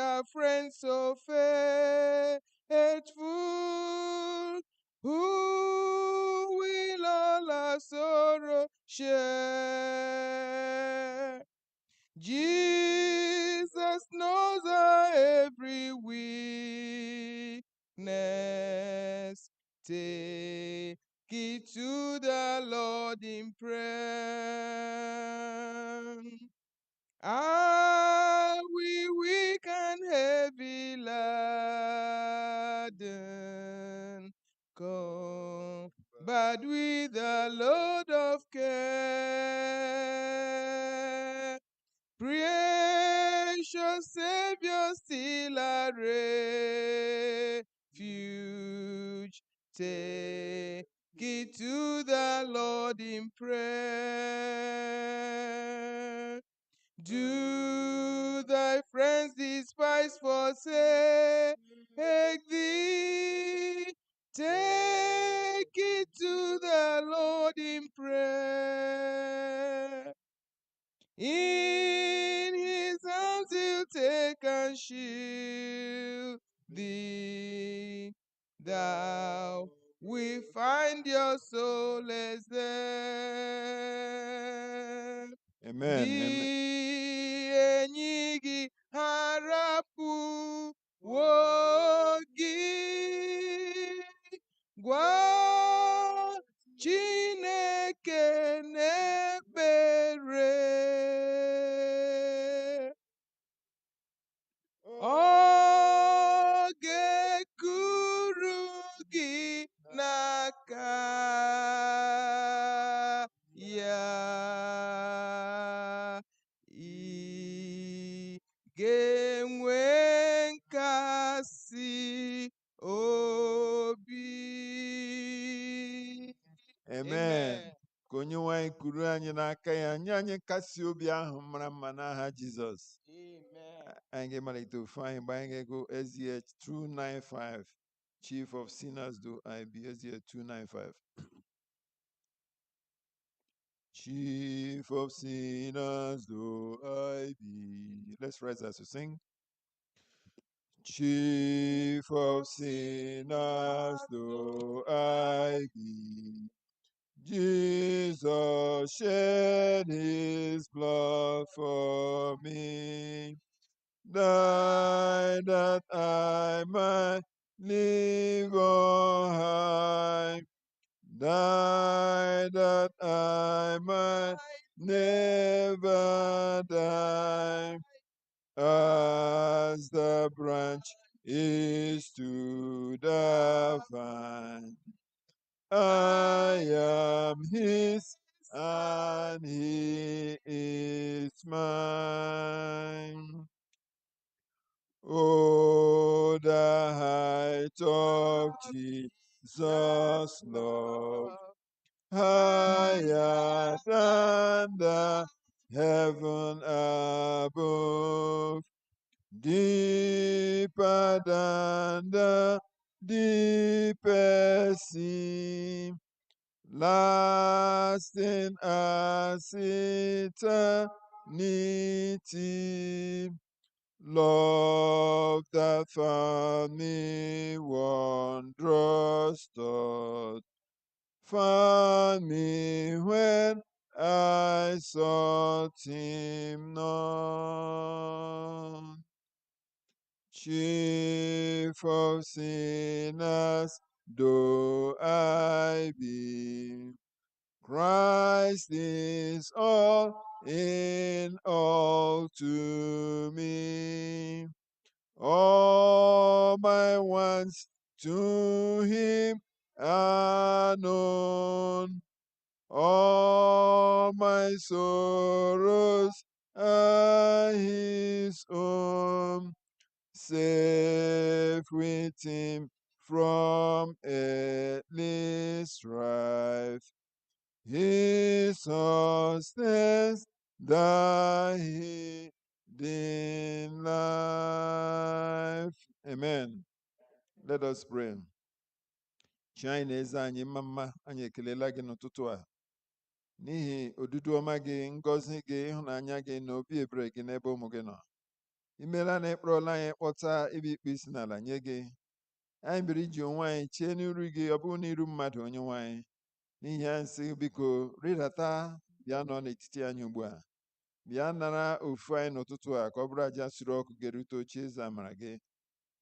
our friends so faithful, who will all our sorrow share. Jesus knows our every weakness. Take it to the Lord in prayer. Are we weak and heavy laden? Come, but with a load of care. Precious Savior, still a refuge. Take it to the Lord in prayer. Do thy friends despise, forsake thee? Take it to the Lord in prayer. In his arms he'll take and shield thee. Thou will find your solace there. Amen. Amen. Di enyi gị harapụwo gị. Gwa Chineke n'ekpere. Ọ ga-ekuru gị n'aka ya. Ị ga-enwe nkasi obi. Amen. Ka Onyenwe anyị kuru anyị n'aka ya, nye anyị nkasi obi ahụ mara mma n'aha Jizọs. Amen. Anyị ga-emalite ofu anyị mgbe anyị ga-ego SDH 295, Chief of Sinners do I be, SDH 295. Chief of sinners do I be. Let's rise as we sing. Chief of sinners do I be. Jesus shed his blood for me, died that I might live on high, died that I might never die, as the branch is to the vine. I am his and he is mine. Oh, the height of Jesus' love, higher than the heaven above, deeper than the deepest sea, lasting as eternity. Love that found me wondrous thought, found me when I sought him not. Chief of sinners though I be, Christ is all in all to me. All my wants to him are known. All my sorrows are his own. Safe with him from earthly strife, he sustains the hidden life. Amen. Let us pray. Chi anyị na eze anyị mma mma, anyị ekelela gị n'ụtụtụ a n'ihi odudu ọma gị, ngọzi gị, ịhụnanya gị na obi ebere gị n'ebe ụmụ gị nọ. imeela na ịkpọrọla anyị kpọta ịbụ ikpe isi n'ala nye gị. Anyị bịara iji onwe anyị chee n'iru gị, ọ bụrụ n'iru mmadụ Onyenwe anyị. N'ihi anyị sị biko rịdata bịa nọ n'etiti anyị ugbu a. Bịa nara ofu anyị n'ụtụtụ a ka ọ bụrụ aja suru ọkụ ga-erute oche eze amara gị.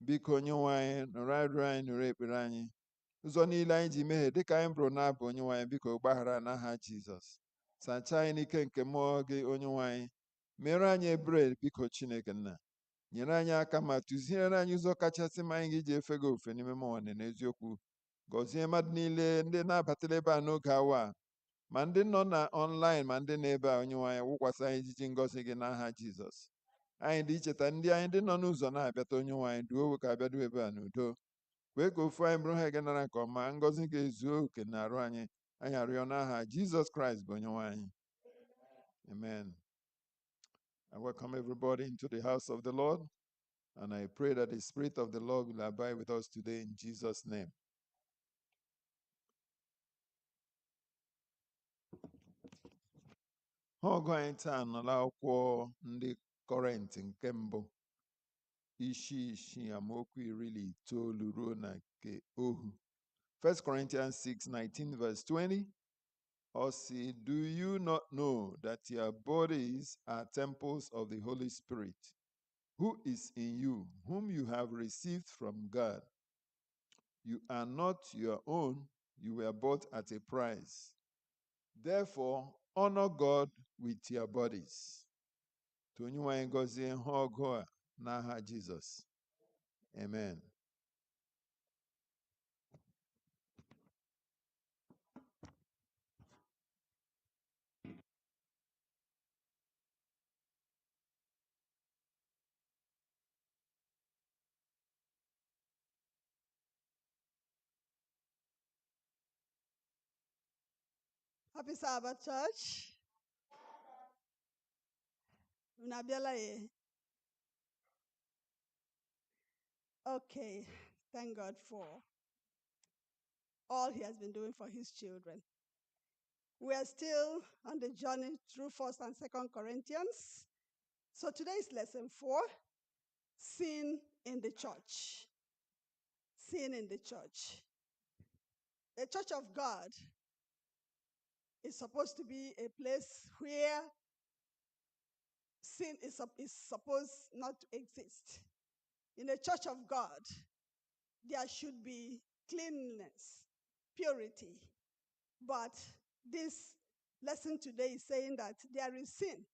Biko Onyenwe anyị, nụrụ arịrịọ anyị, nụrụ ekpere anyị. Ụzọ niile anyị ji mehie dịka anyị bụrụ n'abụ Onyenwe anyị, biko gbaghara n'aha Jizọs. Sachaa anyị n'ike nke mmụọ gị Onyenwe anyị. Meere anyị ebere biko Chineke nna. Nyere anyị aka ma tụziere anyị ụzọ kachasị mma anyị ga-eji efe gị ofe n'ime mmụọ na n'eziokwu. Gọzie mmadụ niile ndị na-abatala ebe a n'oge awa a, ma ndị nọ na ọnlaịn ma ndị na-ebe a Onyenwe anyị, wụkwasị anyị ijiji ngọzi gị n'aha Jizọs. Anyị dị icheta ndị anyị ndị nọ n'ụzọ na-abịata Onyenwe anyị, duo ka abịado ebe a n'udo. Kwee ka ofu anyị bụrụ ha gị nara nke ọma, ngọzi ga-ezuo oke na-arụ anyị. Anyị arịọ n'aha Jizọs Kraịst bụ Onyenwe anyị. Amen. I welcome everybody into the house of the Lord, and I pray that the Spirit of the Lord will abide with us today in Jesus' name. Ọgụ anyị taa nọ n'akwụkwọ ndị Kọrentị nke mbụ, isi isii amaokwu 19 ruo na nke ohu. 1 Corinthians 6:19 verse 20. Or say, do you not know that your bodies are temples of the Holy Spirit, who is in you, whom you have received from God? You are not your own, you were bought at a price. Therefore, honor God with your bodies. To Onyenwe anyị gọzie ha ọgụ a n'aha Jizọs. Amen. Happy Sabbath, church. Unabiala ye. Okay, thank God for all he has been doing for his children. We are still on the journey through 1st and 2nd Corinthians. So today's lesson 4, sin in the church. Sin in the church. The church of God is supposed to be a place where sin is supposed not to exist. In the church of God, there should be cleanliness, purity. But this lesson today is saying that there is sin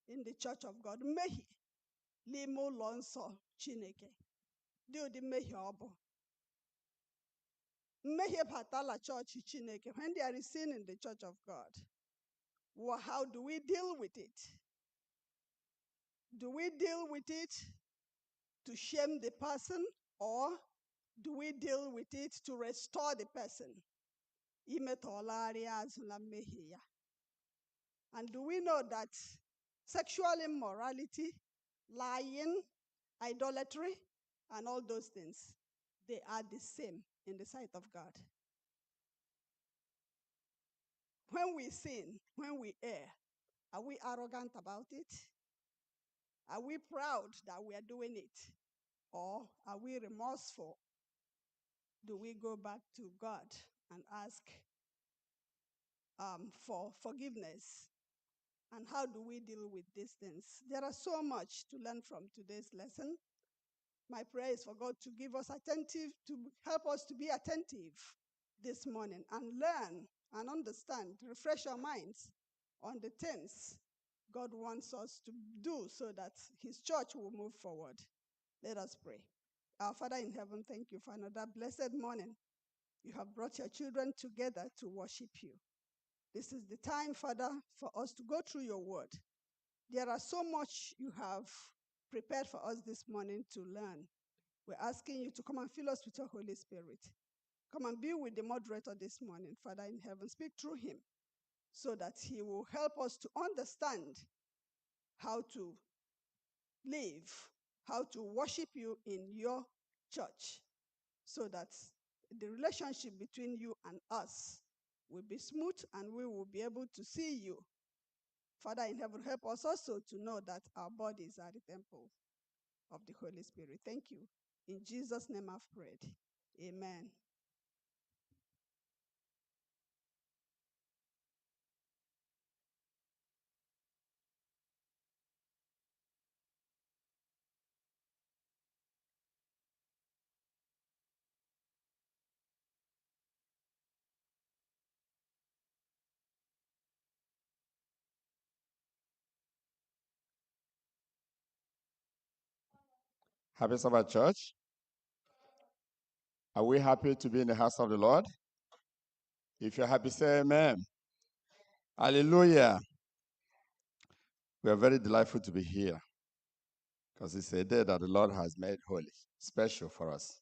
in the church of God. Mehi, limo lonso chineke. Do the mehi obo. Mehi patala church chineke. When there is sin in the church of God, well, how do we deal with it? Do we deal with it to shame the person, or do we deal with it to restore the person? And do we know that sexual immorality, lying, idolatry, and all those things, they are the same in the sight of God? When we sin, when we err, are we arrogant about it? Are we proud that we are doing it? Or are we remorseful? Do we go back to God and ask for forgiveness? And how do we deal with these things? There are so much to learn from today's lesson. My prayer is for God to give us to help us to be attentive this morning and learn and understand, refresh our minds on the things God wants us to do so that his church will move forward. Let us pray. Our Father in heaven, thank you for another blessed morning. You have brought your children together to worship you. This is the time, Father, for us to go through your word. There are so much you have prepared for us this morning to learn. We're asking you to come and fill us with your Holy Spirit. Come and be with the moderator this morning, Father in heaven. Speak through him so that he will help us to understand how to live, how to worship you in your church, so that the relationship between you and us will be smooth and we will be able to see you. Father in heaven, help us also to know that our bodies are the temple of the Holy Spirit. Thank you. In Jesus' name I've prayed. Amen. Happy Sabbath, church. Are we happy to be in the house of the Lord? If you're happy, say amen. Hallelujah. We are very delightful to be here because it's a day that the Lord has made holy, special for us,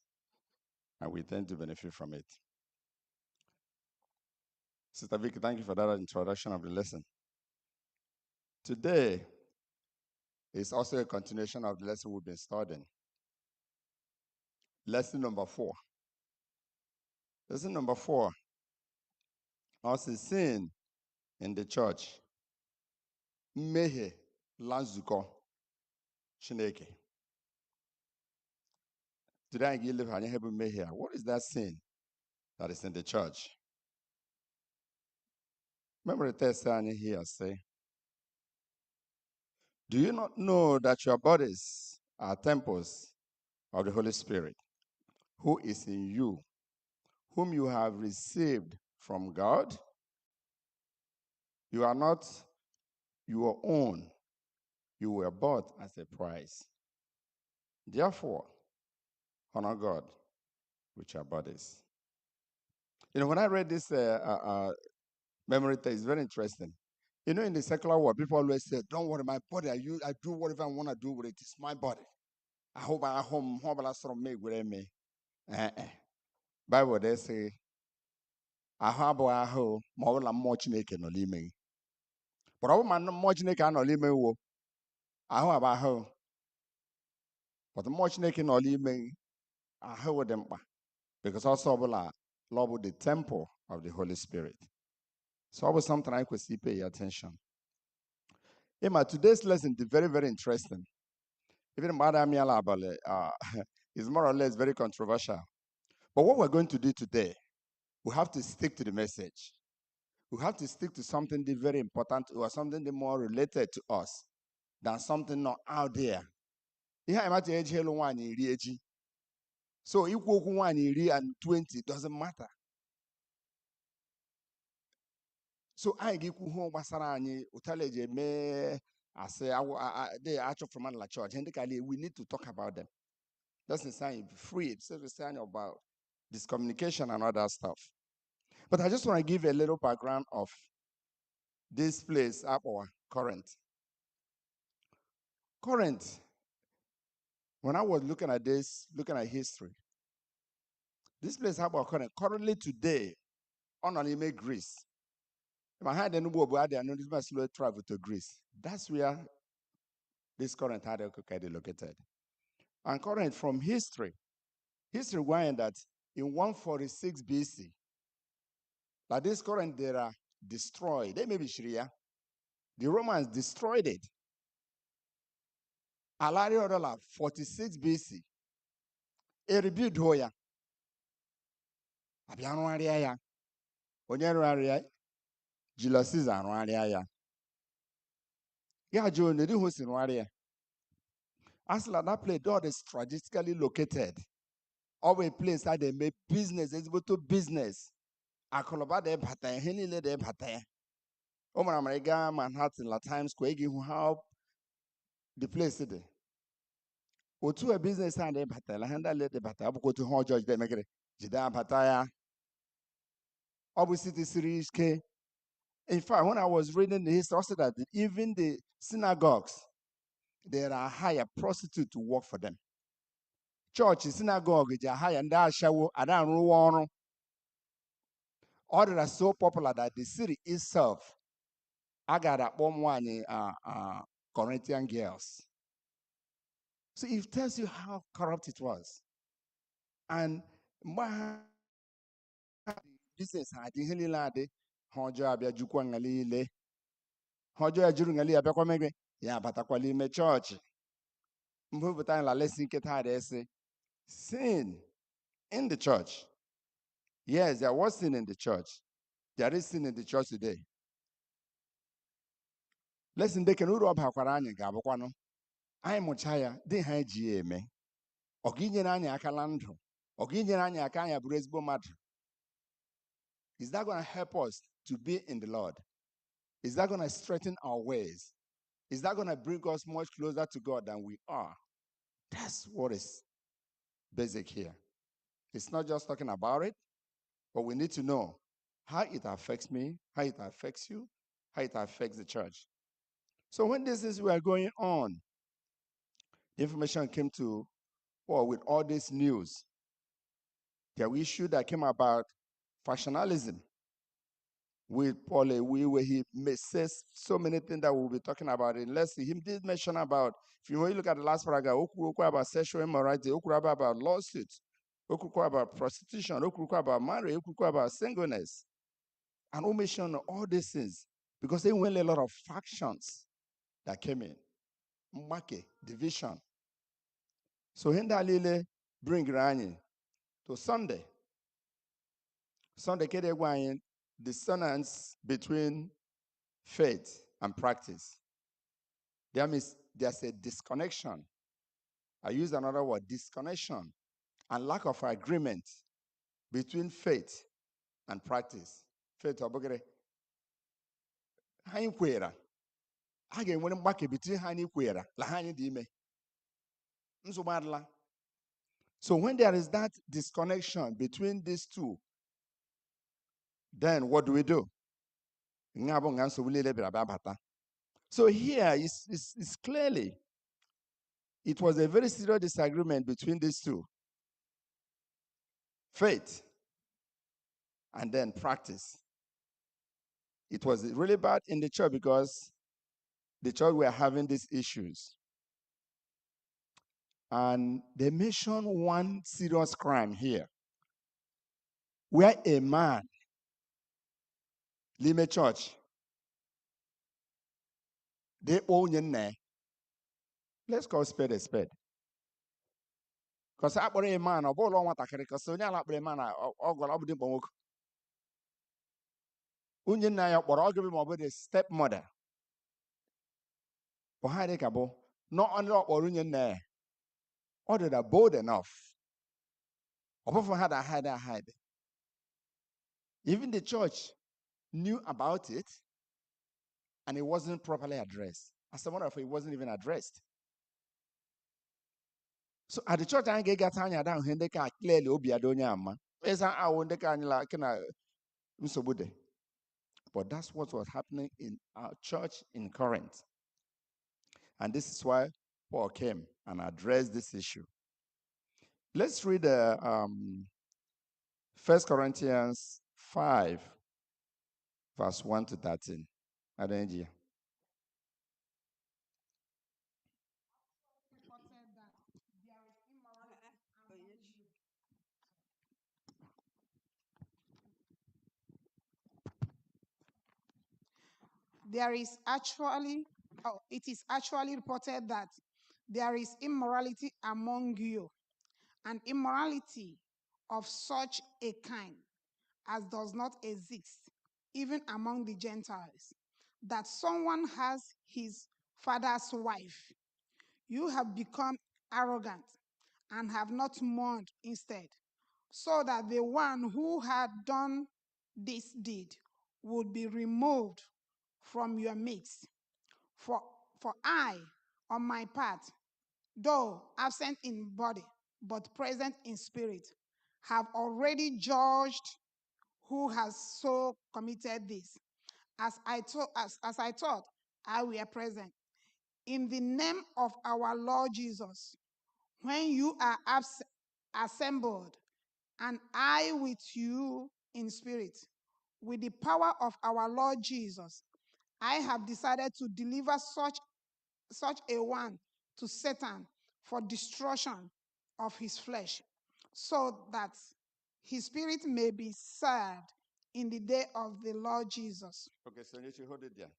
and we tend to benefit from it. Sister Vicky, thank you for that introduction of the lesson. Today is also a continuation of the lesson we've been studying. Lesson number 4. Lesson number 4 also sin in the church. Mmehie la nzukọ Chineke. Today I give you what is that sin that is in the church? Remember the text here say, do you not know that your bodies are temples of the Holy Spirit, who is in you, whom you have received from God? You are not your own. You were bought as a price. Therefore, honor God with your bodies. You know, when I read this memory text, it's very interesting. You know, in the secular world, people always say, don't worry, my body, I do whatever I want to do with it. It's my body. I hope I home, me with me. Bible, they say, ahụ abụghị ahụ ma ọ bụla mmụọ Chineke nọ n'ime gị. But ọ bụ ma mmụọ Chineke anọ n'ime wo, ahụ abụ ahụ. But mmụọ Chineke nọ n'ime gị, ahụ dị mkpa. Because also love the temple of the Holy Spirit. So always something I could see pay attention. Emma, today's lesson is very, very interesting. Even Madam Yalabale is more or less very controversial. But what we're going to do today, we have to stick to the message. We have to stick to something very important or something more related to us than something not out there. So equal 1 and 20 doesn't matter. So I give home basarani utaleje me I say they are from another church. We need to talk about them. That's the sign free. It's a sign about this communication and other stuff. But I just want to give a little background of this place, our Corinth. Corinth, when I was looking at this, looking at history, this place, about Corinth, currently today, on an Greece. I had a new I slow travel to Greece. That's where this Corinth had located. And Corinth, from history going that in 146 BC, like this Corinth, they are destroyed. They may be Sharia. The Romans destroyed it. Alario 46 BC. A rebuild Hoya. Abiano area. Onyero area. Julius Caesar area. Yeah, Joe, they do host in area. As that place, God is strategically located. Of a place that they make business, it's able to business. Akoloba de Patay, Henley de Patay. Oman America, Manhattan, La Times Square, who help the place today. Or to a business and a Patay, handle the Patay, go to Hall Judge, they make it. Jida Pataya. Obviously, series K. In fact, when I was reading the history, I said that even the synagogues, there are higher prostitutes to work for them. Church, synagogue, they are higher, and that show, and that run. All that are so popular that the city itself, I got that one Corinthian girls. So it tells you how corrupt it was. And business had the Hililade, Hojo Abia Jukwangalile, Hojo Ajurungali Abakwamege, yeah, but Aqualime church. Mvubuta la lesson kita say sin in the church. Yes, there was sin in the church. There is sin in the church today. Lesson they can uru abakwara anyị ga-abụkwanụ anyị mụcha ya dị ha eji eme ọ ga-inyere anyị aka na ndụ ọ ga-inyere anyị aka anyị bụrụ ezigbo mmadụ. Is that going to help us to be in the Lord? Is that going to strengthen our ways? Is that going to bring us much closer to God than we are? That's what is basic here. It's not just talking about it, but we need to know how it affects me, how it affects you, how it affects the church. So when these things were going on, the information came to, well, with all this news, the issue that came about factionalism with Paul, where he says so many things that we'll be talking about. Unless he did mention about, if you look at the last paragraph, about sexual immorality, about lawsuits, about prostitution, about marriage, about singleness, and we mention all these things because they went a lot of factions that came in, division. So Hindalile bring Rani to Sunday. Sunday kede dissonance between faith and practice. That means there's a disconnection. I use another word, disconnection, and lack of agreement between faith and practice. Faith obogere. Hani kwera. Hage nwere mgbake between hani kwera la hani di ime. Nsomadla. So when there is that disconnection between these two, then what do? So here is clearly, it was a very serious disagreement between these two. Faith and then practice. It was really bad in the church because the church were having these issues. And they mention one serious crime here, where a man, Lime Church, they own your. Let's call spade a spade. Because I bought a man, or ball on what I can, because so now I man, or go up the book. Union Naya, or I'll give him over the stepmother. Or how they cabo, not unlock or union there. Or they are bold enough. Or had I had. Even the church knew about it, and it wasn't properly addressed. As a matter of fact, it wasn't even addressed. So at the church, I get Tanya down here, they can clearly Obiadonia. But that's what was happening in our church in Corinth. And this is why Paul came and addressed this issue. Let's read 1 Corinthians 5, verse 1 to 13. It is actually reported that there is immorality among you, and immorality of such a kind as does not exist even among the Gentiles, that someone has his father's wife. You have become arrogant and have not mourned instead, so that the one who had done this deed would be removed from your midst. For I, on my part, though absent in body, but present in spirit, have already judged who has so committed this, as I thought I were present. In the name of our Lord Jesus, when you are assembled, and I with you in spirit, with the power of our Lord Jesus, I have decided to deliver such a one to Satan for destruction of his flesh, so that his spirit may be served in the day of the Lord Jesus. Okay, so you should hold it there.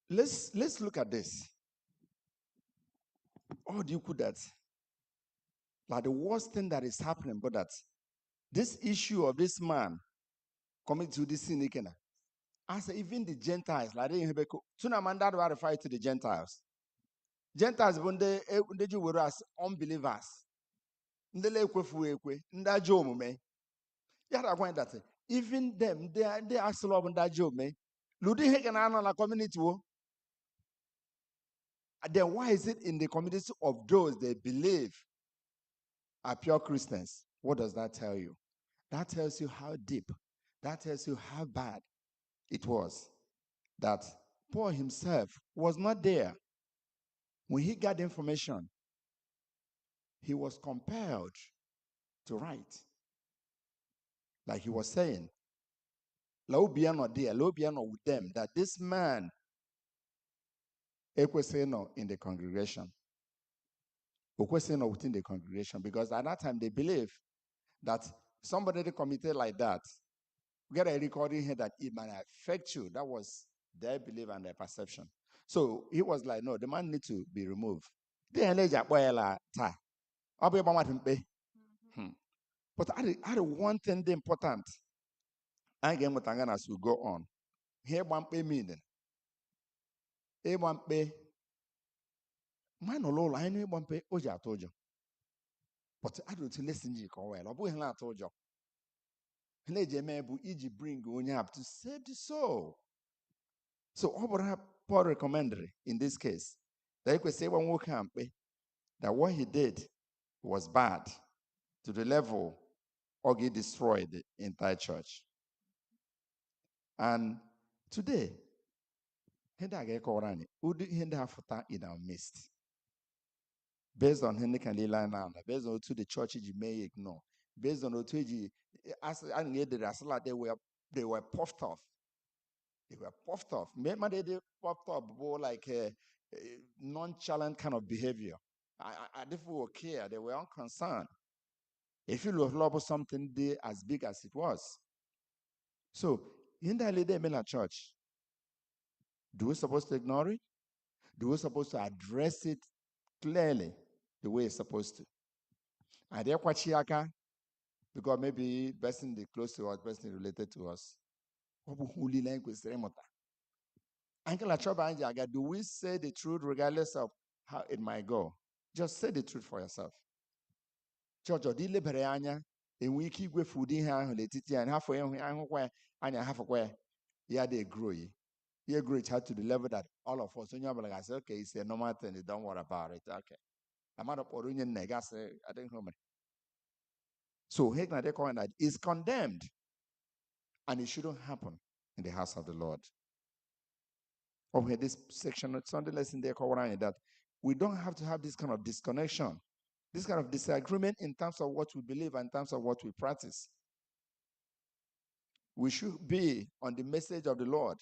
Let's look at this. Or do you could that? Like the worst thing that is happening, but that this issue of this man coming to this sin, as even the Gentiles, like they Tunamanda to fight to the Gentiles. Gentiles when they were as unbelievers. Ndele ekwefu ekwe, ndajo omume. Yara going that even them, they are still up ndajo me. Ludi heken ana la community wo. Then why is it in the community of those they believe are pure Christians? What does that tell you? That tells you how deep, that tells you how bad it was that Paul himself was not there. When he got information, he was compelled to write. Like he was saying, Laubia not there, Laubia not with them, that this man, Ekweseno in the congregation. Ekweseno within the congregation, because at that time they believe that somebody committed like that, get a recording here that it might affect you. That was their belief and their perception. So he was like, no, the man needs to be removed. But I one thing the important. I get what as we go on. Here one pay meaning. A one pay. Man no I know one pay oja told you. But I don't listen to you well. Obu hela told you. Hele jemebu iji bring onye up to save the soul. So Abraham Paul recommended in this case that you could say one walk that what he did was bad to the level or he destroyed the entire church. And today, Henda Gekorani, Udi Henda Futa in our midst. Based on Henda Kalila now, based on to the church you may ignore, based on Otuji, as they were puffed off. They were puffed off. Maybe they puffed up more like a nonchalant kind of behavior. I didn't care. They were unconcerned. If you love something there as big as it was. So, in the Lady Mela Church, do we supposed to ignore it? Do we supposed to address it clearly the way it's supposed to? And they're quite chiaka, because maybe person they close to us, person related to us. Holy language, do we say the truth regardless of how it might go? Just say the truth for yourself. Church or deliberate anya, and we keep with food in hand, and half way, and half away. Yeah, they grow. You grow it to the level that all of us, when you're like, I say, okay, it's a normal thing, don't worry about it. Okay. I'm out of Orunian Negas, I think. So, Hegna, they call that is condemned, and it shouldn't happen in the house of the Lord. Over this section, Sunday lesson, they call that we don't have to have this kind of disconnection, this kind of disagreement in terms of what we believe and in terms of what we practice. We should be on the message of the Lord.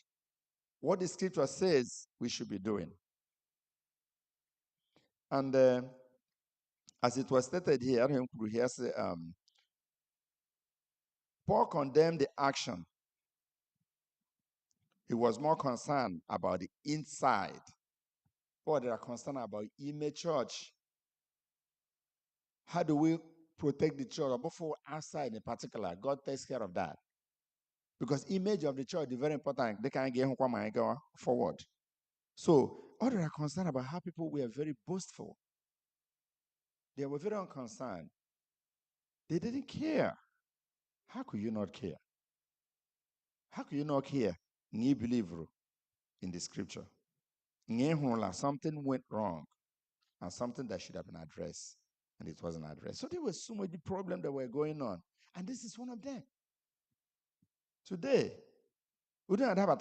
What the scripture says we should be doing. And as it was stated here, Paul condemned the action. He was more concerned about the inside. Paul, they are concerned about image church. How do we protect the church? Before outside in particular, God takes care of that. Because image of the church is very important. They can't get forward. So others are concerned about how people were very boastful. They were very unconcerned. They didn't care. How could you not care? How could you not care? You believe in the scripture. Something went wrong and something that should have been addressed, and it wasn't addressed. So there was so many problems that were going on, and this is one of them. Today, we don't have a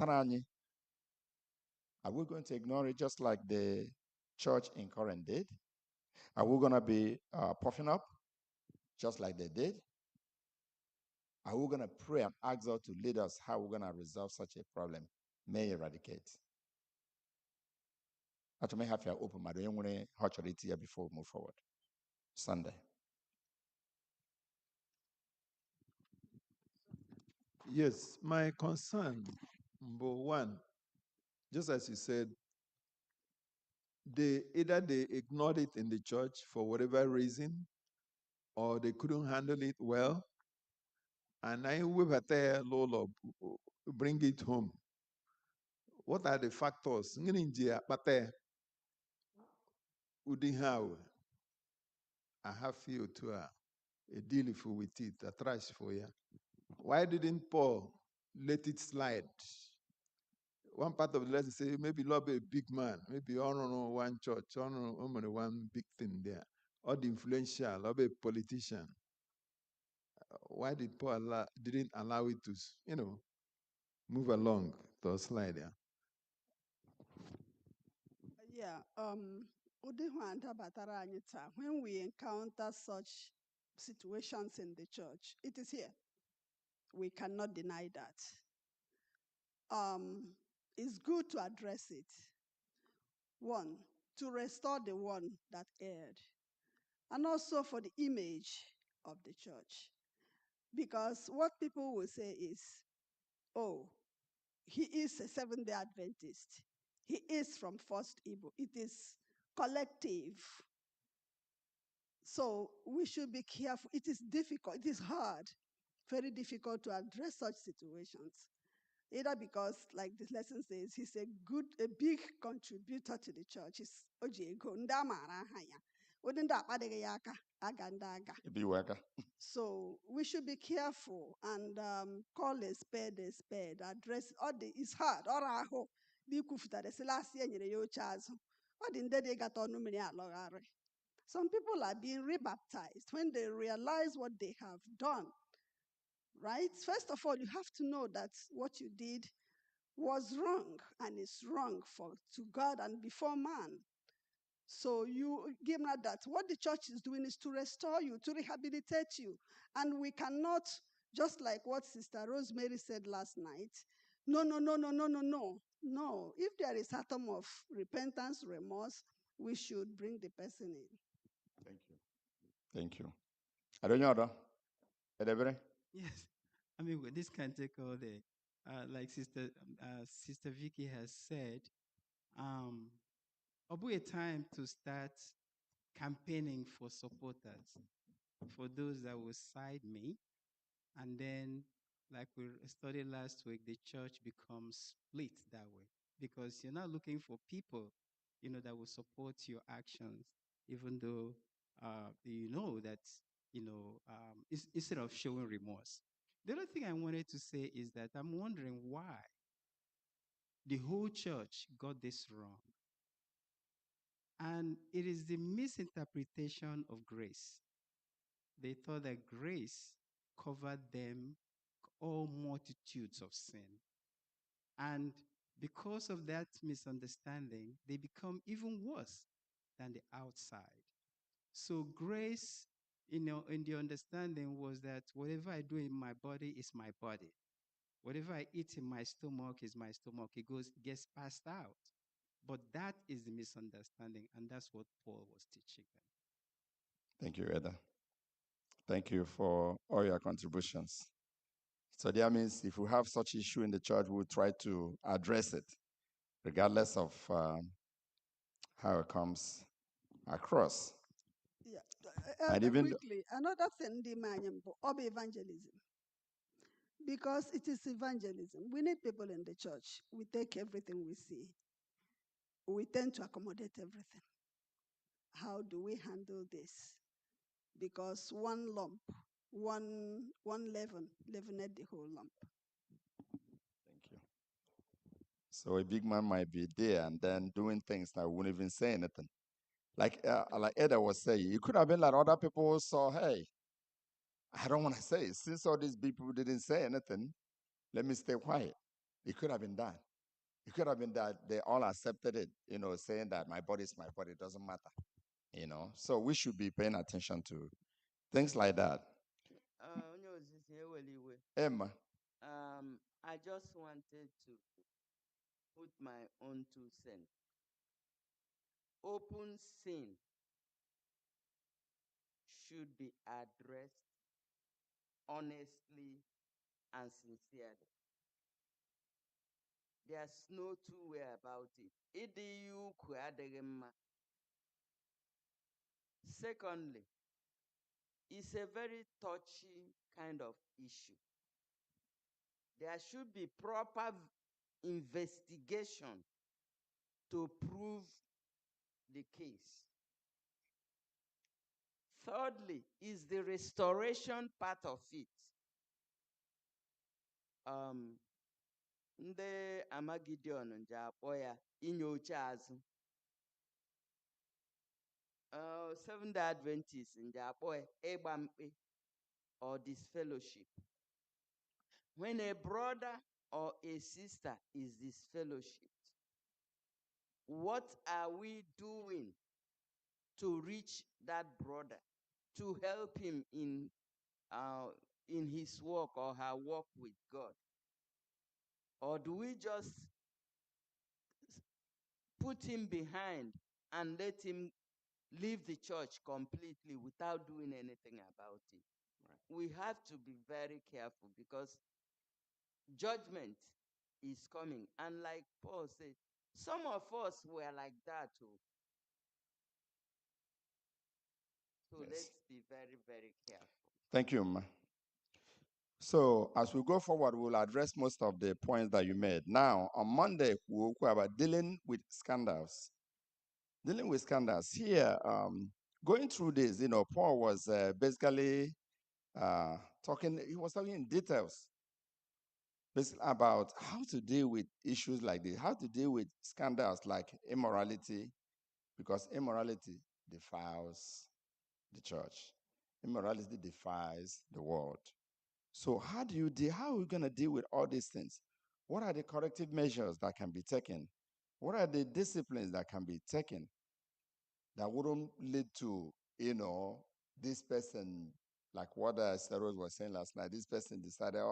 are we going to ignore it just like the church in Corinth did? Are we going to be puffing up just like they did? Are we going to pray and ask God to lead us how we're going to resolve such a problem? May eradicate. I may have to open my door here before we move forward. Sunday. Yes, my concern, number one, just as you said, either they ignored it in the church for whatever reason, or they couldn't handle it well. And I will Lord, bring it home. What are the factors? Ngininjia pate udinhawe. I have feel to a deal with it, a trash for you. Why didn't Paul let it slide? One part of the lesson say maybe Lord be a big man, maybe on one church, on one big thing there, or the influential, or be a politician. Why did Paul didn't allow it to, move along to slide there? Yeah, when we encounter such situations in the church, it is here. We cannot deny that. It's good to address it. One, to restore the one that erred, and also for the image of the church. Because what people will say is, oh, he is a Seventh-day Adventist. He is from First Igbo. It is collective. So we should be careful. It is difficult. It is hard, very difficult to address such situations. Either because, like this lesson says, he's a big contributor to the church. He's Ojiego, ndamara haya. Odinda apadege yaka, aga. Be worker. So we should be careful and call a spade a spade. Address it's hard. Oraho bikufuta the selasi enyere yo chazo. Odinde de gato numeri alogare. Some people are being rebaptized when they realize what they have done. Right? First of all, you have to know that what you did was wrong, and it's wrong to God and before man. So you give that. What the church is doing is to restore you, to rehabilitate you. And we cannot, just like what Sister Rosemary said last night, no. No, if there is atom of repentance, remorse, we should bring the person in. Thank you. I don't know. Yes, I mean this can take all day. Like Sister Vicky has said, it'll be a time to start campaigning for supporters, for those that will side me, and then, like we studied last week, the church becomes split that way because you're not looking for people, that will support your actions, even though you know that instead of showing remorse. The other thing I wanted to say is that I'm wondering why the whole church got this wrong. And it is the misinterpretation of grace. They thought that grace covered them all multitudes of sin. And because of that misunderstanding, they become even worse than the outside. So grace, in the understanding was that whatever I do in my body is my body. Whatever I eat in my stomach is my stomach. It gets passed out. But that is the misunderstanding, and that's what Paul was teaching them. Thank you, Eda. Thank you for all your contributions. So that means if we have such issue in the church, we'll try to address it, regardless of how it comes across. Yeah. And even Quickly, another thing, of evangelism. Because it is evangelism. We need people in the church. We take everything we see. We tend to accommodate everything. How do we handle this? Because one lump, one leavened the whole lump. Thank you. So a big man might be there and then doing things that wouldn't even say anything. Like Eda was saying, it could have been like other people saw, hey, I don't want to say it. Since all these people didn't say anything, let me stay quiet. It could have been that. It could have been that they all accepted it, saying that my body is my body, it doesn't matter, So we should be paying attention to things like that. Emma. I just wanted to put my own 2 cents. Open sin should be addressed honestly and sincerely. There's no two way about it. Ịdị ya ukwu adịghị mma. Secondly, it's a very touchy kind of issue. There should be proper investigation to prove the case. Thirdly, is the restoration part of it. Ndị Amagideon nje akpọ ya inyocha azụ. Seventh-day Adventists nje akpọ ya ịgba mkpe or disfellowship. When a brother or a sister is disfellowshipped, what are we doing to reach that brother, to help him in his work or her work with God? Or do we just put him behind and let him leave the church completely without doing anything about it? Right. We have to be very careful because judgment is coming. And like Paul said, some of us were like that too. So Yes. let's be very, very careful. Thank you, Ma. So as we go forward, we'll address most of the points that you made. Now, on Monday, we'll talk about dealing with scandals. Dealing with scandals. Here, going through this, Paul was basically talking, he was talking in details basically about how to deal with issues like this, how to deal with scandals like immorality, because immorality defiles the church. Immorality defies the world. So how are we going to deal with all these things? What are the corrective measures that can be taken? What are the disciplines that can be taken that wouldn't lead to, this person, like what Saros was saying last night, this person decided,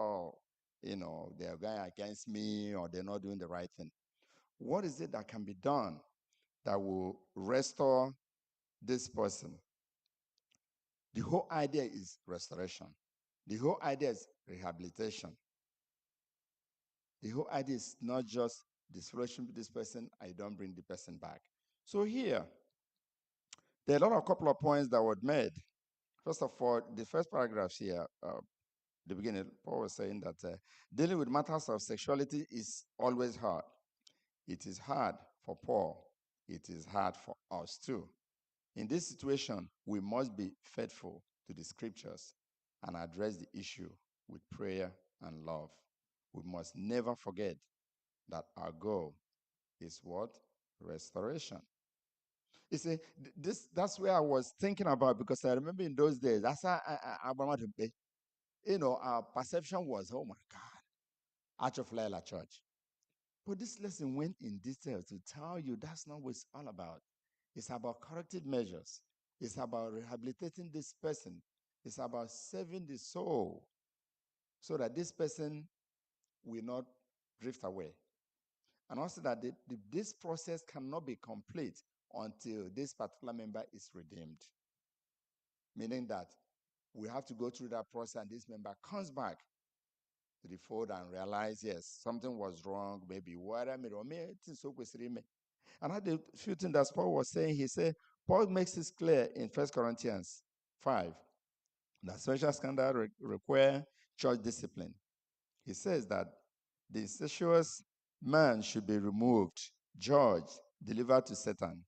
they're going against me or they're not doing the right thing. What is it that can be done that will restore this person? The whole idea is restoration. The whole idea is rehabilitation. The whole idea is not just disfellowship with this person, I don't bring the person back. So here, there are a couple of points that were made. First of all, the first paragraph here, the beginning, Paul was saying that dealing with matters of sexuality is always hard. It is hard for Paul. It is hard for us too. In this situation, we must be faithful to the scriptures and address the issue with prayer and love. We must never forget that our goal is what? Restoration. You see, that's where I was thinking about, because I remember in those days, that's how our perception was, oh my God, Arch of Lila Church. But this lesson went in detail to tell you that's not what it's all about. It's about corrective measures. It's about rehabilitating this person. It's about saving the soul so that this person will not drift away. And also that this process cannot be complete until this particular member is redeemed. Meaning that we have to go through that process and this member comes back to the fold and realize, yes, something was wrong, maybe what I made, or me, and I had a few things that Paul was saying. He said, Paul makes this clear in 1 Corinthians 5, that social scandal require church discipline. He says that the incestuous man should be removed, judged, delivered to Satan,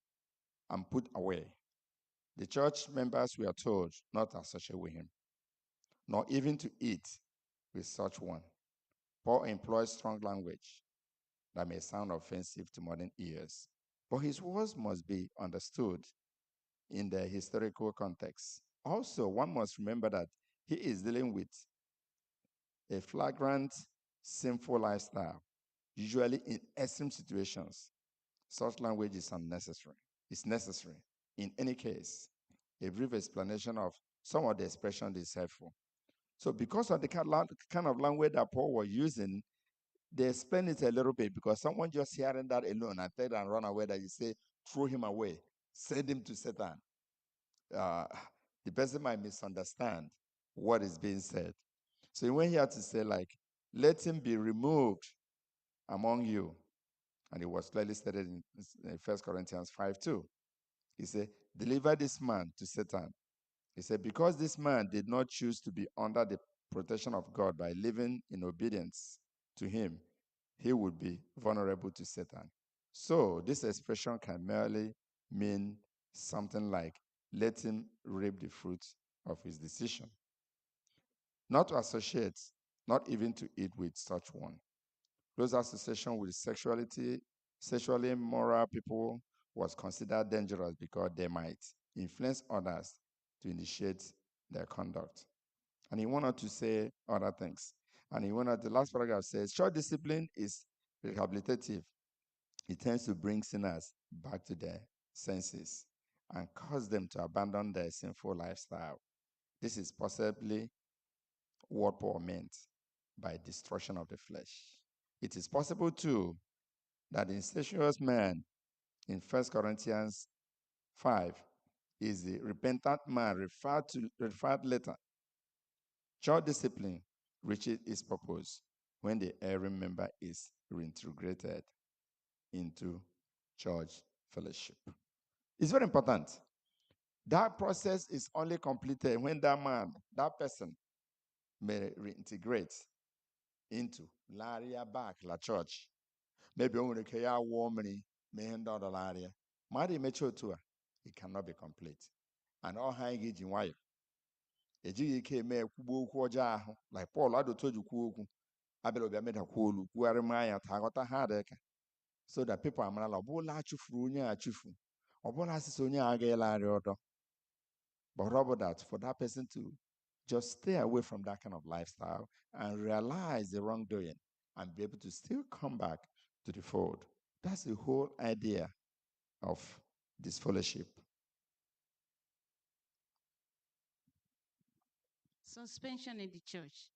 and put away. The church members were told not to associate with him, nor even to eat with such one. Paul employs strong language that may sound offensive to modern ears, but his words must be understood in the historical context. Also, one must remember that he is dealing with a flagrant sinful lifestyle, usually in extreme situations. Such language is unnecessary. It's necessary. In any case, a brief explanation of some of the expressions is helpful. So because of the kind of language that Paul was using, they explain it a little bit, because someone just hearing that alone and take and run away, that you say, throw him away, send him to Satan. The person might misunderstand what is being said. So he went here to say, like, let him be removed among you. And it was clearly stated in 1 Corinthians 5:2. He said, deliver this man to Satan. He said, because this man did not choose to be under the protection of God by living in obedience to him, he would be vulnerable to Satan. So this expression can merely mean something like, let him reap the fruit of his decision. Not to associate, not even to eat with such one. Close association with sexually immoral people was considered dangerous because they might influence others to initiate their conduct. And he went on to say other things. And he went on, the last paragraph says, church discipline is rehabilitative. It tends to bring sinners back to their senses and cause them to abandon their sinful lifestyle. This is possibly what Paul meant by destruction of the flesh. It is possible too that the incestuous man in 1 Corinthians 5 is the repentant man referred later. Church discipline reaches its purpose when the erring member is reintegrated into church fellowship. It's very important. That process is only completed when that man, that person, may reintegrate into Laria back, La Church. Maybe only Kaya woman may end out the Laria. Madi mature to her, it cannot be complete. And all high gauge in wire. Eji ike me kwuo okwu ọjọọ ahụ, like Paul adotoju kwuo okwu abịara obi ameda kwuo olu kwugharị m anya ta aghọta ha dịka so that people amarala ọbụla achụfuru onye achụfu ọbụla asịsị onye agaghịlarị ọdọ. But rather that for that person to just stay away from that kind of lifestyle and realize the wrongdoing and be able to still come back to the fold. That's the whole idea of this fellowship. Suspension in the church,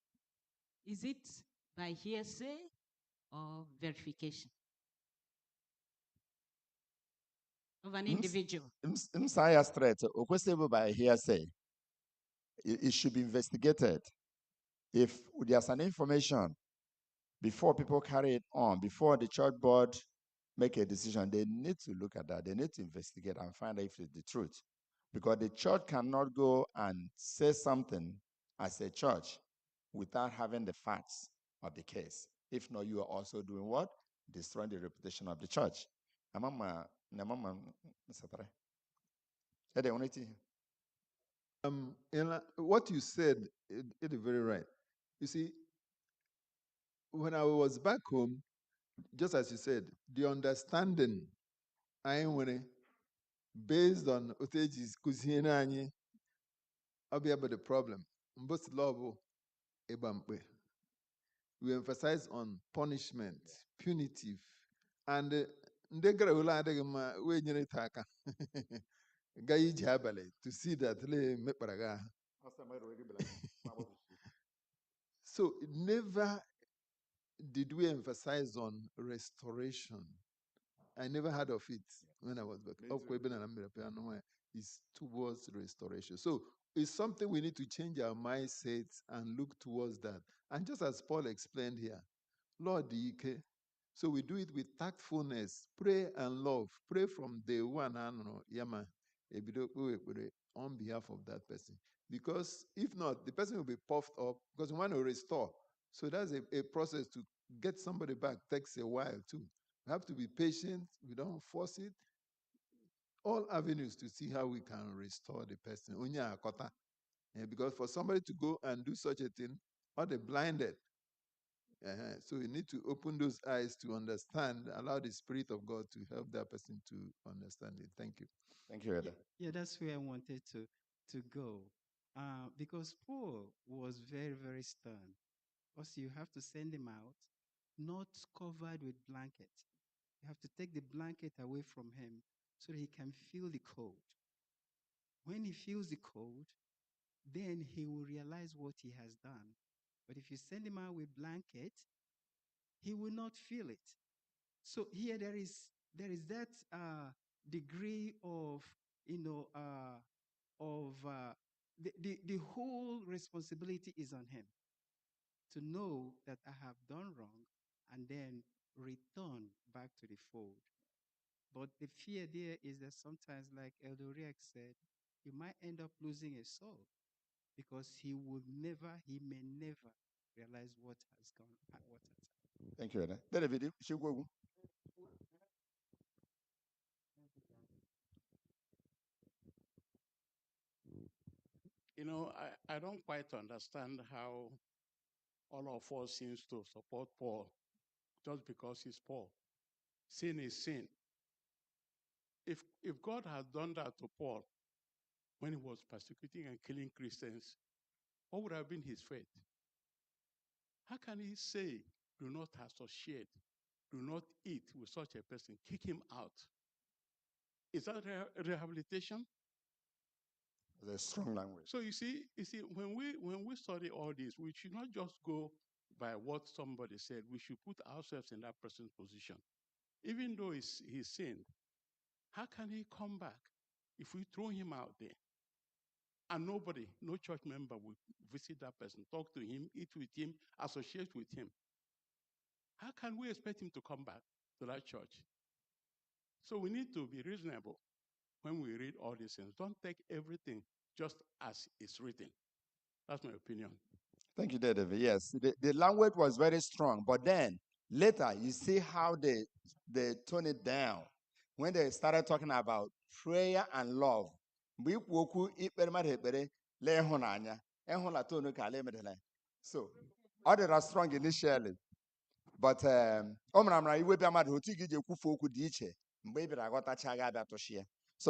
is it by hearsay or verification of an individual? Messiah straight, by hearsay. It should be investigated. If there's an information before people carry it on, before the church board make a decision, they need to look at that. They need to investigate and find out if it's the truth. Because the church cannot go and say something as a church without having the facts of the case. If not, you are also doing what? Destroying the reputation of the church. What you said, it is very right. You see, when I was back home, just as you said, the understanding I went based on Oteji's Kuzinani, I'll be about the problem. Most love Ebampe. We emphasize on punishment, punitive, and ndegara ula adegma we nyere taka. Gayi jabale to see that le meparaga. So never did we emphasize on restoration. I never heard of it when I was back. It's towards restoration. So it's something we need to change our mindsets and look towards that. And just as Paul explained here, Lord, so we do it with tactfulness, pray and love. Pray from day one, Yama, on behalf of that person. Because if not, the person will be puffed up because we want to restore. So that's a process to get somebody back, takes a while too. We have to be patient, we don't force it. All avenues to see how we can restore the person. Because for somebody to go and do such a thing, or they blinded. So you need to open those eyes to understand, allow the Spirit of God to help that person to understand it. Thank you. Thank you, Eda. Yeah, that's where I wanted to go. Because Paul was very, very stern. Also, you have to send him out, not covered with blanket. You have to take the blanket away from him so that he can feel the cold. When he feels the cold, then he will realize what he has done. But if you send him out with blanket, he will not feel it. So here there is that degree of the whole responsibility is on him to know that I have done wrong, and then return back to the fold. But the fear there is that sometimes, like Elder Riak said, you might end up losing a soul because he may never realize what has gone, what has happened. Thank you. David, Shigwewu. You know, I don't quite understand how all of us seems to support Paul just because he's Paul. Sin is sin. If God had done that to Paul when he was persecuting and killing Christians, what would have been his fate? How can he say, do not associate, do not eat with such a person, kick him out? Is that rehabilitation? That's a strong language. So you see, when we study all this, we should not just go by what somebody said. We should put ourselves in that person's position. Even though he sinned, how can he come back if we throw him out there? And nobody, no church member will visit that person, talk to him, eat with him, associate with him. How can we expect him to come back to that church? So we need to be reasonable when we read all these things. Don't take everything just as it's written. That's my opinion. Thank you, David. Yes, the language was very strong, but then later you see how they tone it down when they started talking about prayer and love. So, all that are strong initially, but so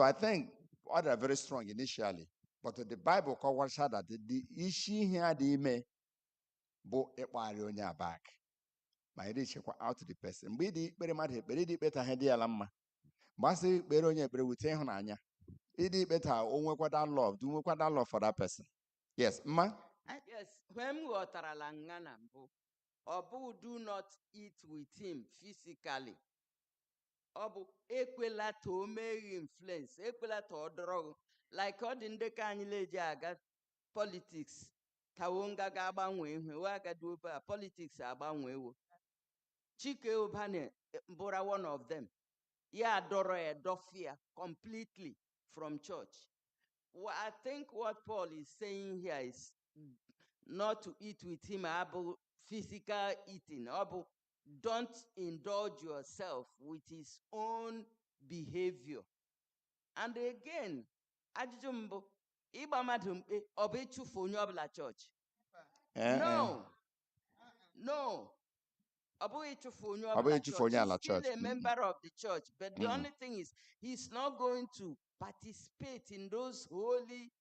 I think all that are very strong initially, but the Bible calls that the issue here the bo ekpari onye back ma iri chekwa out the person mgbe ịdị ikpere mmadụ ekpere ịdị ikpe ta ha dị ala mma gbasị ikpere onye ekpere wute ịhụnanya ịdị ikpe ta o nwekwa that love do nwekwa that love for that person. Yes, ma. Yes, when we otarala nga na mbụ, ọ bụ do not eat with him physically. Ọ bụ ekwela ta o mee influence, ekwela ta ọ dọrọ like ọ dị ndị ka anyị leji aga politics. Kawonga ga-agbanwe ihe we agadi obe a politics agbanwewo. Chike Ubane Mbura, one of them. Yeah, Doro Dofia completely from church. Well, I think what Paul is saying here is not to eat with him about physical eating. Don't indulge yourself with his own behavior. And again, Ajumbo, Ibamadumpe, Obechu Funyobla Church. No. No. He's still a member of the church, but the only thing is he's not going to participate in those holy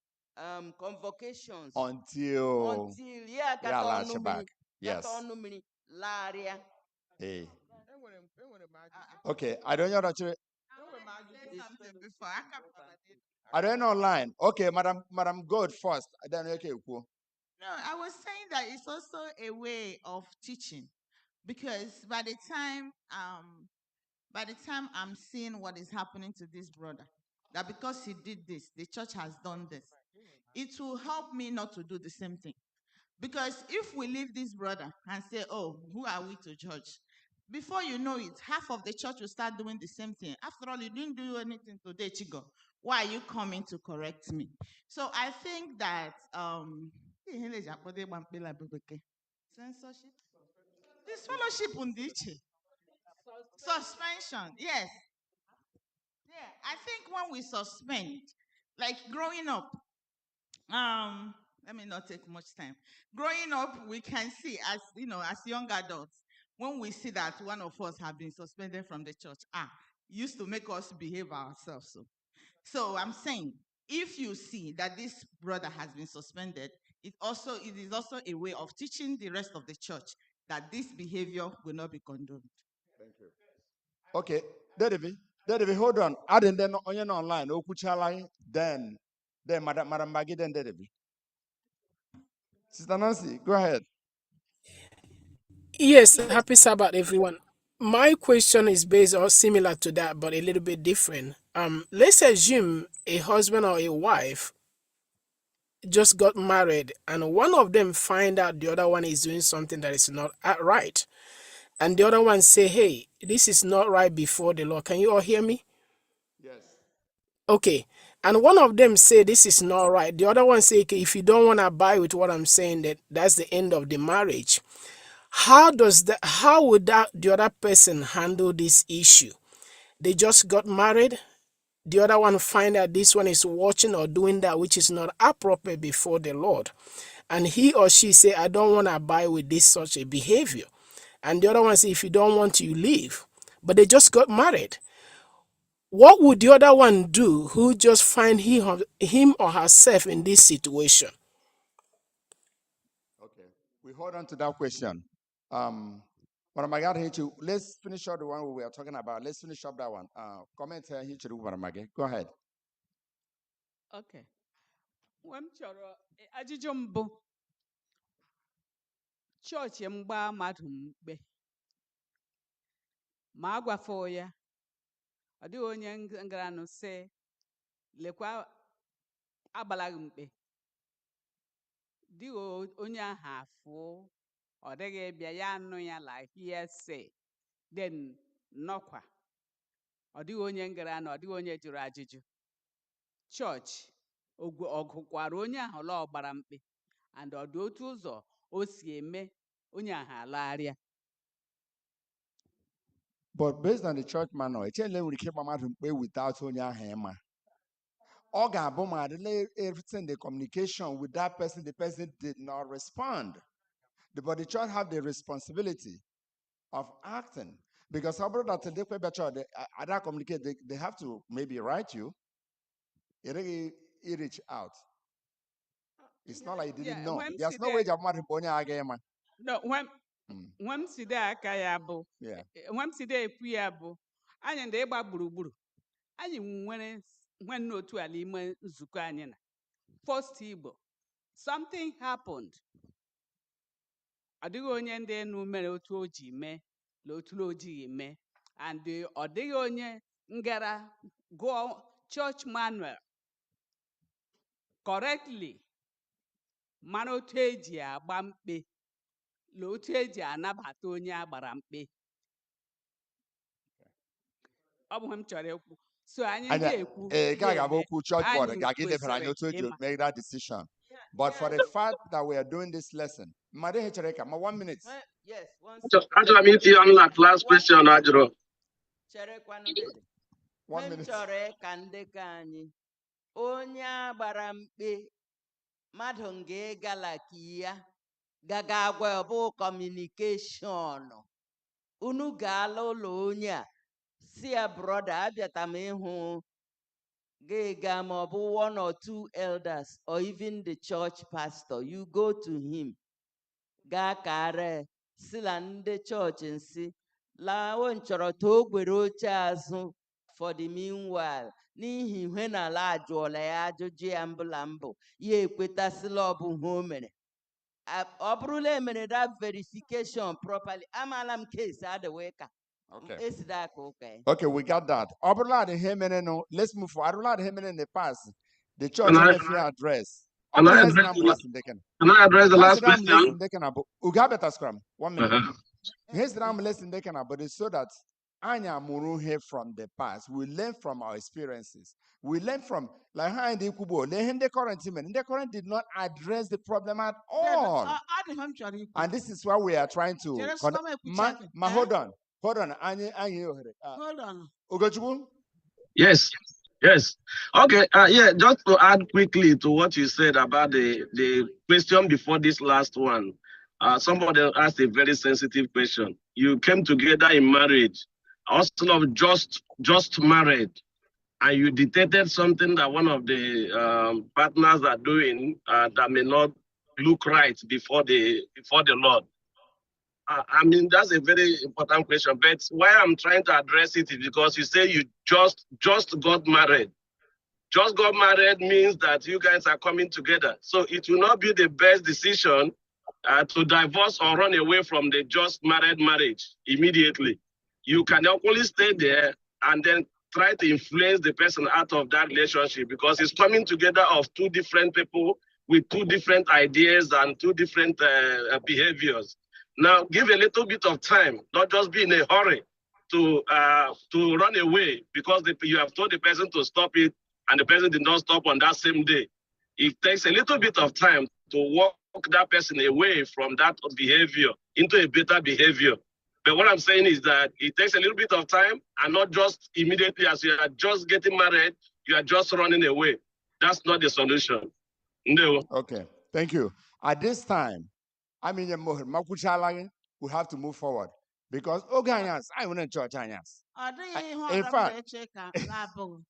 convocations until yes. Hey. Okay, I don't know actually. I don't know online. Okay, Madam God first. Then okay, cool. No, I was saying that it's also a way of teaching, because by the time I'm seeing what is happening to this brother, that because he did this, the church has done this, it will help me not to do the same thing. Because if we leave this brother and say, oh, who are we to judge? Before you know it, half of the church will start doing the same thing. After all, you didn't do anything today, Chigo. Why are you coming to correct me? So I think that censorship, this fellowship on suspension, yes. Yeah, I think when we suspend, like growing up, let me not take much time. Growing up, we can see as young adults, when we see that one of us have been suspended from the church, used to make us behave ourselves. So I'm saying, if you see that this brother has been suspended, it is also a way of teaching the rest of the church that this behavior will not be condoned. Thank you. Okay, David, hold on. I didn't know online. Then Madam Maggie, then David. Sister Nancy, go ahead. Yes, happy Sabbath, everyone. My question is based or similar to that, but a little bit different. Let's assume a husband or a wife just got married, and one of them find out the other one is doing something that is not right. and the other one say, hey, this is not right before the Lord. Can you all hear me? Yes. Okay. And one of them say this is not right. The other one say, okay, if you don't want to abide with what I'm saying, that's the end of the marriage. How would the other person handle this issue? They just got married. The other one find out this one is watching or doing that which is not appropriate before the Lord. And he or she say, I don't want to abide with this such a behavior. And the other one say, if you don't want to, you leave. But they just got married. What would the other one do who just find him or herself in this situation? Okay. We hold on to that question. But I got here to let's finish up the one we were talking about. Let's finish up that one. Comment here to go ahead. Okay. When chọrọ ajụjụ mbụ chọọchị m gbaa mmadụ mkpe ma agwafọ ya ọ dịghị onye ngaranụ sị lekwa agbalaghị mkpe dịghị onye ahụ afụ ọ dịghị bịa ya anụ ya la hearsay then nọkwa ọ dịghị onye ngaranụ ọ dịghị onye jụrụ ajụjụ chọọchị ọgụkwara onye ahụ la ọgbara mkpe and ọ dị otu ụzọ o si eme onye ahụ alagharịa. But based on the church manual, it's we keep without Onyahema. Oga Boma, everything the communication with that person, the person did not respond. But the church have the responsibility of acting. Because how about that they other communicate, they have to maybe write you. It reach out. It's not like you didn't know. There's no way Agema. No, when si de aka ya bụ when si de ekwu ya bụ anyị ndị ịgba gburugburu anyị nwere nwanne otu ala ime nzukọ anyị na First Igbo something happened ọ dịghị onye ndị enu mere otu o ji mee na otu o jighị mee and ọ dịghị onye ngara gụọ church manual correctly mara otu eji agba mkpe na otu eji anabata onye agbara mkpe ọ bụ m chọrọ ekwu so anyị na-ekwu church board make that decision. But for the fact that we are doing this lesson, 1 minute. Yes, on that last question, Ajro. 1 minute. Chọrọ ka ndị ka anyị onye agbara mkpe mmadụ nga ya gaga agwa bụ communication unu gaala ụlọ onye a si ya brother abịata m ịhụ ga ma ọ bụ 1 or 2 elders or even the church pastor, you go to him ga kare sila ndị church nsi la o nchọrọ to ogwere oche azụ for the meanwhile n'ihi ihe na ala ajụọla ya ajụjụ ya mbụla mbụ ya ekwetasịla ọ bụ ihe o mere ọ bụrụla emere that verification properly amala m case adịweka. Okay, we got that. Let's move forward. In the past, the church has a address. Can I address the last question? 1 minute. Here's the lesson they can about it so that Anya Muruhe from the past. We learn from our experiences. We learn from like how in the Kubo, the current did not address the problem at all. And this is why we are trying to hold on. Hold on. Hold on. Ugochukwu? Yes. Okay. Just to add quickly to what you said about the question before this last one. Somebody asked a very sensitive question. You came together in marriage, also of just married, and you detected something that one of the partners are doing that may not look right before the Lord. I mean, that's a very important question, but why I'm trying to address it is because you say you just got married. Just got married means that you guys are coming together. So it will not be the best decision to divorce or run away from the just married marriage immediately. You can only stay there and then try to influence the person out of that relationship because it's coming together of 2 different people with 2 different ideas and 2 different behaviors. Now give a little bit of time, not just be in a hurry to run away because you have told the person to stop it and the person did not stop on that same day. It takes a little bit of time to walk that person away from that behavior into a better behavior. But what I'm saying is that it takes a little bit of time and not just immediately as you are just getting married, you are just running away. That's not the solution. No. Okay, thank you. At this time, I mean, we have to move forward because Oganyas, I want to church anyas. Ọ dịghị ihe In ọzọ m fact, na-eche ka na-abụghị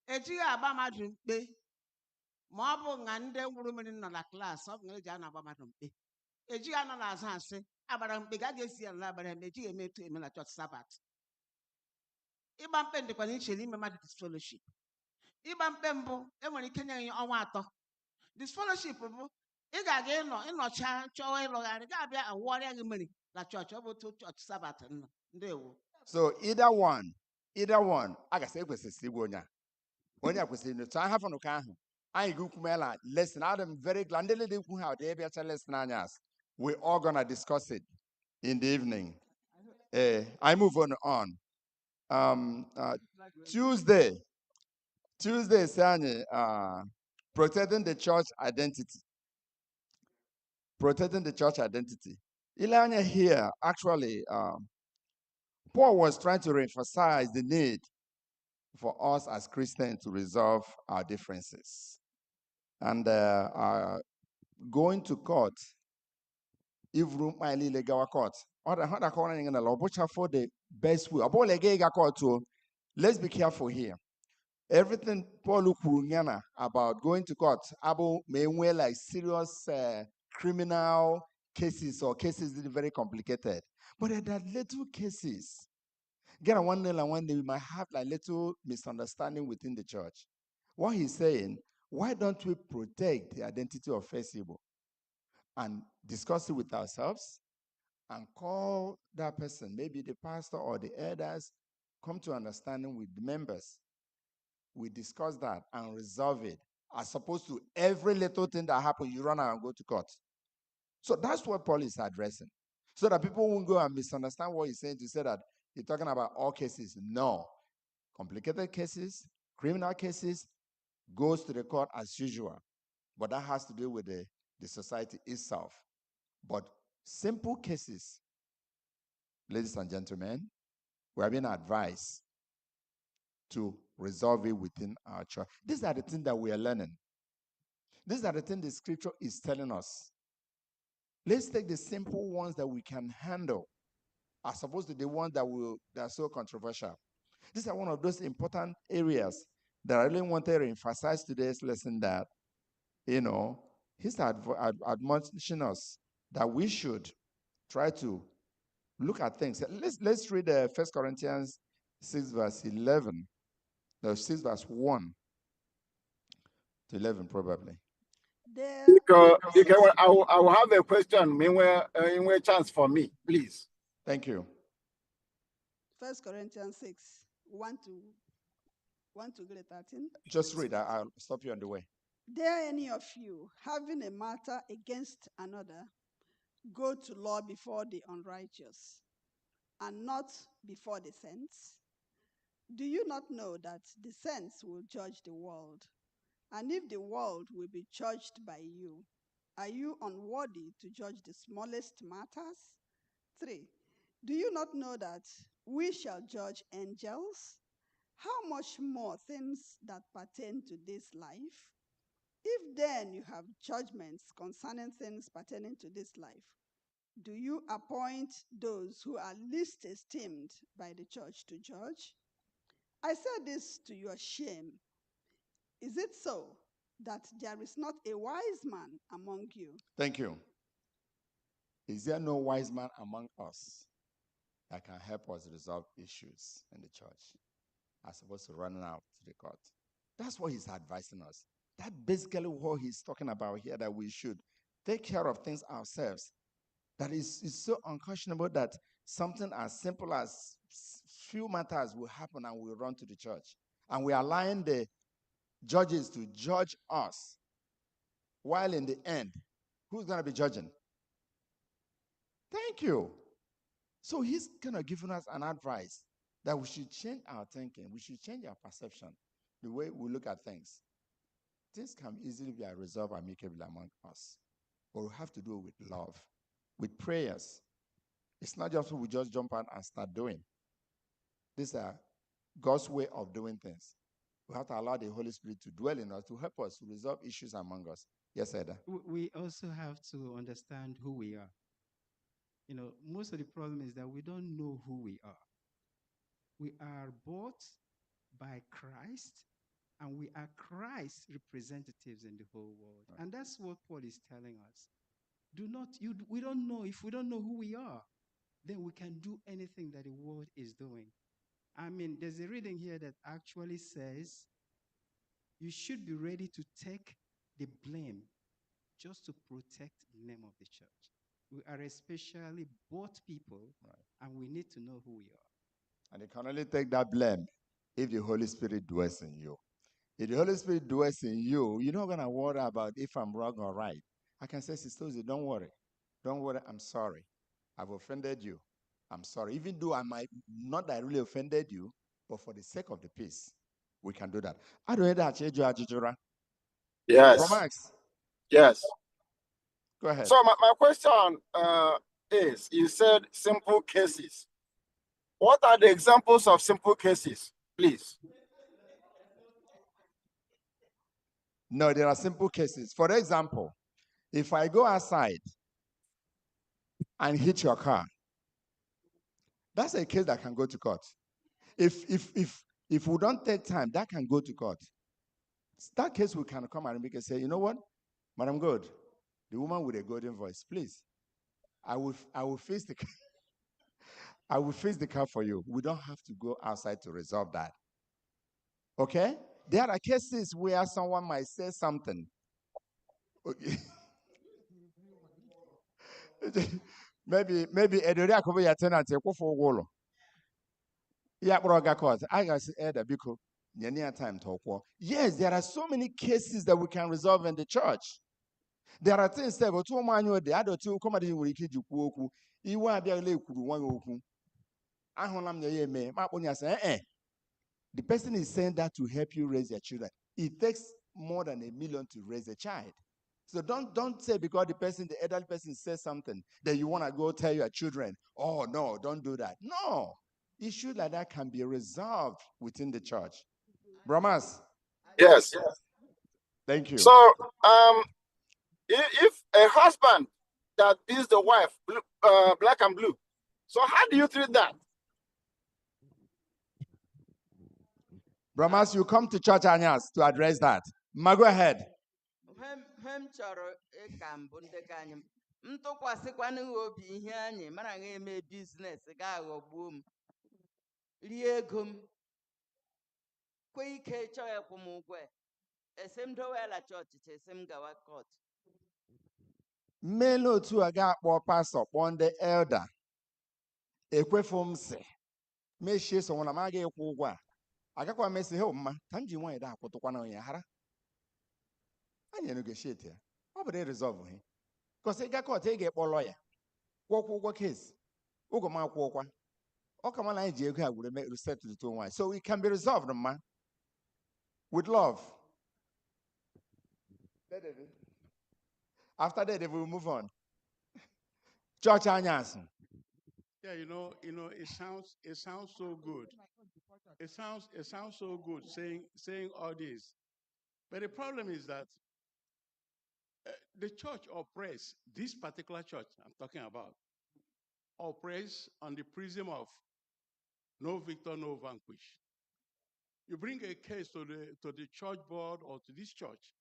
ejighị agba mmadụ mkpe ma ọ bụ na ndị gwuru mmiri nọ na klaasị ọ bụ na eji a na-agba mmadụ mkpe ejighị anọ n'azụ asị agbara mkpe ga ga-esi ala agbara mkpe ejighị eme etu eme na chọọchị sabat ịgba mkpe dịkwa n'iche n'ime mmadụ disfellowship ịgba mkpe mbụ enwere ike nye ya ọnwa 3 disfellowship bụ ị ga-aga ịnọcha chọwa ịlụgharị ga-abịa awụọrịa gị mmiri na chọọchị ọ bụ otu chọọchị sabat nọ ndewo. so either one, I can say onye kwesịrị to have no ka ahụ anyị ga-ukwumela lesson. I'm very glad they didn't how they be lesson anyas. We're all gonna discuss it in the evening. I move on. Tuesday saying protecting the church identity. Protecting the church identity. Ilanya here, actually, Paul was trying to emphasize the need for us as Christians to resolve our differences. And going to court, if room my legal court, or the corner in the law, for the best way. Let's be careful here. Everything Paul Kurunyana about going to court, abo may like serious criminal cases or cases that are very complicated. But there are little cases. Get one day and one day we might have like little misunderstanding within the church. What he's saying, why don't we protect the identity of Festival and discuss it with ourselves and call that person, maybe the pastor or the elders, come to understanding with the members. We discuss that and resolve it, as opposed to every little thing that happens, you run out and go to court. So that's what Paul is addressing. So that people won't go and misunderstand what he's saying to say that he's talking about all cases. No. Complicated cases, criminal cases, goes to the court as usual. But that has to do with the society itself. But simple cases, ladies and gentlemen, we are being advised to resolve it within our church. These are the things that we are learning. These are the things the scripture is telling us. Let's take the simple ones that we can handle as opposed to the ones that are so controversial. These are one of those important areas that I really wanted to emphasize today's lesson, that, he's admonishing us that we should try to look at things. Let's read 1 Corinthians 6 verse 11. No, 6 verse 1 to 11 probably. I will have a question. Meanwhile, chance for me, please. Thank you. 1 Corinthians 6, 1 to 13. Just read. I'll stop you on the way. Dare any of you, having a matter against another, go to law before the unrighteous, and not before the saints? Do you not know that the saints will judge the world? And if the world will be judged by you, are you unworthy to judge the smallest matters? 3. Do you not know that we shall judge angels? How much more things that pertain to this life? If then you have judgments concerning things pertaining to this life, do you appoint those who are least esteemed by the church to judge? I said this to your shame. Is it so that there is not a wise man among you? Thank you. Is there no wise man among us that can help us resolve issues in the church as opposed to running out to the court? That's what he's advising us. That's basically what he's talking about here, that we should take care of things ourselves. That is so unconscionable that something as simple as few matters will happen and we'll run to the church. And we are allowing the judges to judge us, while in the end, who's going to be judging? Thank you. So he's kind of giving us an advice that we should change our thinking. We should change our perception, the way we look at things. Things can easily be resolved amicably among us, but we have to do it with love, with prayers. It's not just what we just jump out and start doing. These are God's way of doing things. We have to allow the Holy Spirit to dwell in us to help us to resolve issues among us. Yes, Eda. We also have to understand who we are. You know, most of the problem is that we don't know who we are. We are bought by Christ, and we are Christ's representatives in the whole world. Right. And that's what Paul is telling us. We don't know. If we don't know who we are, then we can do anything that the world is doing. I mean, there's a reading here that actually says you should be ready to take the blame just to protect the name of the church. We are especially bought people, right, and we need to know who we are. And you can only take that blame if the Holy Spirit dwells in you. If the Holy Spirit dwells in you, you're not going to worry about if I'm wrong or right. I can say, Sister Susie, don't worry. Don't worry, I'm sorry. I've offended you. I'm sorry. Even though I might not that I really offended you, but for the sake of the peace, we can do that. I don't know. Yes. Max. Yes. Go ahead. So my question is, you said simple cases. What are the examples of simple cases, please? No, there are simple cases. For example, if I go outside and hit your car, that's a case that can go to court. If we don't take time, that can go to court. That case we can come and make and say, you know what, Madam Good, the woman with a golden voice, please, I will fix the I will fix the car for you. We don't have to go outside to resolve that. Okay? There are cases where someone might say something. Okay. maybe Edoria could be a tenant for wall. Yeah, broga court. I got Eda Biko. Time talk. Yes, there are so many cases that we can resolve in the church. There are things that go to manual the other two come at you with you kuku. You want to be a little one oku. I honam ye me. Maponia say, the person is saying that to help you raise your children. It takes more than $1 million to raise a child. So don't say because the adult person says something that you want to go tell your children, oh no, don't do that. No. Issues like that can be resolved within the church. Brahmas. Yes. Thank you. So if a husband that beats the wife black and blue, so how do you treat that? Brahmas, you come to church Anyas to address that. Ma, go ahead. Ntụkwasịkwana obi ihe anyị mara ga-eme biznes ga-aghọgbuo m rie ego m kwe ike chọọ ekwu m ụgwọ ese m dowela chọọchị ese m gawa kọt mmele otu a ga-akpọ pastọ kpọọ ndị elda ekwefu m si mechie so nwụna m agaghị ịkwụ ụgwọ a agakwa m esi he mma ka m ji nwaanyị da akwụtụkwana onye hara anyị negotiate ya ọ bụrụ resolve he because ị ga kọt ị ga-ekpọ lọya kwụọkwa ụgwọ case ụgwọ m akwụọkwa ọ ka mana anyị ji ego a were resettle to nwaanyị so it can be resolved ma with love. After that, we will move on. Church Anyas. Yeah, it sounds so good. It sounds so good saying all this. But the problem is that the church operates, this particular church I'm talking about, operates on the prism of no victor, no vanquish. You bring a case to the church board or to this church,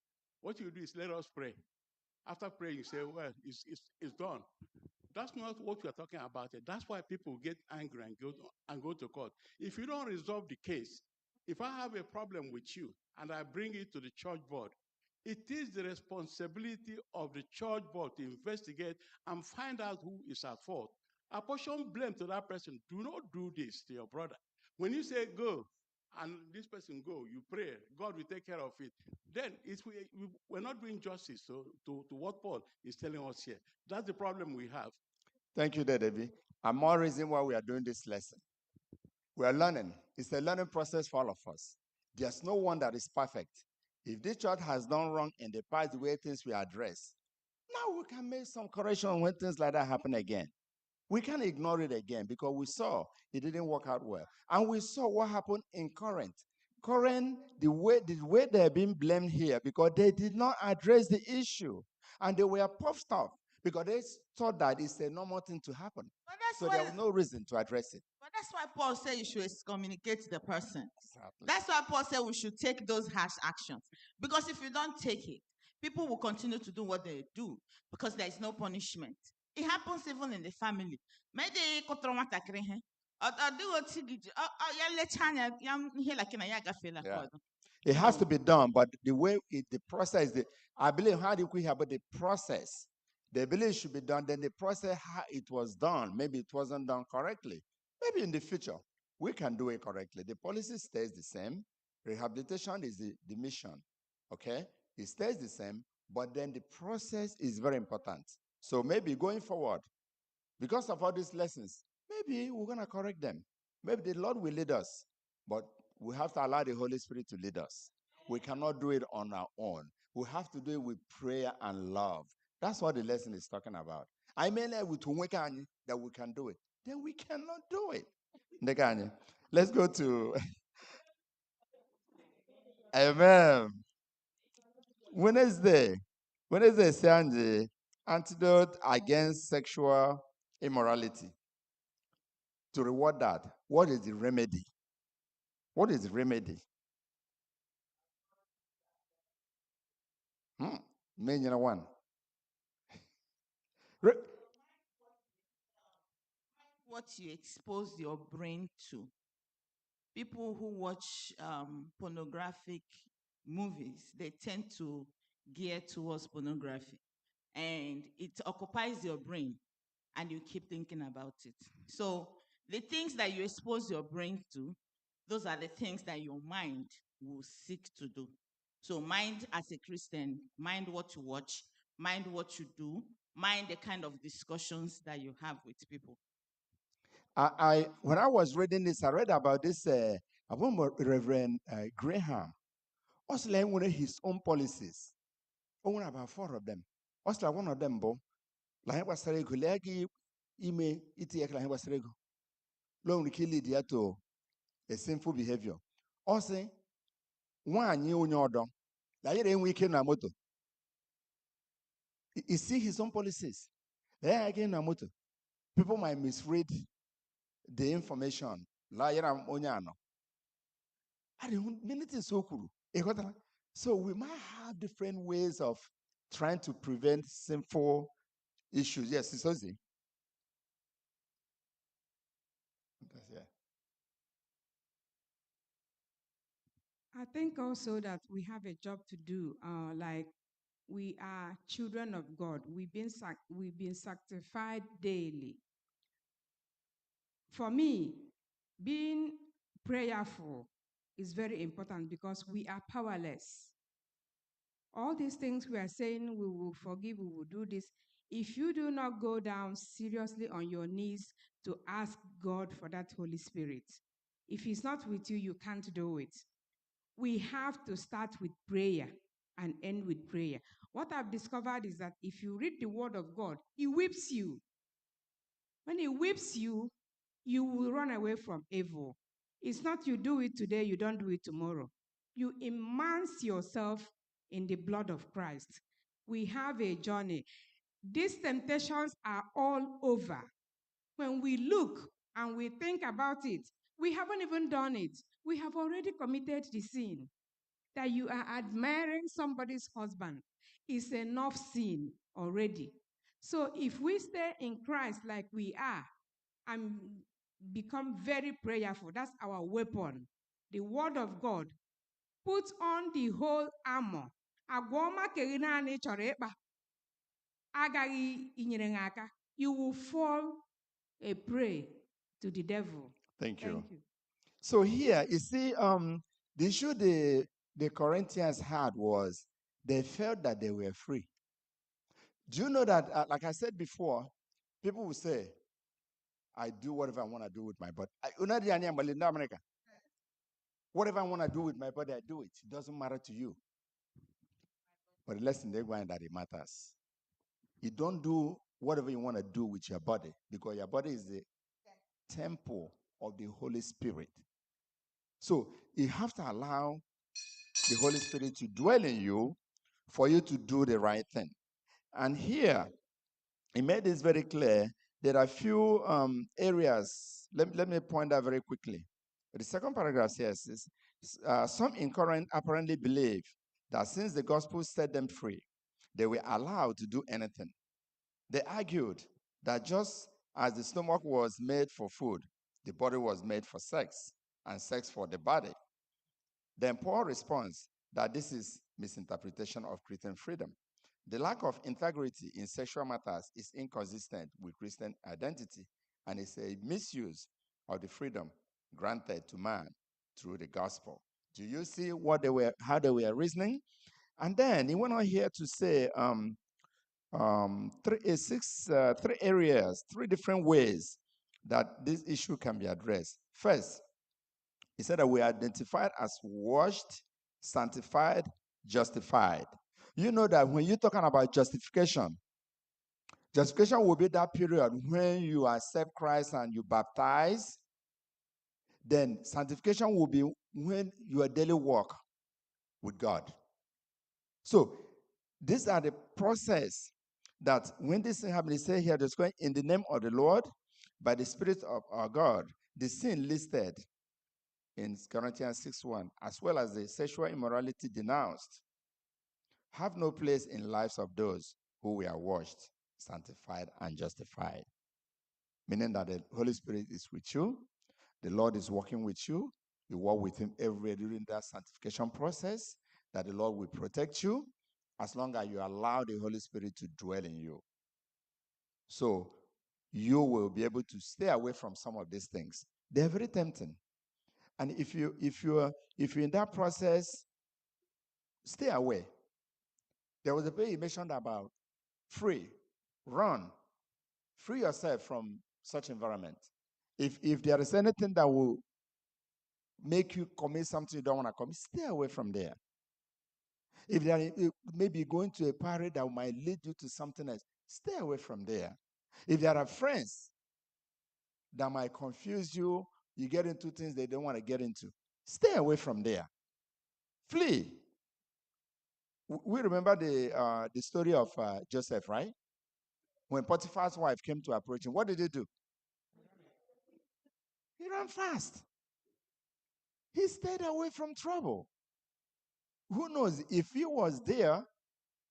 what you do is let us pray. After praying, you say, well, it's done. That's not what we are talking about. That's why people get angry and go to court. If you don't resolve the case, if I have a problem with you and I bring it to the church board, it is the responsibility of the church board to investigate and find out who is at fault. Apportion blame to that person. Do not do this to your brother. When you say go, and this person go, you pray, God will take care of it. Then we're not doing justice to what Paul is telling us here. That's the problem we have. Thank you, Debbie. And more reason why we are doing this lesson. We are learning. It's a learning process for all of us. There's no one that is perfect. If this church has done wrong in the past, the way things we address, now we can make some correction when things like that happen again. We can't ignore it again because we saw it didn't work out well. And we saw what happened in Corinth. Corinth, the way they're being blamed here because they did not address the issue. And they were puffed up because they thought that it's a normal thing to happen. But that's So why, there was no reason to address it. but that's why Paul said you should excommunicate the person. Exactly. That's why Paul said we should take those harsh actions. Because if you don't take it, people will continue to do what they do because there is no punishment. It happens even in the family. Maybe It has to be done, but the way the process, I believe, how do we have the process? They believe it should be done, then the process, how it was done, maybe it wasn't done correctly. Maybe in the future, we can do it correctly. The policy stays the same. Rehabilitation is the mission, okay? It stays the same, but then the process is very important. So maybe going forward, because of all these lessons, maybe we're going to correct them. Maybe the Lord will lead us, but we have to allow the Holy Spirit to lead us. We cannot do it on our own. We have to do it with prayer and love. That's what the lesson is talking about. I mean, that we can do it. Then we cannot do it. Let's go to Amen. Wednesday, Sanji, antidote against sexual immorality. To reward that, what is the remedy? What is the remedy? One. What you expose your brain to. People who watch pornographic movies, they tend to gear towards pornography. And it occupies your brain and you keep thinking about it. So the things that you expose your brain to, those are the things that your mind will seek to do. So mind as a Christian, mind what you watch, mind what you do, mind the kind of discussions that you have with people. When I was reading this, I read about this Reverend Graham. Also, like one of his own policies. One about 4 of them. Also, like one of them, bo. Like was sarego, like ime iti like was sarego. Long kill it to a sinful behavior. Also, one you know, like you weekend na moto. You see his own policies. There again na moto. People might misread the information. Like onyano. So we might have different ways of trying to prevent sinful issues. Yes, it's Ozzy. I think also that we have a job to do. Like we are children of God. We've been sanctified daily. For me, being prayerful is very important because we are powerless. All these things we are saying, we will forgive, we will do this. If you do not go down seriously on your knees to ask God for that Holy Spirit, if He's not with you, you can't do it. We have to start with prayer and end with prayer. What I've discovered is that if you read the Word of God, He whips you. When He whips you, you will run away from evil. It's not you do it today, you don't do it tomorrow. You immerse yourself in the blood of Christ. We have a journey. These temptations are all over. When we look and we think about it, we haven't even done it. We have already committed the sin. That you are admiring somebody's husband is enough sin already. So if we stay in Christ like we are and become very prayerful, that's our weapon, the Word of God. Put on the whole armor. You will fall a prey to the devil. Thank you. So here, you see, the issue the Corinthians had was they felt that they were free. Do you know that, like I said before, People will say, I do whatever I want to do with my body. Whatever I want to do with my body, I do it. It doesn't matter to you. But the lesson they're going that it matters. You don't do whatever you want to do with your body because your body is the temple of the Holy Spirit. So you have to allow the Holy Spirit to dwell in you for you to do the right thing. And here, he made this very clear. There are a few areas. Let me point out very quickly. The second paragraph says, some incorrect apparently believe that since the gospel set them free, they were allowed to do anything. They argued that just as the stomach was made for food, the body was made for sex, and sex for the body. Then Paul responds that this is misinterpretation of Christian freedom. The lack of integrity in sexual matters is inconsistent with Christian identity, and it's a misuse of the freedom granted to man through the gospel. Do you see how they were reasoning? And then he went on here to say three areas, three different ways that this issue can be addressed. First, he said that we are identified as washed, sanctified, justified. You know that when you're talking about justification will be that period when you accept Christ and you baptize. Then sanctification will be when your daily walk with God. So these are the process that when this thing happens, they say here, just going in the name of the Lord, by the Spirit of our God, the sin listed in Corinthians 6:1, as well as the sexual immorality denounced, have no place in lives of those who were washed, sanctified, and justified. Meaning that the Holy Spirit is with you, the Lord is working with you, you walk with him every day during that sanctification process, that the Lord will protect you as long as you allow the Holy Spirit to dwell in you. So you will be able to stay away from some of these things. They're very tempting. And if you're in that process, stay away. There was a way he mentioned about free yourself from such environment. If there is anything that will make you commit something you don't want to commit, stay away from there. If there is maybe going to a party that might lead you to something else, stay away from there. If there are friends that might confuse you, you get into things they don't want to get into, stay away from there. Flee. We remember the story of Joseph, right? When Potiphar's wife came to approach him, what did he do? He ran fast. He stayed away from trouble. Who knows if he was there,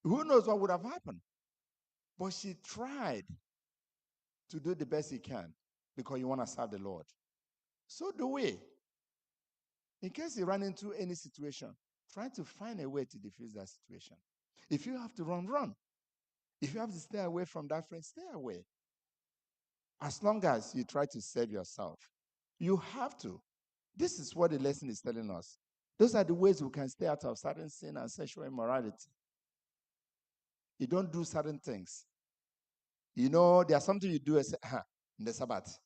who knows what would have happened? But she tried to do the best he can because you want to serve the Lord. So do we. In case you run into any situation, try to find a way to defuse that situation. If you have to run, run. If you have to stay away from that friend, stay away. As long as you try to save yourself, you have to. This is what the lesson is telling us. Those are the ways we can stay out of certain sin and sexual immorality. You don't do certain things. You know, there's something you do in the Sabbath.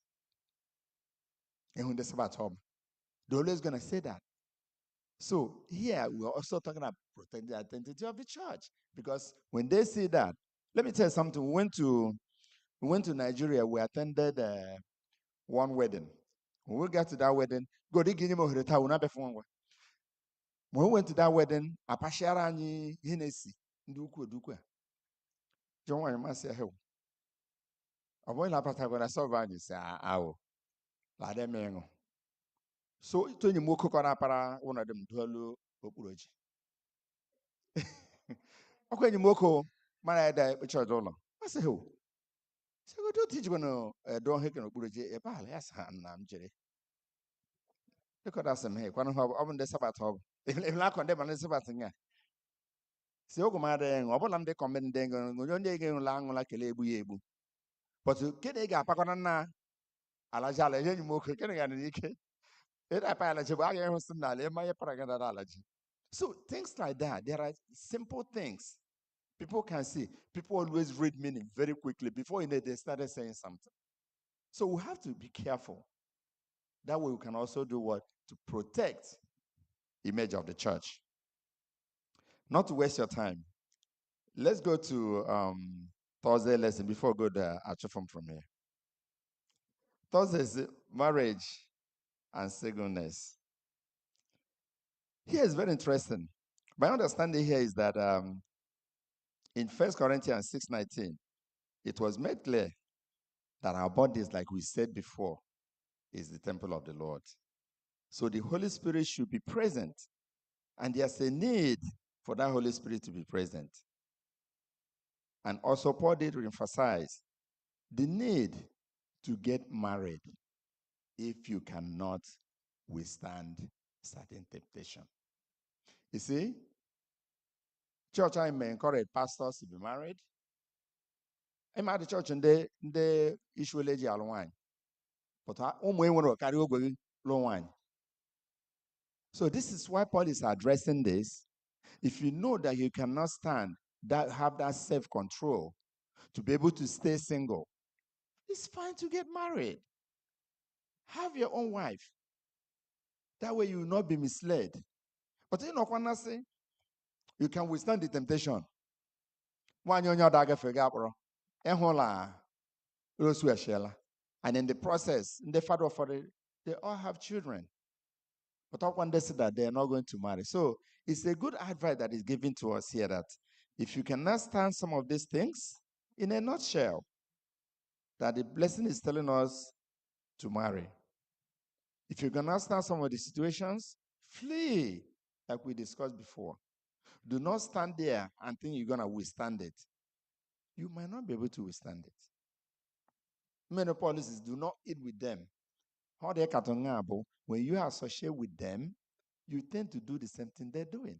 And when the Sabbath home, they're always going to say that. So here we're also talking about protecting the identity of the church. Because when they see that, let me tell you something. We went to Nigeria. We attended one wedding. When we got to that wedding, when we went to that wedding, apashara anyị Hennessy ndị ukwu a. John nwanyị masị ahụ. Ọ bụghị na apata na sọva anyị si ahụ. La dem engo. So ito enyi moko kọ na para one of them dualu okpuru oji. Ọkwa enyi moko mara eda church ụlọ. Masị ahụ. So go do teach gono don heke no okpuru oji e ba ala ya sa na m jere. Because that's me. Kwanu ho obun de Sabbath ho. If la konde man de Sabbath nga. Si ogo ma de ngo obola ndị kọmbe ndị ngo onye ndị ga la anwụla kele egbu ya egbu. But kede ga apakona na alaji ala enyi moko kede ga n'ike. So things like that, there are simple things People can see. People always read meaning very quickly. Before you know, they started saying something. So we have to be careful. That way we can also do what? To protect the image of the church. Not to waste your time. Let's go to Thursday lesson before we go to Achofam from here. Thursday is marriage and singleness. Here is very interesting. My understanding here is that in 1 Corinthians 6:19, it was made clear that our bodies, like we said before, is the temple of the Lord. So the Holy Spirit should be present. And there's a need for that Holy Spirit to be present. And also Paul did emphasize the need to get married if you cannot withstand certain temptation. You see, church, I may encourage pastors to be married. I'm at the church and they usually allow wine. But carry low wine. So this is why Paul is addressing this. If you know that you cannot stand, that have that self-control to be able to stay single, it's fine to get married. Have your own wife. That way you will not be misled. But you know, you can withstand the temptation. And in the process, the father of it, they all have children. But one day said that they are not going to marry. So it's a good advice that is given to us here that if you cannot stand some of these things, in a nutshell, that the blessing is telling us to marry. If you cannot stand some of the situations, flee, like we discussed before. Do not stand there and think you're going to withstand it. You might not be able to withstand it. Many policies, do not eat with them. When you associate with them, you tend to do the same thing they're doing.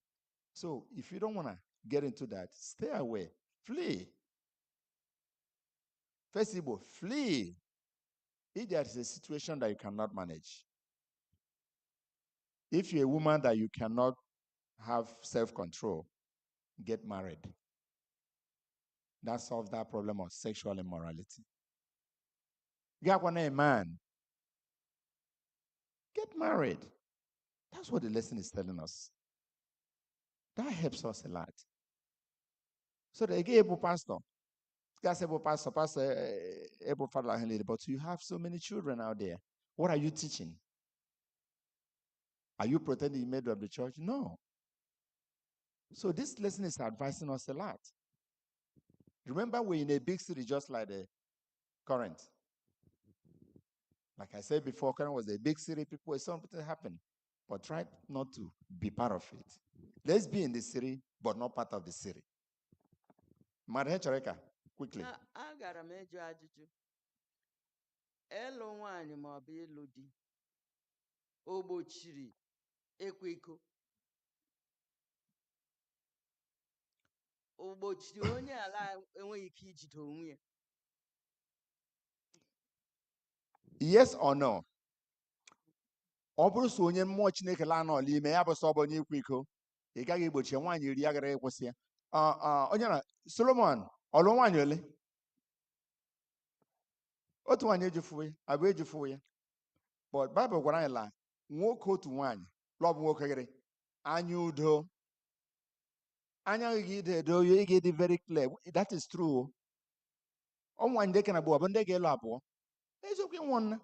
So if you don't want to get into that, stay away. Flee. First of all, flee if there is a situation that you cannot manage. If you're a woman that you cannot have self-control, get married. That solves that problem of sexual immorality. Get a man. Get married. That's what the lesson is telling us. That helps us a lot. So they get able pastor. Guys, able pastor, able father, but you have so many children out there. What are you teaching? Are you protecting the image of the church? No. So this lesson is advising us a lot. Remember, we're in a big city just like the Corinth. Like I said before, Corinth was a big city. People, something happened. But try not to be part of it. Let's be in the city, but not part of the city. Madhe Choreka, quickly. Agara m eju ajụjụ. Elu nwaanyị ma ọ bụ ịlụ di o gbochiri ịkwa iko. O gbochiri onye ala enweghị ike ijide onwe ya. Yes or no? Ọ bụrụ so onye mmụọ Chineke laa n'ọla ime ya bụ sọ bụ onye ikwa iko, ị gaghị egbochi nwaanyị iri agara ịkwụsị ya. Onye na Solomon ọlụ nwaanyị ole? Otu nwaanyị ejufuwe ya, abụọ ejufuwe ya. But Bible gwara anyị la nwoke otu nwaanyị lọbụ nwoke gịrị anya udo. Anya gị ide edo ị ga-edi very clear. That is true. Ọ nwaanyị ndị kena abụọ bụ ndị ga-elu abụọ. Eziokwu ịnwụ nna.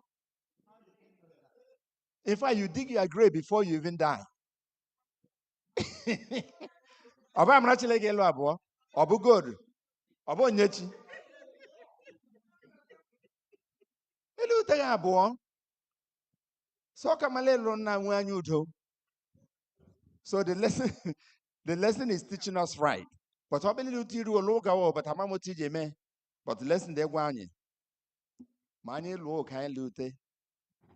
In fact, you dig your grave before you even die. Ọba amara Chineke elu abụọ, ọ bụ good, ọ bụ onyechi. Elu ute ya abụọ. So kamala elu na nwe anya udo. So the lesson is teaching us right. But ọ bụ elu ute iru olu gawo, but amamoti ije me. But the lesson dey gwa anyị. Ma anyị lụọ ka anyị lute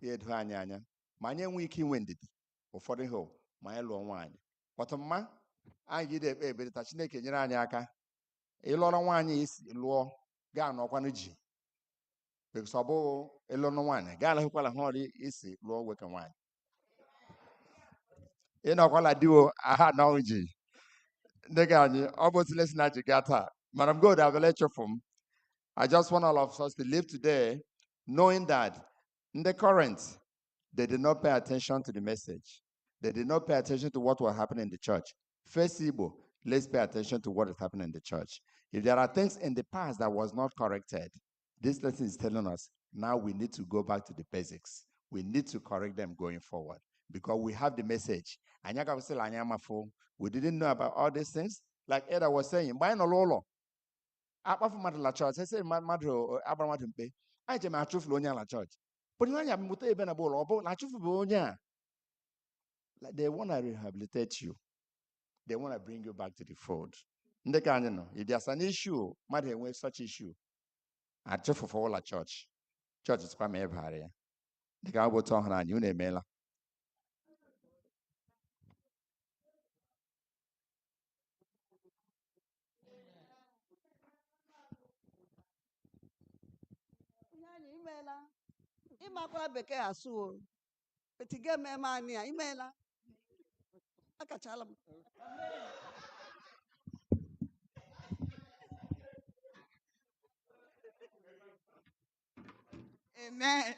ya edo anyị anya. Ma anyị enwe ike inwe ndidi. Ụfọdụ ihe ma anyị lụọ nwaanyị. But mma anyị gide ekpe eberịta Chineke nyere anyị aka. Ịlụọrọ nwaanyị isi lụọ gaa n'ọkwanụ ji. Because ọ bụ ịlụ nwaanyị gaa alahụkwala ha ọrụ isi lụọ nwoke nwaanyị. Ị nọkwala diwo aha n'ọrụ ji. But I'm good. I will let you from. I just want all of us to live today knowing that in the current, they did not pay attention to the message. They did not pay attention to what was happening in the church. First, Igbo, let's pay attention to what is happening in the church. If there are things in the past that was not corrected, this lesson is telling us now we need to go back to the basics. We need to correct them going forward because we have the message. We didn't know about all these things. Like Eda was saying, buy no lolo. Apa for matter la church. I say matter Abraham mpe. I je ma truth lo nya la church. But when you have muto ebe na bolo, obo la truth bo nya. Like they want to rehabilitate you. They want to bring you back to the fold. If there's an issue, matter with such issue, I truth for all la church. Church is kwame ebare. The guy will talk on you mela. Imela. Imakwa bekee asụ o. Etige m eme anyị a. Imela. Akachala m. Amen.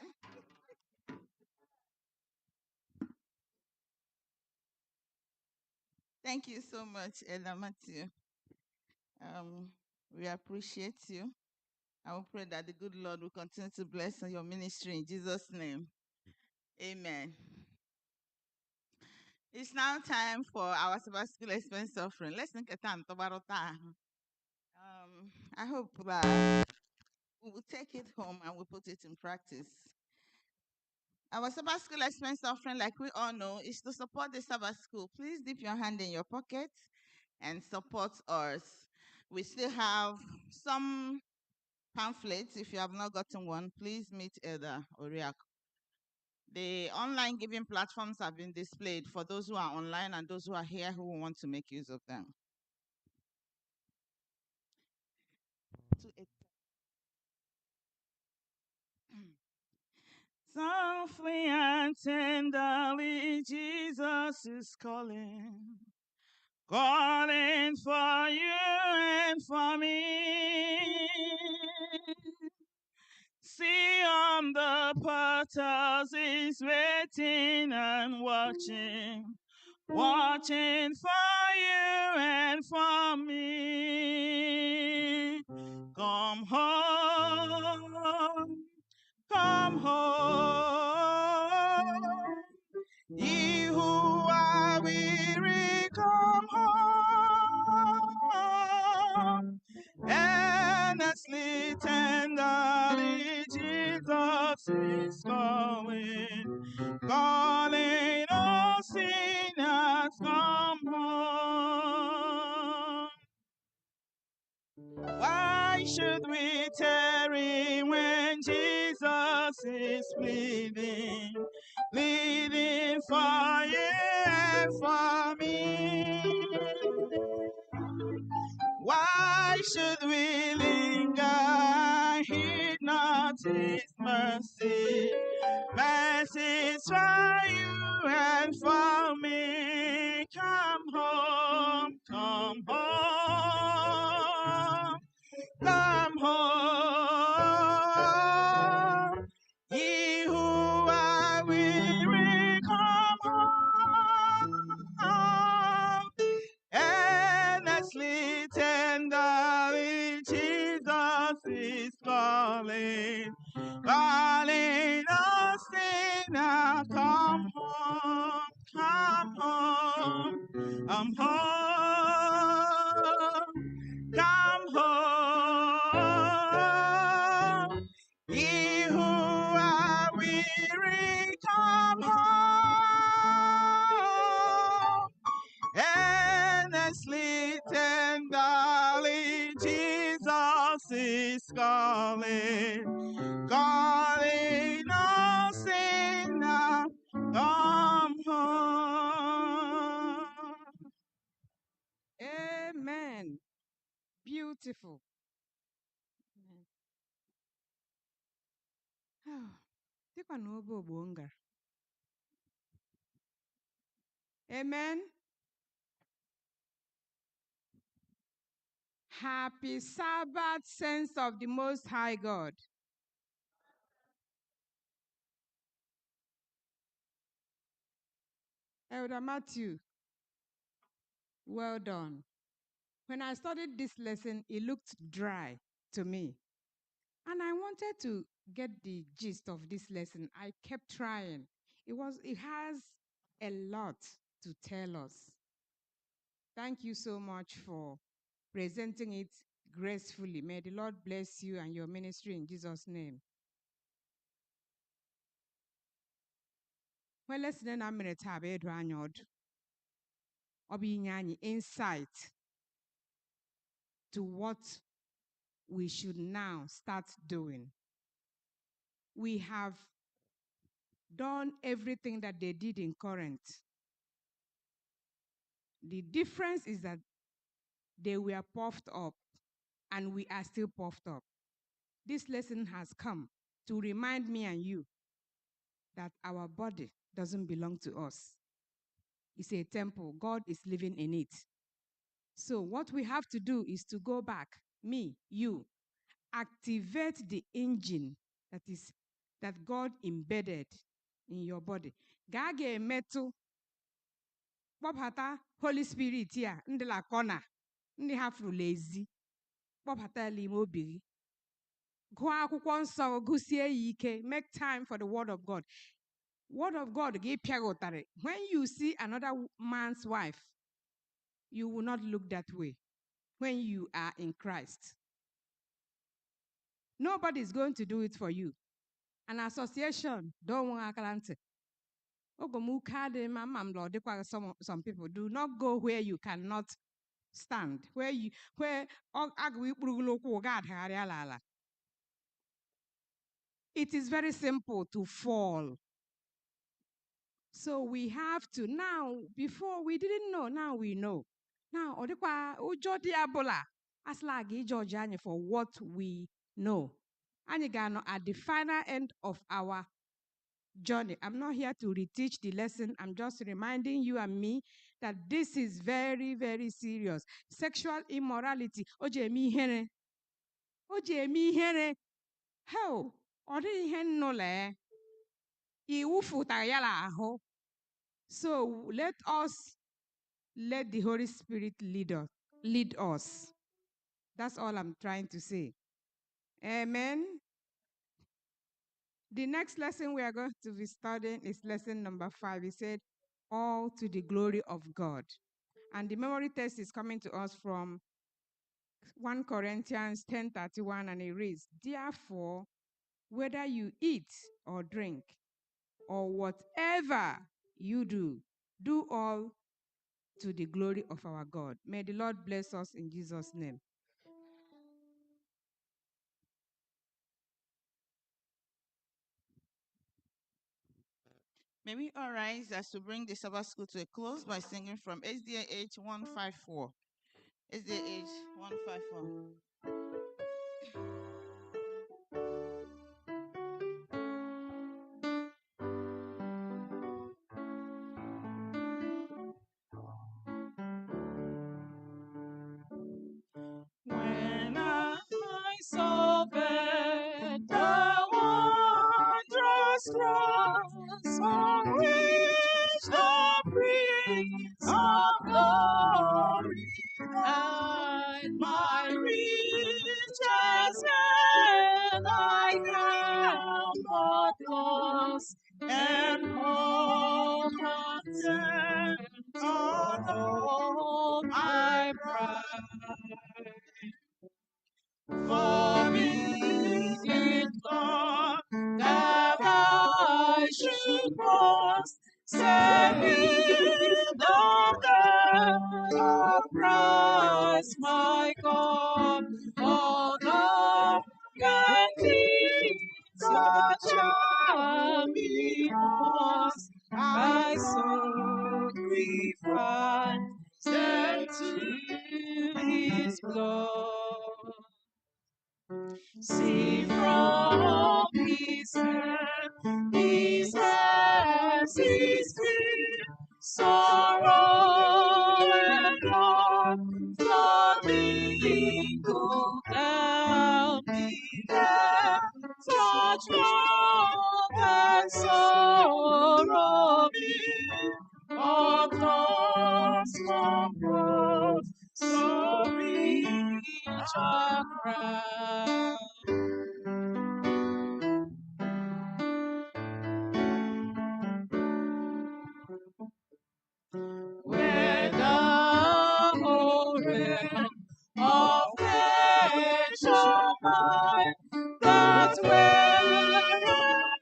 Thank you so much, Ella Matthew. We appreciate you. I will pray that the good Lord will continue to bless your ministry in Jesus' name. Amen. It's now time for our Sabbath school expense offering. Let's think a time to borrow time. I hope that we will take it home and we put it in practice. Our Sabbath school expense offering, like we all know, is to support the Sabbath school. Please dip your hand in your pocket and support us. We still have some pamphlets. If you have not gotten one, please meet Elder Oriak. The online giving platforms have been displayed for those who are online and those who are here who want to make use of them. Softly and tenderly, Jesus is calling, calling for you and for me. See on the portals, he's waiting and watching, watching for you and for me. Come home, come home. Ye who are weary, come home. Earnestly, tenderly, Jesus is calling, calling all sinners, come home. Why should we tarry when Jesus is pleading, pleading for you and for me? Why should we linger? Heed not his mercy. Mercy's for you and for me. Come home, come home, come home. Ye who are weary, come home. Earnestly, tenderly, Jesus is calling, calling us sinner, come home, come home, come home, come home. Ye who are weary, come home. Earnestly, tenderly, Jesus is calling, calling us sinner, come home. Amen. Beautiful. Dịkwa na obe ogbo ngara. Amen. Happy Sabbath, saints of the Most High God. Elder Matthew, well done. When I studied this lesson, it looked dry to me. And I wanted to get the gist of this lesson. I kept trying. It has a lot to tell us. Thank you so much for presenting it gracefully. May the Lord bless you and your ministry in Jesus' name. When listening, I'm going to have insight to what we should now start doing. We have done everything that they did in Corinth. The difference is that they were puffed up and we are still puffed up. This lesson has come to remind me and you that our body doesn't belong to us. It's a temple. God is living in it. So what we have to do is to go back, me, you, activate the engine that God embedded in your body. Gage metu kpọbata Holy Spirit ya ndị la kọna ndị hafuru lazy kpọbata n'ime obi gị. Gụọ akwụkwọ nsọ gụsie ya ike. Make time for the word of God. Word of God gị pịagotara. When you see another man's wife, you will not look that way when you are in Christ. Nobody is going to do it for you. An association, don't want to. Some people do not go where you cannot stand, where it is very simple to fall. So we have to now, before we didn't know, now we know. Now, for what we know. And at the final end of our journey. I'm not here to reteach the lesson. I'm just reminding you and me that this is very, very serious. Sexual immorality. Hell, so let the Holy Spirit lead us. That's all I'm trying to say. Amen. The next lesson we are going to be studying is lesson number 5. It said, all to the glory of God. And the memory text is coming to us from 1 Corinthians 10:31, and it reads, therefore, whether you eat or drink or whatever you do, do all to the glory of our God. May the Lord bless us in Jesus' name. May we all rise as to bring the Sabbath school to a close by singing from SDAH 154. SDAH 154. When I saw the wondrous cross on which the Prince of Glory died, my riches and I found but lost, and all content on all my pride. For me it God that I should boast, saving the death of Christ my God. All love and peace such a me was, I sacrificed to His blood. See from His hands His feet, sorrow and love, flowing Such love and sorrow me, all comes from God, so rich a crown. Where the ocean of nature lies, that's where a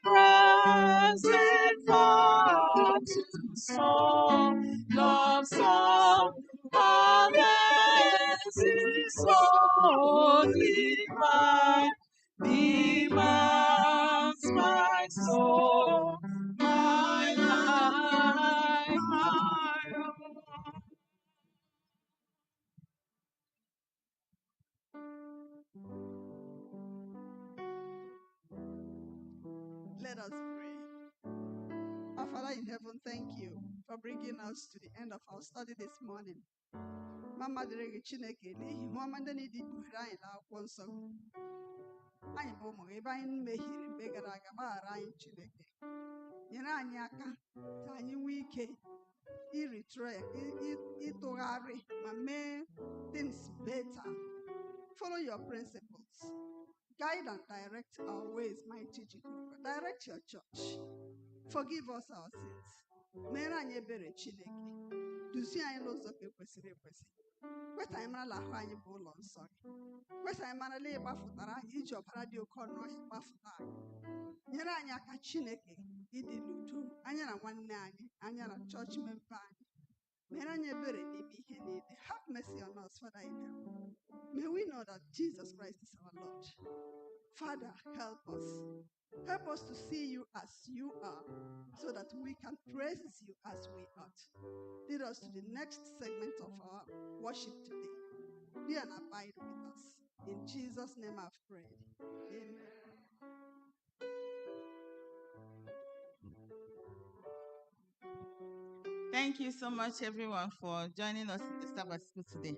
present far to song, love song, others is so divine, demands my soul, my life, my own. Let us pray. Our Father in heaven, thank you for bringing us to the end of our study this morning. Mama dịrị gị Chineke n'ihi ihe ọma ndị niile ikpughere anyị n'akwụkwọ nsọ gị. Anyị bụ ụmụ gị ebe anyị mehiere mgbe gara aga, gbaghara anyị Chineke. Nyere anyị aka ka anyị nwee ike ịtụgharị ma mee things better. Follow your principles. Guide and direct our ways, mighty Jehovah. Direct your church. Forgive us our sins. Mere anyị ebere Chineke. Duzie anyị n'ụzọ ka ekwesịrị ekwesị. Kweta anyị mara na ahụ anyị bụ ụlọ nsọ gị. Kweta anyị mara na ịgbafụtara anyị iji ọbara dị oke ọnụ ọhịa gbafụta anyị. Nyere anyị aka Chineke ịdị n'udo. Anyị na nwanne anyị, anyị na church member anyị. Mere anyị ebere n'ime ihe niile. Have mercy on us, Father in heaven. May we know that Jesus Christ is our Lord. Father, help us. Help us to see you as you are, so that we can praise you as we ought. Lead us to the next segment of our worship today. Be and abide with us. In Jesus' name I've prayed. Amen. Thank you so much, everyone, for joining us in the Sabbath school today.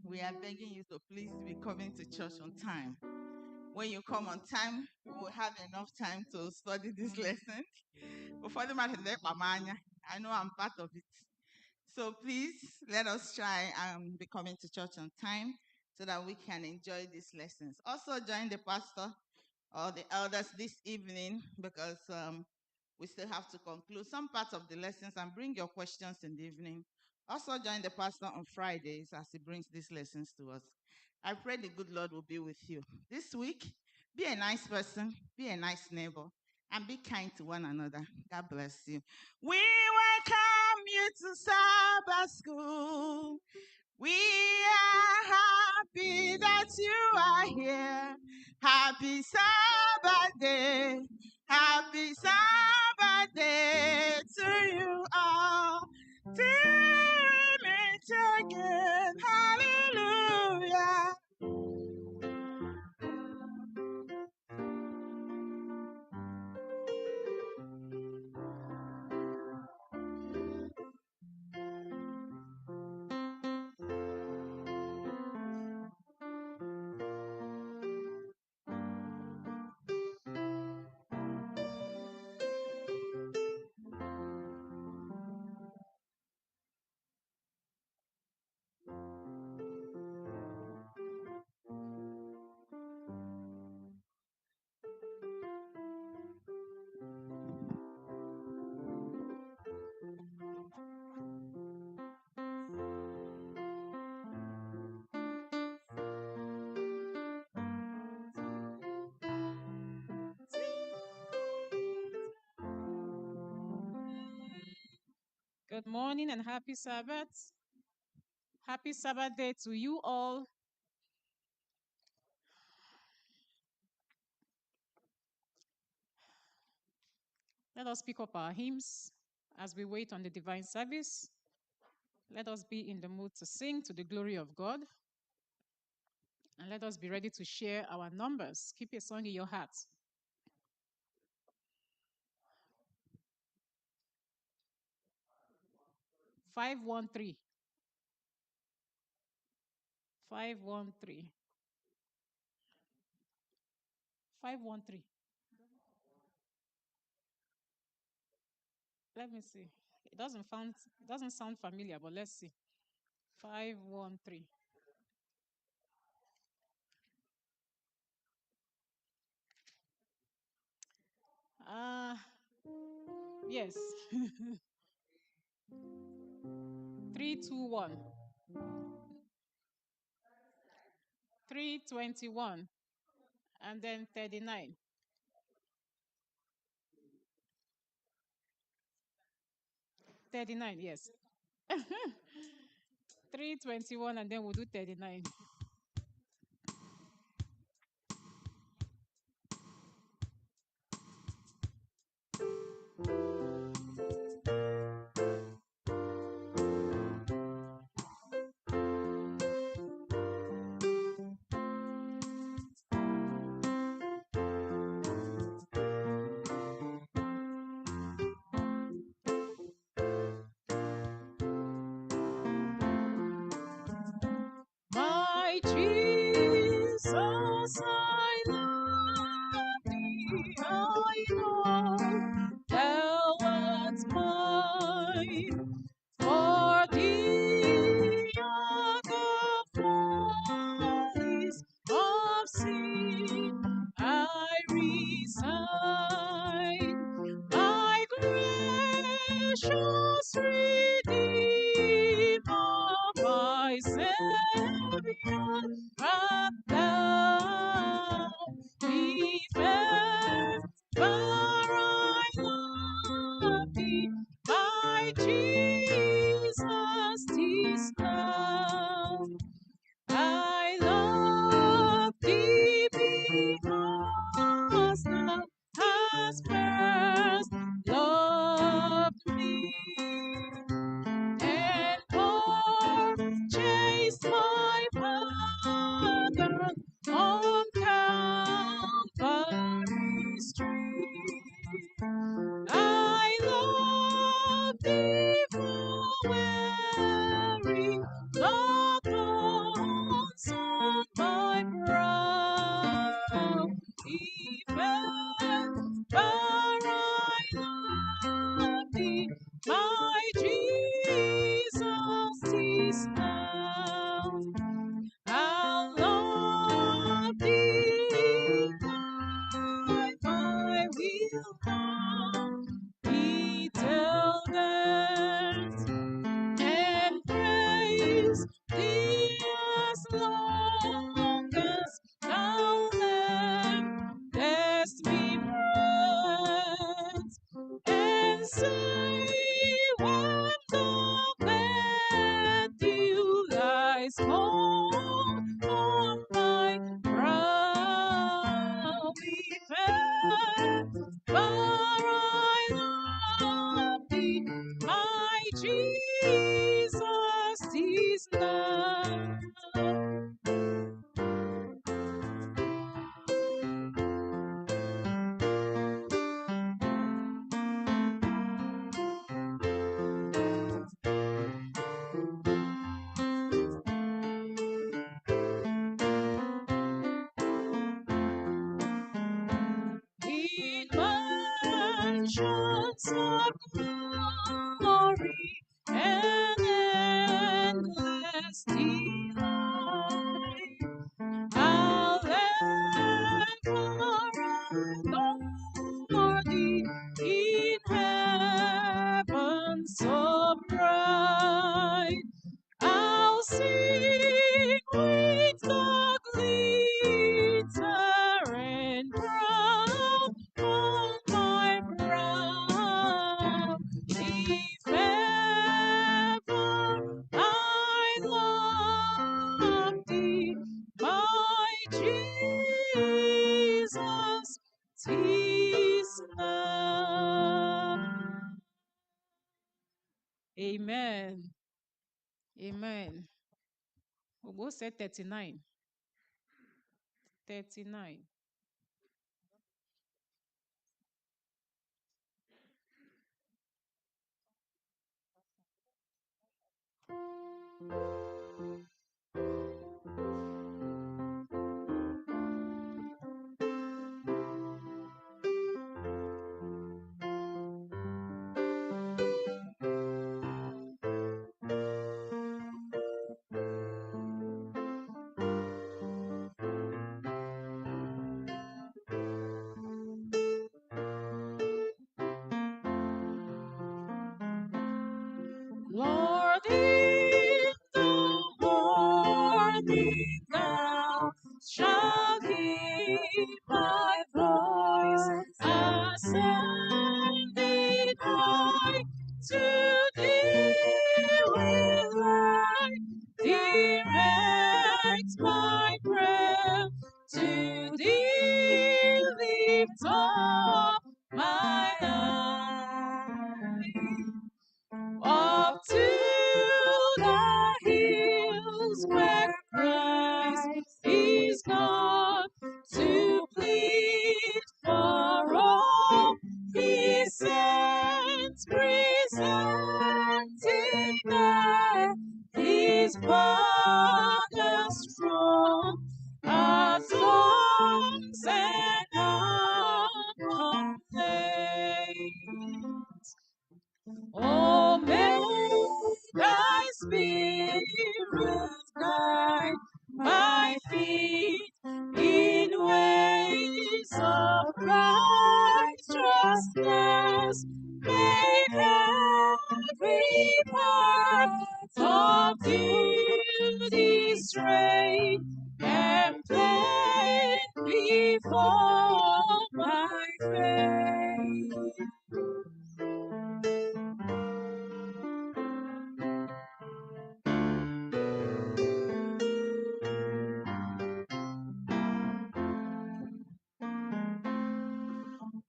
We are begging you to please be coming to church on time. When you come on time, we will have enough time to study this lesson. Before the matter, I know I'm part of it. So please let us try and be coming to church on time so that we can enjoy these lessons. Also join the pastor or the elders this evening because we still have to conclude some parts of the lessons and bring your questions in the evening. Also join the pastor on Fridays as he brings these lessons to us. I pray the good Lord will be with you. This week, be a nice person, be a nice neighbor, and be kind to one another. God bless you. We welcome you to Sabbath school. We are happy that you are here. Happy Sabbath day. Happy Sabbath day to you all. Till we meet again. Hallelujah. Good morning and happy Sabbath. Happy Sabbath day to you all. Let us pick up our hymns as we wait on the divine service. Let us be in the mood to sing to the glory of God. And let us be ready to share our numbers. Keep a song in your heart. (513). 513. 513. Let me see. It doesn't sound familiar, but let's see. 513. Yes. 321. 321. And then 39. 39, yes. 321, and then we'll do 39. My Jesus, I love thee, I know thou art mine. For thee are the follies of sin I resign. My gracious Redeemer, my Savior, art thou. Defender, I love thee, my Jesus is now. I love thee because thou hast first loved me and purchased my pardon on Calvary's tree. I love thee for wearing the thorns on my brow. Even I love thee, my Jesus is now. I'll love thee, I will not be till death, and praise thee as long as thou lendest me breath, and say when the bed dew lies cold on my brow, remember I love thee, my Jesus is now. In mansions of glory and endless delight, I'll adore thee in heaven so bright. I'll sing with the glittering crown on my brow. If ever I love thee, my Jesus, 'tis now. Amen. Amen. We'll go say 39. 39. I'll give my voice ascending high to thee will I direct my prayer, to thee lift up my eyes. Up to the hills where Christ is gone to plead for all his saints, presenting there his Father's throne, our songs and our complaints. Oh, may thy spirit guide my feet in ways of righteousness. May every path of duty straight and plain before my face.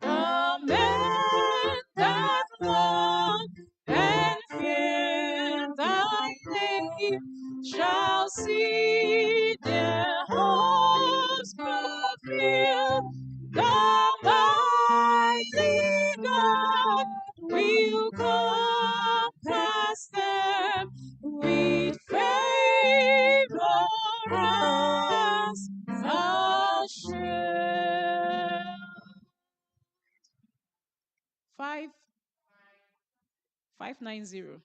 The men that love and fear thy name shall see their hopes fulfilled. The mighty God will compass them with favor as a shield. 590.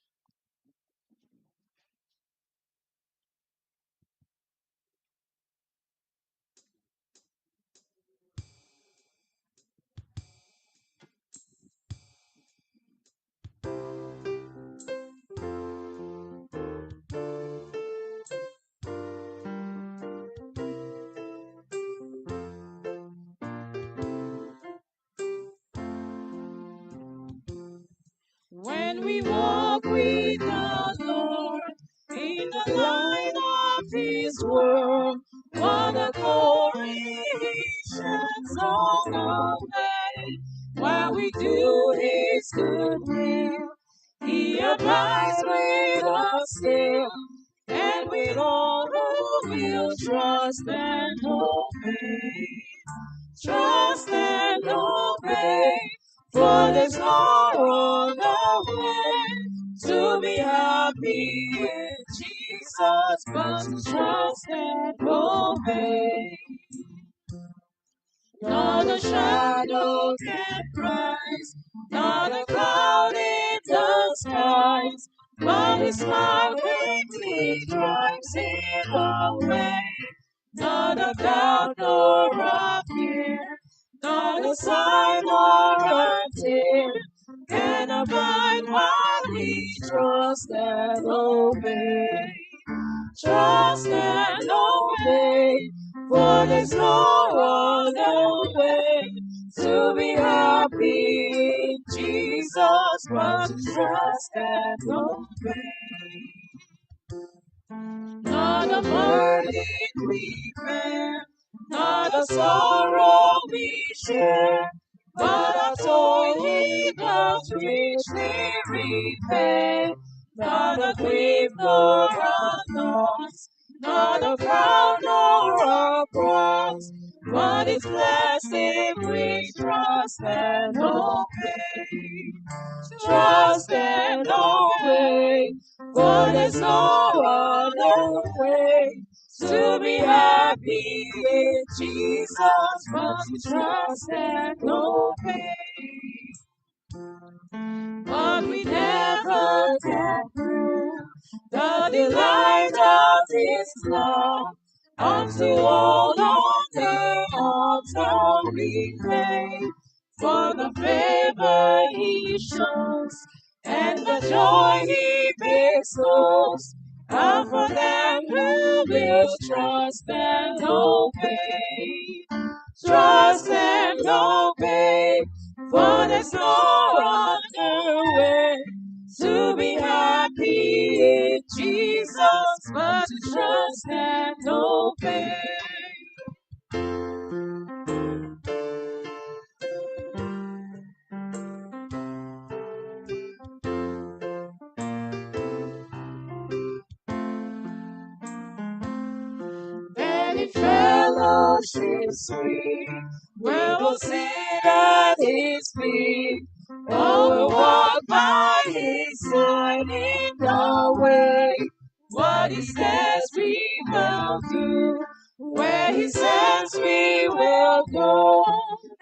When we walk with the Lord in the light of His word, what a glory He shines on our way. While we do His good will, He abides with us still, and with all who will trust and obey. Trust and obey, for there's no other way to be happy with Jesus but to trust and obey. Not a shadow can rise, not a cloud in the skies, but His smile quickly drives it away. Not a doubt nor a fear, not a sign or a tear can abide while we trust and obey. Trust and obey, for there's no other way to be happy in Jesus but to trust and obey. Not a burden we bear, not a sorrow we share, but a toil He does richly repay. Not a grief nor a loss, not a crown nor a cross, but it's blessed if we trust and obey. Trust and obey, for there's no other way to be happy with Jesus but to trust and obey. But we never can prove the delight of His love unto all on the altar we lay. For the favor He shows and the joy He bestows and for them who will trust and obey. Trust and obey, for there's no other way to be happy in Jesus but to trust and obey. Many fellowships sweet, we will sit at his feet, or will walk by his side in the way. What he says we will do, where he says we will go.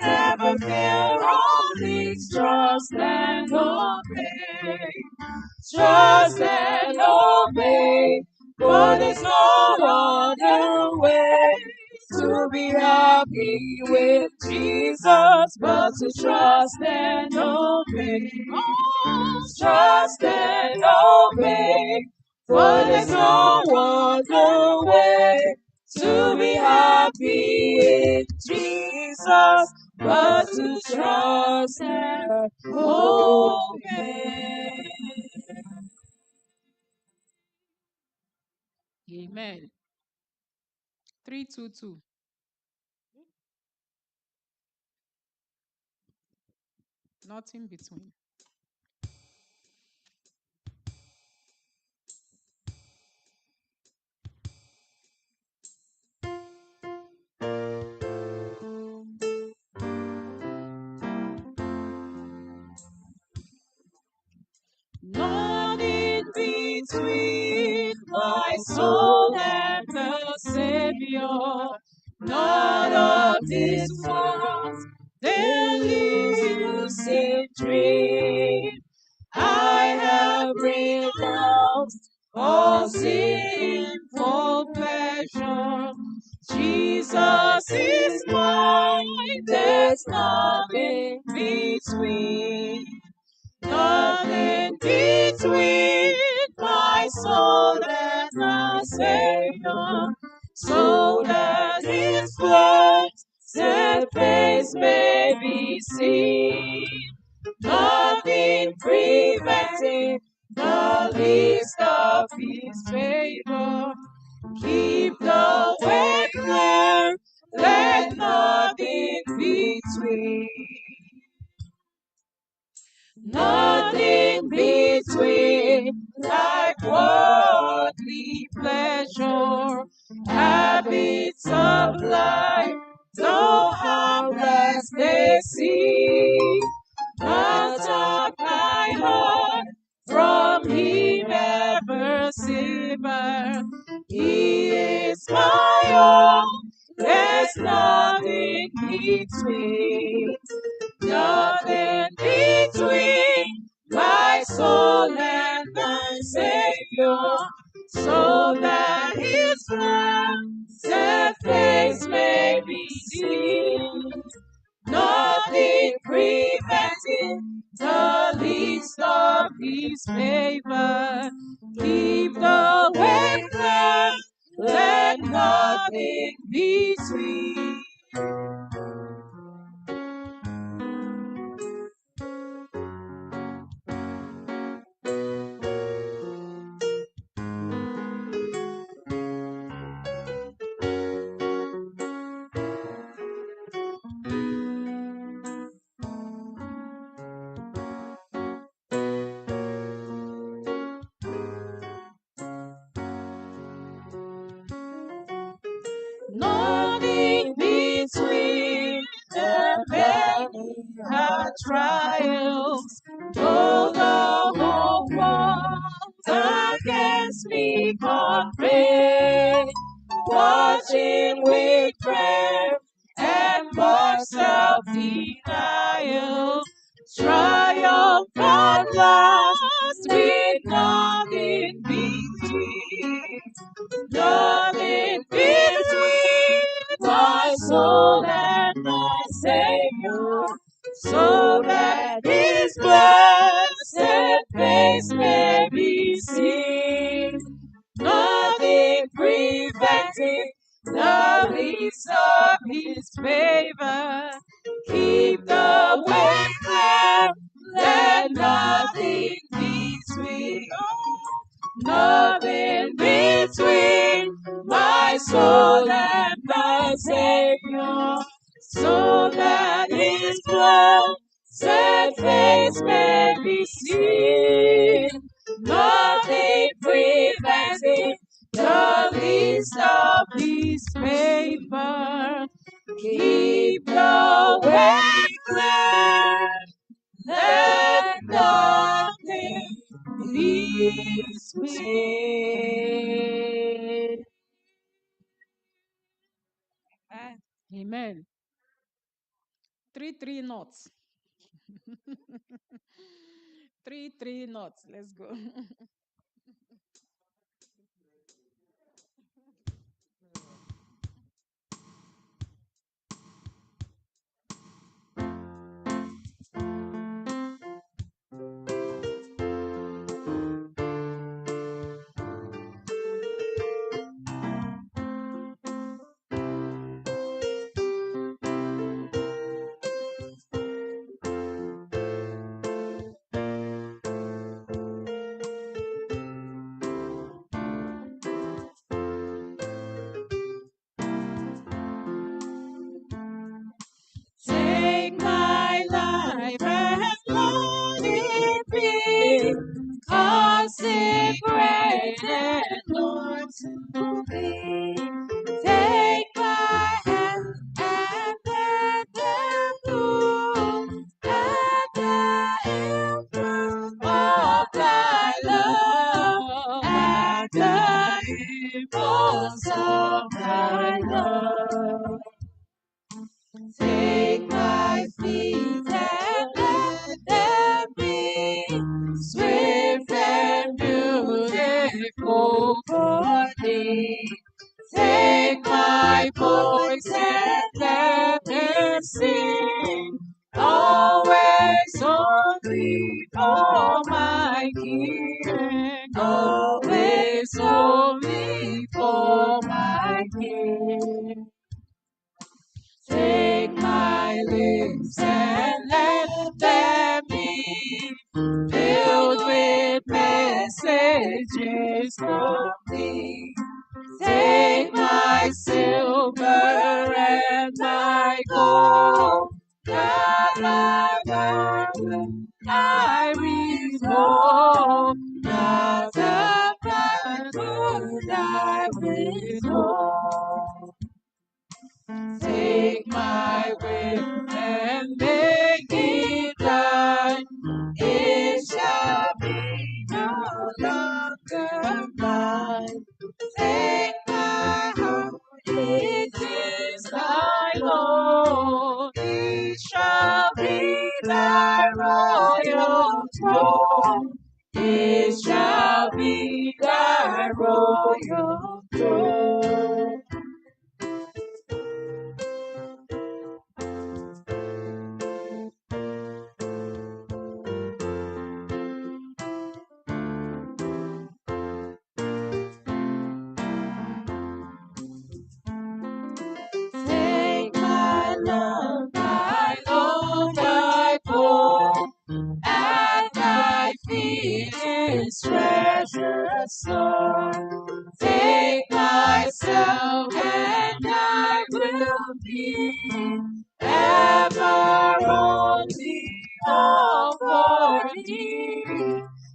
Never fear, only trust and obey. Trust and obey, for there's no other way to be happy with Jesus but to trust and obey. Oh, trust and obey, for there's no other way to be happy in Jesus but to trust and obey. Amen. 322. Not in between. Not in between my soul and the Savior, not of this world, delusive dream. I have renounced all sinful pleasure. Jesus is mine, there's nothing between. Nothing between my soul and my Savior, so that his blessed face may be seen. Nothing preventing the least of his favor. Keep the way clear, let nothing between. Nothing between, like worldly pleasure, habits of life, so harmless they seem. But of my heart, from him ever silver, he is my own, there's nothing between. Nothing between my soul and my Savior, so that his blessed face may be seen. Nothing preventing the least of his favor. Keep the way clear, let nothing between. Nothing between the many hard trials, though the whole world against me convey, watching with prayer and much self-denial, triumph at last with nothing between. Nothing between my soul and my Savior, so that his blessed face may be seen. blessing, the least of his favor. Keep the way clear, let nothing between, nothing between my soul and the Savior, so that his blessed face may be seen. Nothing preventing the least of his favor. Keep the way clear, let nothing be between. Amen. 3 knots. 3 knots. Let's go. Take my life and let it be consecrated, Lord, to thee. Take my hand and let them bloom at the influence of thy love, at the impulse of thy love. Take my feet and let them be swift and beautiful for thee. Take my voice and let them sing always only for my King, always only for my King. Take my lips and let them be filled with messages from thee. Take my silver and my gold, I withhold, not a part would I withhold. Take my will and make it thine. It shall be no longer mine. Take my heart, it is thy Lord. It shall be thy royal throne. It shall be thy royal throne. Take my love, my Lord, I pour at thy feet is treasure store. Take myself and I will be ever only all for thee,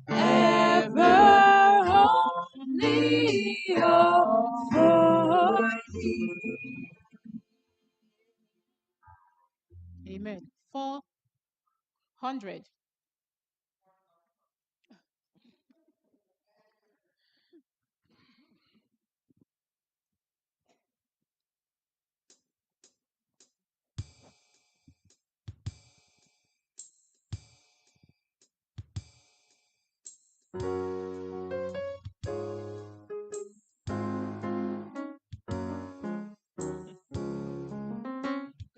ever only all for thee. Amen. 400.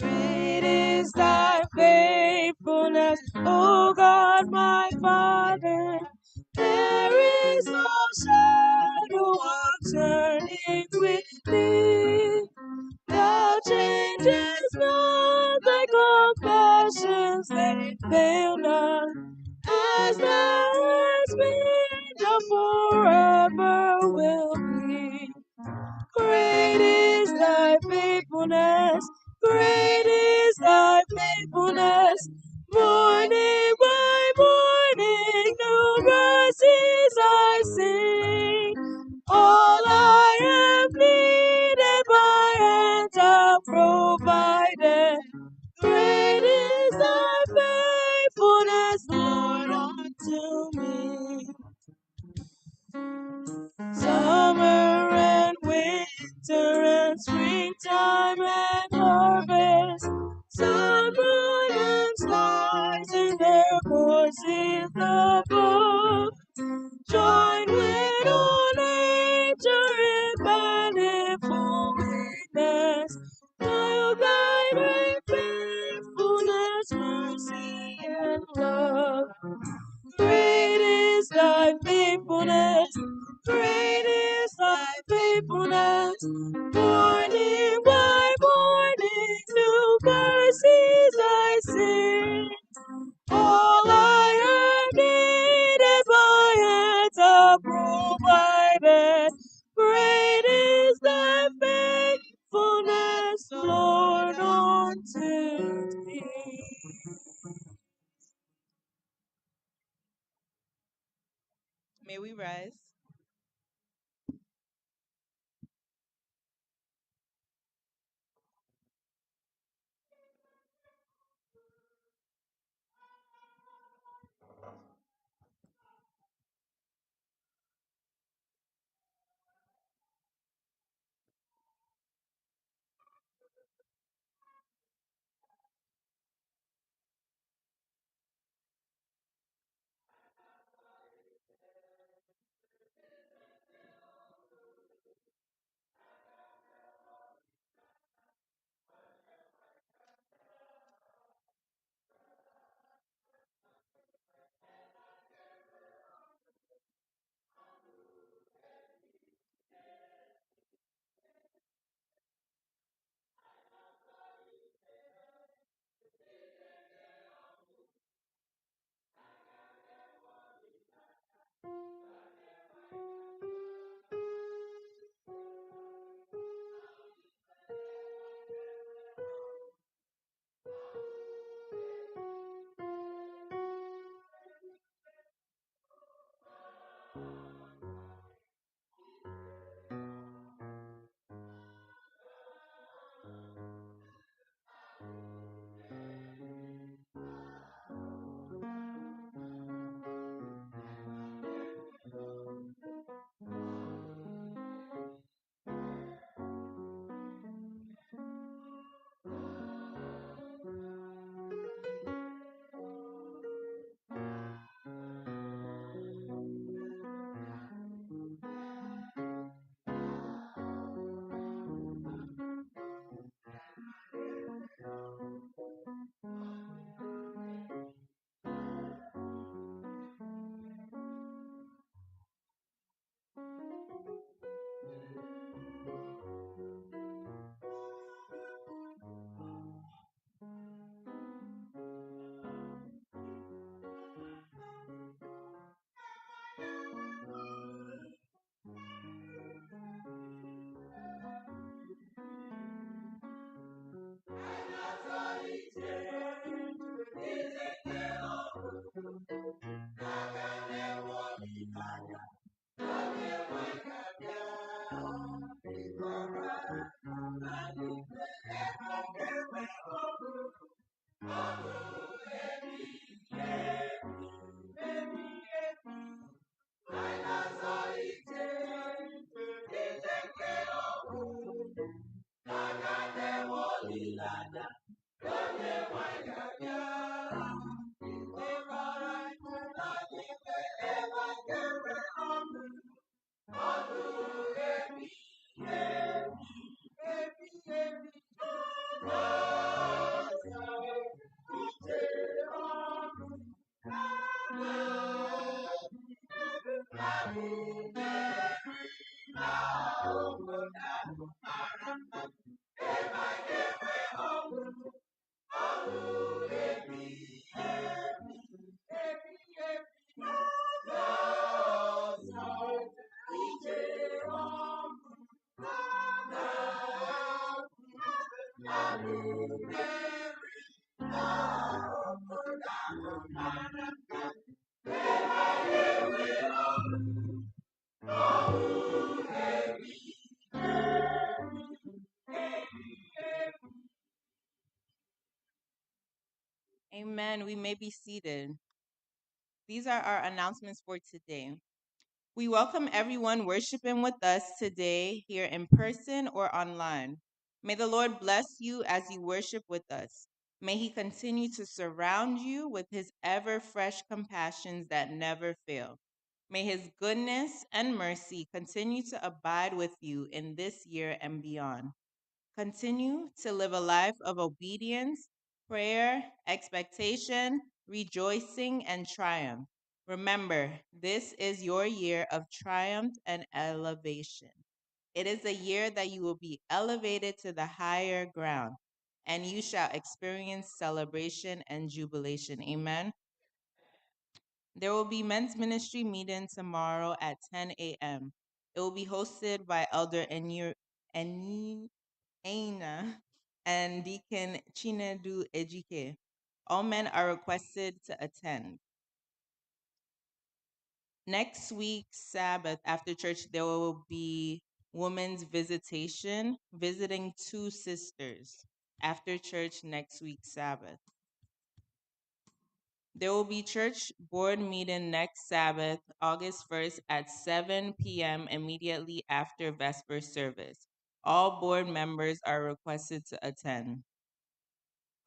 Great is thy faithfulness, O God, my Father. There is no shadow of turning with thee. generations they fail not. As thou hast been, thou forever will be. Great is thy faithfulness, great is thy faithfulness. Morning by morning, new mercies I see. All I have needed, thy hands have provided. Great is thy faithfulness, Lord, unto me. Summer and winter and springtime and harvest, sun, moon, and stars in their courses above, join with all nature in manifold witness, while thy great faithfulness, mercy, and love. Great is thy faithfulness, great is thy faithfulness. Morning by morning, new mercies I see. All I have needed, thy hands have provided. Great is thy faithfulness, Lord, unto me. May we rise? Amen. We may be seated. These are our announcements for today. We welcome everyone worshiping with us today, here in person or online. May the Lord bless you as you worship with us. May He continue to surround you with His ever fresh compassions that never fail. May His goodness and mercy continue to abide with you in this year and beyond. Continue to live a life of obedience, prayer, expectation, rejoicing, and triumph. Remember, this is your year of triumph and elevation. It is a year that you will be elevated to the higher ground, and you shall experience celebration and jubilation. Amen. There will be men's ministry meeting tomorrow at 10 a.m. It will be hosted by Elder Aina and Deacon Chinedu Ejike. All men are requested to attend. Next week, Sabbath, after church, there will be women's visitation, visiting two sisters. After church next week, Sabbath. There will be church board meeting next Sabbath, August 1st at 7 p.m. immediately after Vesper service. All board members are requested to attend.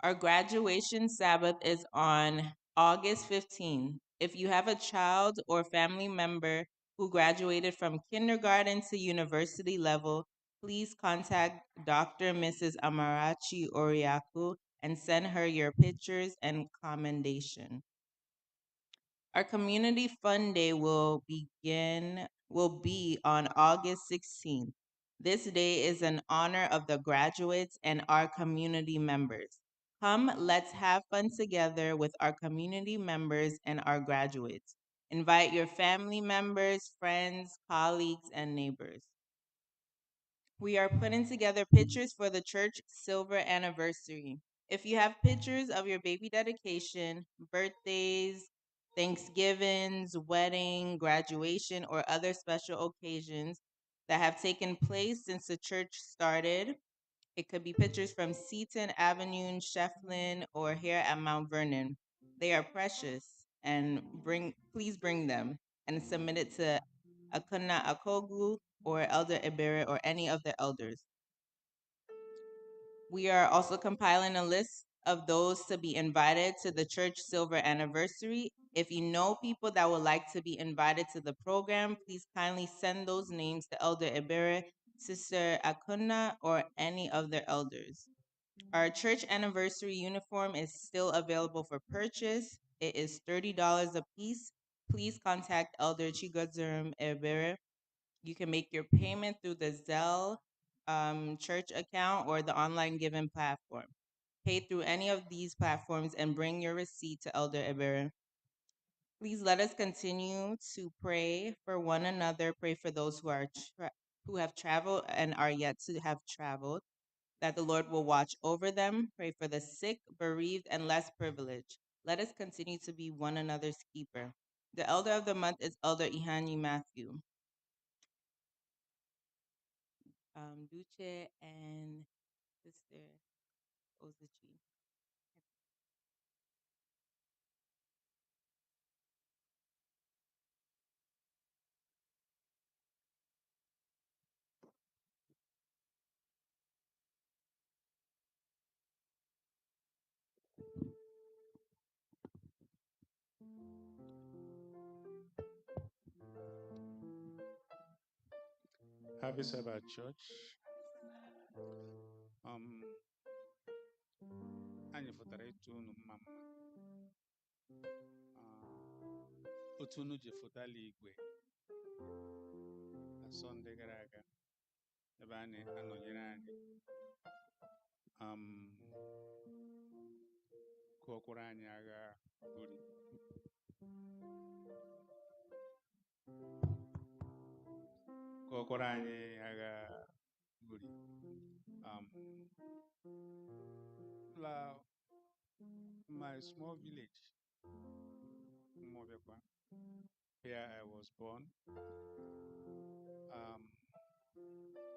Our graduation Sabbath is on August 15th. If you have a child or family member who graduated from kindergarten to university level, please contact Dr. and Mrs. Amarachi Oriaku and send her your pictures and commendation. Our community fun day will be on August 16th. This day is in honor of the graduates and our community members. Come, let's have fun together with our community members and our graduates. Invite your family members, friends, colleagues, and neighbors. We are putting together pictures for the church silver anniversary. If you have pictures of your baby dedication, birthdays, Thanksgivings, wedding, graduation, or other special occasions that have taken place since the church started, it could be pictures from Seaton Avenue, Shefflin, or here at Mount Vernon. They are precious, and please bring them and submit it to Akuna Akogu or Elder Ebere or any of the elders. We are also compiling a list of those to be invited to the church silver anniversary. If you know people that would like to be invited to the program, please kindly send those names to Elder Ebere, Sister Akuna, or any of their elders. Our church anniversary uniform is still available for purchase. It is $30 a piece. Please contact Elder Chigazurum Ebere. You can make your payment through the Zelle church account or the online giving platform. Pay through any of these platforms and bring your receipt to Elder Ebere. Please let us continue to pray for one another. Pray for those who have traveled and are yet to have traveled, that the Lord will watch over them. Pray for the sick, bereaved, and less privileged. Let us continue to be one another's keeper. The elder of the month is Elder Ihani Matthew. Duce and Sister Ozuchi. Happy Sabbath, church. Anyị fụtara ịtụ unu mma mma. Otu unu ji fụtala igwe na Sọnde gara aga ebe a na-anọnyere anyị. Kụọkwara anyị agha buri. Kụọkwara anyị agha buri. My small village, Mobekwa, where I was born,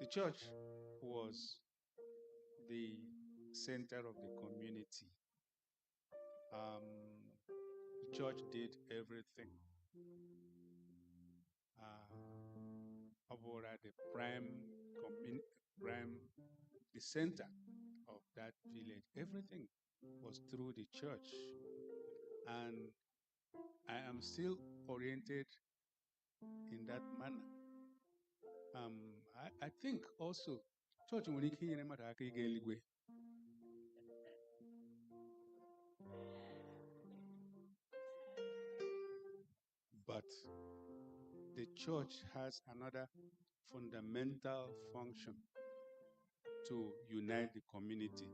the church was the center of the community. The church did everything. About the the center of that village, everything was through the church. And I am still oriented in that manner. I think also, church nwere ike inyere mmadụ aka ịga eluigwe. But the church has another fundamental function to unite the community.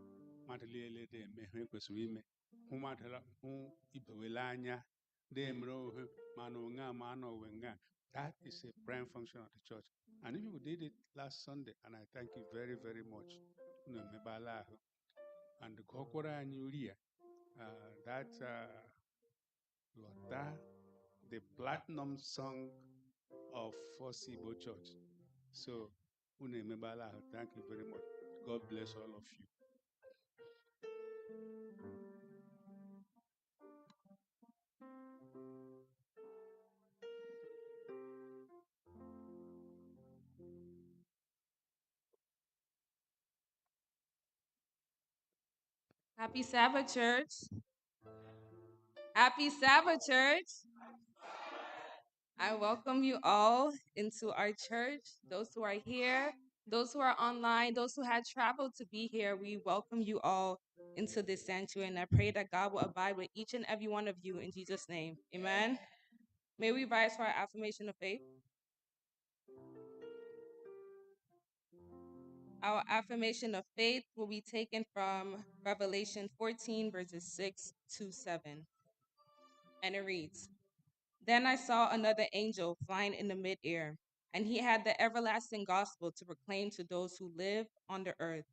Mmadụ niile na-eme ihe kwesịrị ime. Hụ mmadụ hụ ibewele anya, na-emere ohe ma na onwe a ma na onwe nga. That is a prime function of the church. And if you did it last Sunday, and I thank you very, very much. And the Kokora and Uria, Lota, the platinum song of First Igbo Church. So, thank you very much. God bless all of you. Happy Sabbath, church. Happy Sabbath, church. I welcome you all into our church. Those who are here, those who are online, those who had traveled to be here, we welcome you all into this sanctuary. And I pray that God will abide with each and every one of you in Jesus' name. Amen. May we rise for our affirmation of faith. Our affirmation of faith will be taken from Revelation 14, verses 6 to 7. And it reads, "Then I saw another angel flying in the midair, and he had the everlasting gospel to proclaim to those who live on the earth,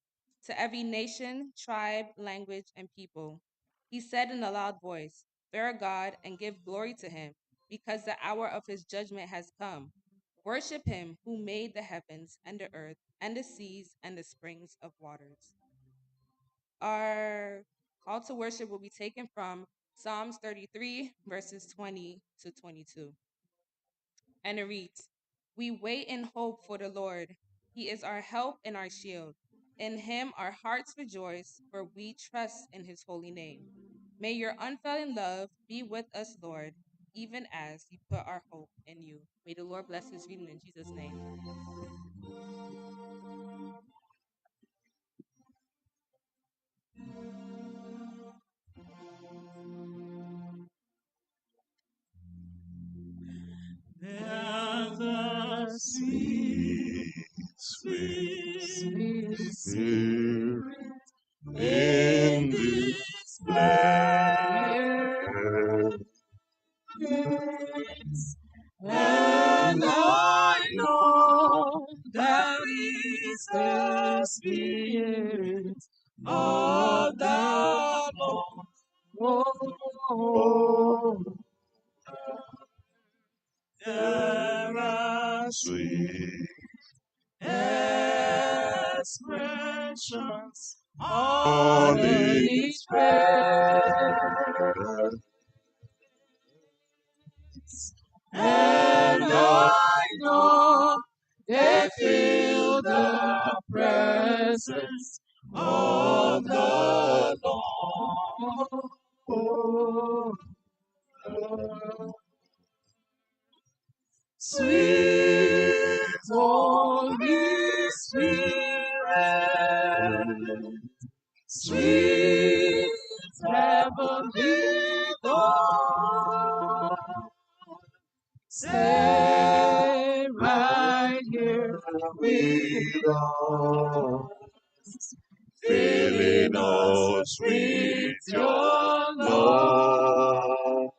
to every nation, tribe, language, and people. He said in a loud voice, 'Fear God and give glory to him, because the hour of his judgment has come. Worship him who made the heavens and the earth and the seas and the springs of waters.'" Our call to worship will be taken from Psalms 33, verses 20 to 22. And it reads, "We wait in hope for the Lord. He is our help and our shield. In him our hearts rejoice, for we trust in his holy name. May your unfailing love be with us, Lord, even as we put our hope in you." May the Lord bless his reading in Jesus' name. There's a sweet, sweet, sweet spirit in this place, and I know that is the spirit of the Lord. Oh, there are sweet expressions on each face, and I know they feel the presence of the Lord. Sweet Holy Spirit, sweet heavenly Lord, stay right here with us, filling us with your love.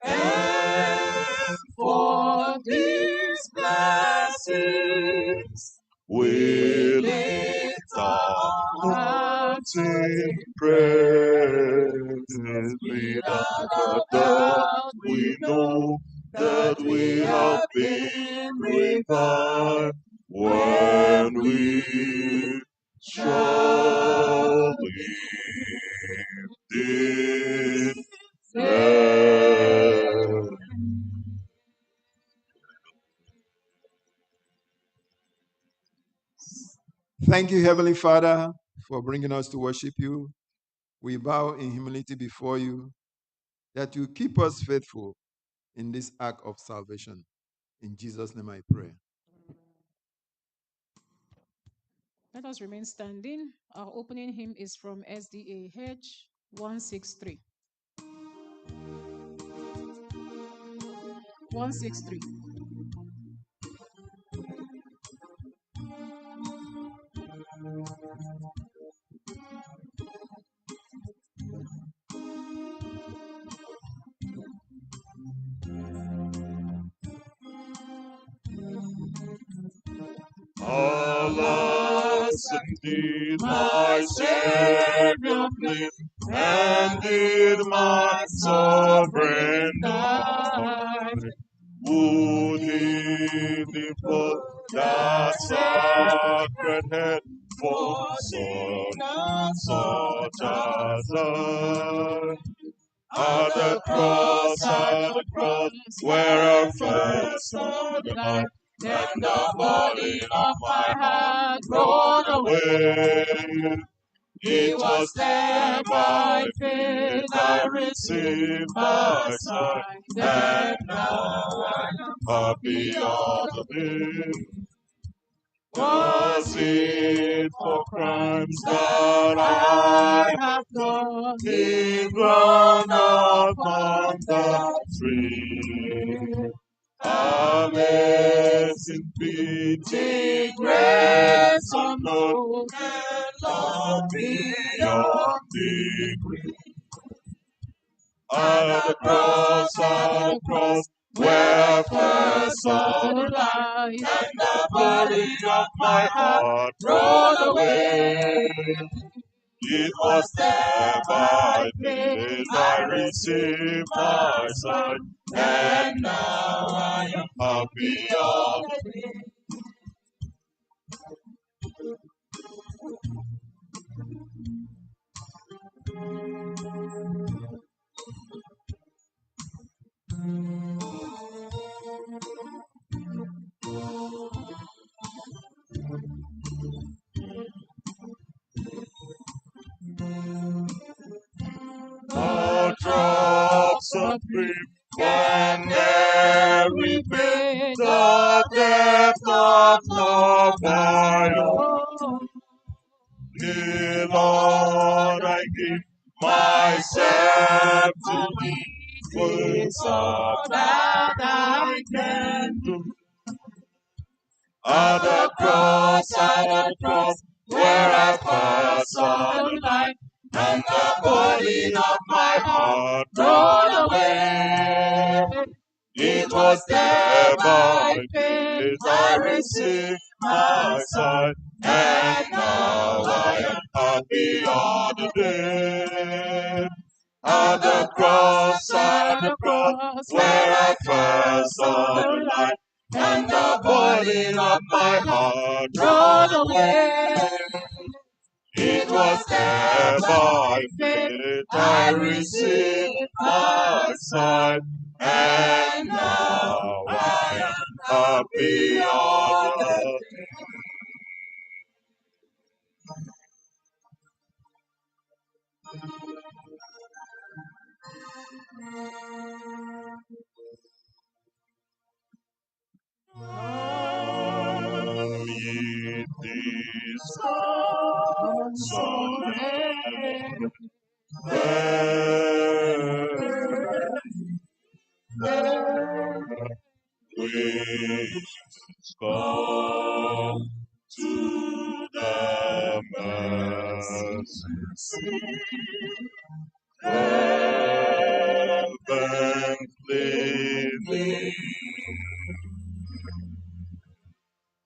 And for these blessings, we lift our hearts in praise. Without a doubt, we know that we have been revived when we shall live Thank you, Heavenly Father, for bringing us to worship you. We bow in humility before you, that you keep us faithful in this act of salvation. In Jesus' name I pray. Let us remain standing. Our opening hymn is from SDAH 163. 163. Alas, indeed, my Savior lived, and did my sovereign die. Would he devote that sacred head for sinners such as I? At the cross, where I first saw the light, then the body of my heart rolled away. It was there by faith I received my sight, and now I am happy all the day. Was it for crimes that I have done? He ground upon the tree. Amazing pity, grace unknown, and love beyond degree. At the cross, where I first saw the light, and the body of my heart rolled away. It was there by faith I received my sight, and now I am happy all the day. The drops of grief can never repay the depth of love I owe. Dear Lord, I give myself to thee, it's all that I can do. At the cross, where I first saw the light, and the body of my heart rolled away. It was there by faith I received my sight, and now I am happy all the day. At the cross, where I first saw the light, and the body of my heart rolled away. It was there by faith I received my sight, and now I am happy all the day. Come ye these sons of men, winds come to the mercy seat. Heaven clearly,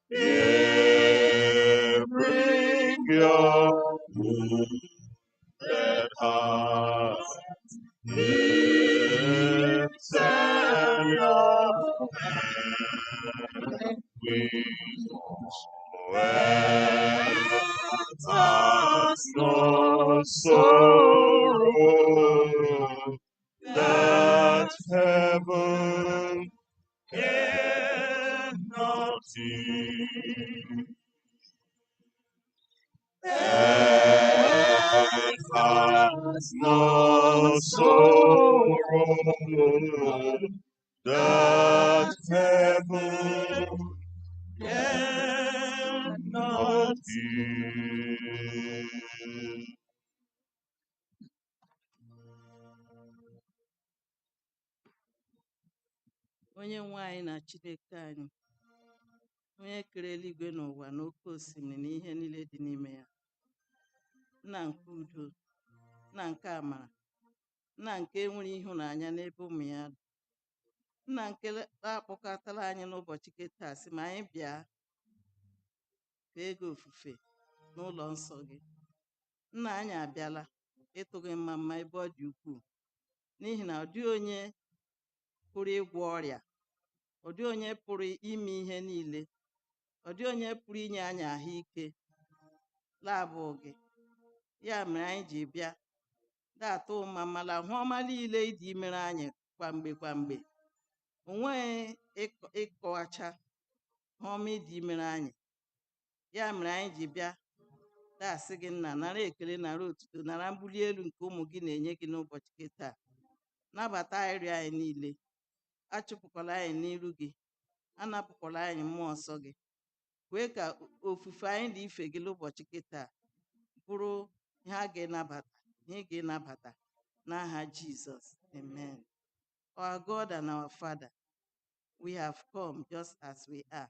here bring your wounded heart, here send your hand, where us no sorrow. has no sorrow that heaven cannot heal. onye nwe anyị na Chineke anyị, onye kere eluigwe n'ụwa na oke osimiri na ihe niile dị n'ime ya, nna nke udo, nna nke amara, nna nke nwere ịhụnanya n'ebe ụmụ ya nọ, nna nke akpọkọtara anyị n'ụbọchị taa sị ma anyị bịa fee gị ofufe n'ụlọ nsọ gị. Nna anyị abịala ịtụ gị mma mma ebe ọ dị ukwuu, n'ihi na ọ dịghị onye pụrụ ịgwọ ọrịa, ọ dịghị onye pụrụ ime ihe niile, ọ dịghị onye pụrụ inye anyị ahụike labụ gị. Ya mere anyị ji bịa na-atụ mma mala hụ ọma niile ịdị imere anyị kwamgbe kwamgbe, onweghị ịkọwacha ha ọma ịdị imere anyị. Ya mere anyị ji bịa na-asị gị nna, nara ekele, nara otuto, nara mbuli elu nke ụmụ gị na-enye gị n'ụbọchị gị taa. Nabata arịrịọ anyị niile, achụpụkwala anyị n'iru gị, anapụkwala anyị mmụọ nsọ gị. Kwee ka ofufe anyị dị ife gị n'ụbọchị gị taa bụrụ ihe a ga-enabata, ihe ị ga-enabata n'aha Jizọs. Amen. Our God and our Father, we have come just as we are.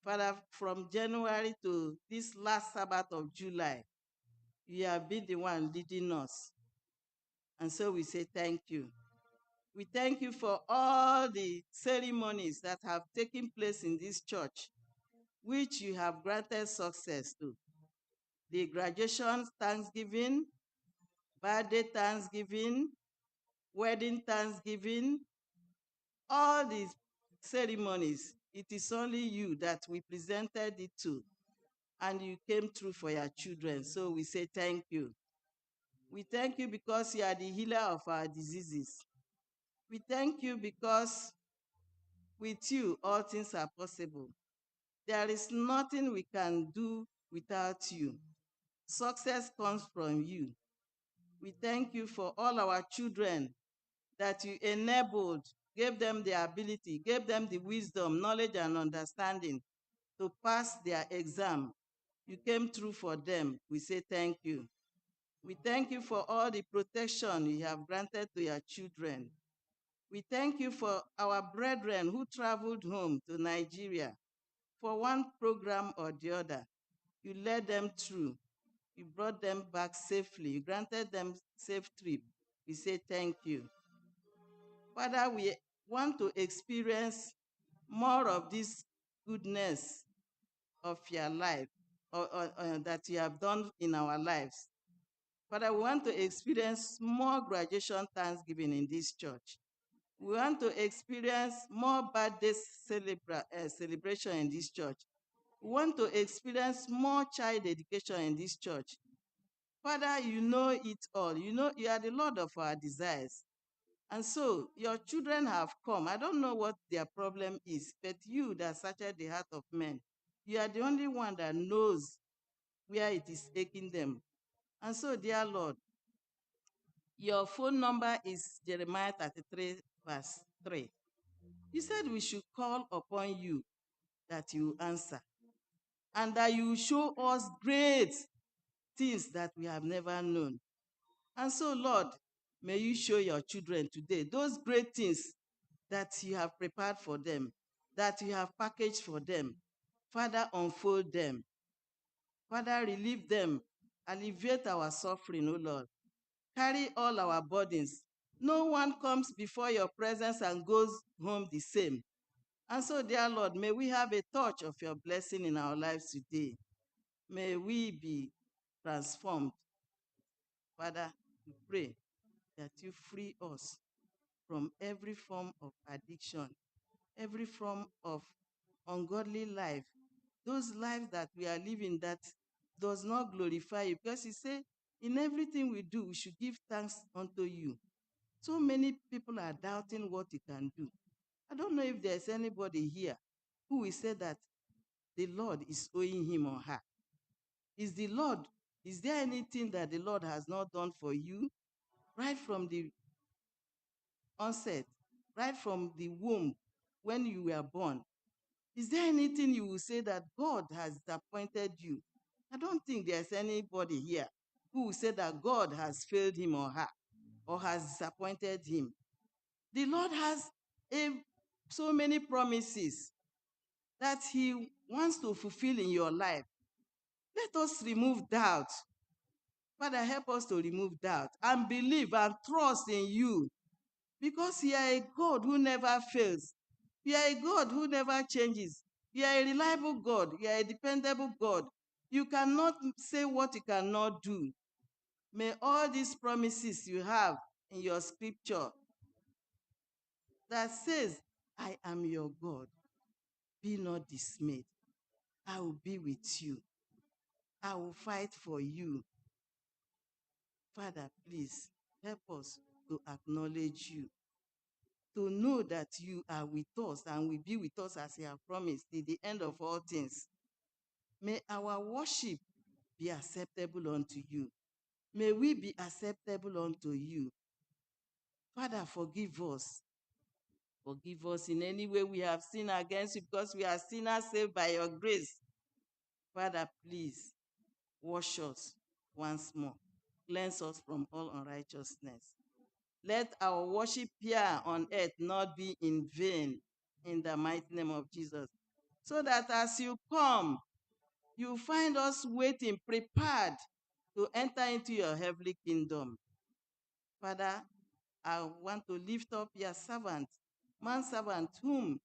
Father, from January to this last Sabbath of July, you have been the one leading us. And so we say thank you. We thank you for all the ceremonies that have taken place in this church, which you have granted success to. The graduation Thanksgiving, birthday Thanksgiving, wedding Thanksgiving, all these ceremonies, it is only you that we presented it to, and you came through for your children. So we say thank you. We thank you because you are the healer of our diseases. We thank you because with you all things are possible. There is nothing we can do without you. Success comes from you. We thank you for all our children that you enabled, gave them the ability, gave them the wisdom, knowledge, and understanding to pass their exam. You came through for them. We say thank you. We thank you for all the protection you have granted to your children. We thank you for our brethren who traveled home to Nigeria for one program or the other. You led them through. You brought them back safely. You granted them safe trip. We say thank you. Father, we want to experience more of this goodness of your life that you have done in our lives. Father, we want to experience more graduation Thanksgiving in this church. We want to experience more birthday celebration in this church. We want to experience more child education in this church. Father, you know it all. You know you are the Lord of our desires. And so your children have come. I don't know what their problem is, but you that searched the heart of men, you are the only one that knows where it is taking them. And so, dear Lord, your phone number is Jeremiah 33, verse 3. You said we should call upon you that you answer, and that you show us great things that we have never known. And so, Lord, may you show your children today those great things that you have prepared for them, that you have packaged for them. Father, unfold them. Father, relieve them. Alleviate our suffering, O Lord. Carry all our burdens. No one comes before your presence and goes home the same. And so, dear Lord, may we have a touch of your blessing in our lives today. May we be transformed. Father, we pray that you free us from every form of addiction, every form of ungodly life, those lives that we are living that does not glorify you. Because you say, in everything we do, we should give thanks unto you. So many people are doubting what you can do. I don't know if there's anybody here who will say that the Lord is owing him or her. Is the Lord Is there anything that the Lord has not done for you right from the onset, right from the womb when you were born? Is there anything you will say that God has disappointed you? I don't think there's anybody here who will say that God has failed him or her or has disappointed him. The Lord has so many promises that he wants to fulfill in your life. Let us remove doubt. Father, help us to remove doubt and believe and trust in you, because you are a God who never fails. You are a God who never changes. You are a reliable God. You are a dependable God. You cannot say what you cannot do. May all these promises you have in your scripture that says, I am your God, be not dismayed. I will be with you. I will fight for you. Father, please help us to acknowledge you, to know that you are with us and will be with us as you have promised till the end of all things. May our worship be acceptable unto you. May we be acceptable unto you. Father, forgive us. Forgive us in any way we have sinned against you, because we are sinners saved by your grace. Father, please wash us once more. Cleanse us from all unrighteousness. Let our worship here on earth not be in vain, in the mighty name of Jesus. So that as you come, you find us waiting, prepared to enter into your heavenly kingdom. Father, I want to lift up your servant, manservant, whom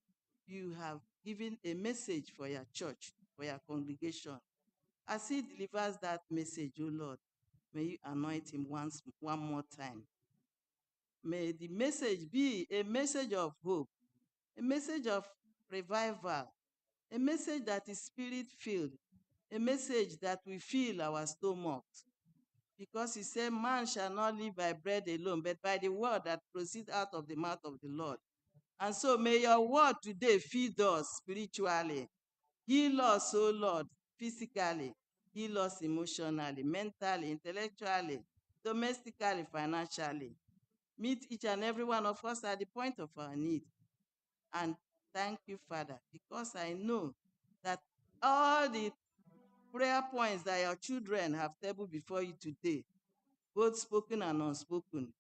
you have given a message for your church, for your congregation. As he delivers that message, O Lord, may you anoint him one more time. May the message be a message of hope, a message of revival, a message that is spirit-filled, a message that will fill our stomachs. Because he said, man shall not live by bread alone, but by the word that proceeds out of the mouth of the Lord. And so may your word today feed us spiritually. Heal us, O Lord, physically. Heal us emotionally, mentally, intellectually, domestically, financially. Meet each and every one of us at the point of our need. And thank you, Father, because I know that all the prayer points that your children have tabled before you today, both spoken and unspoken,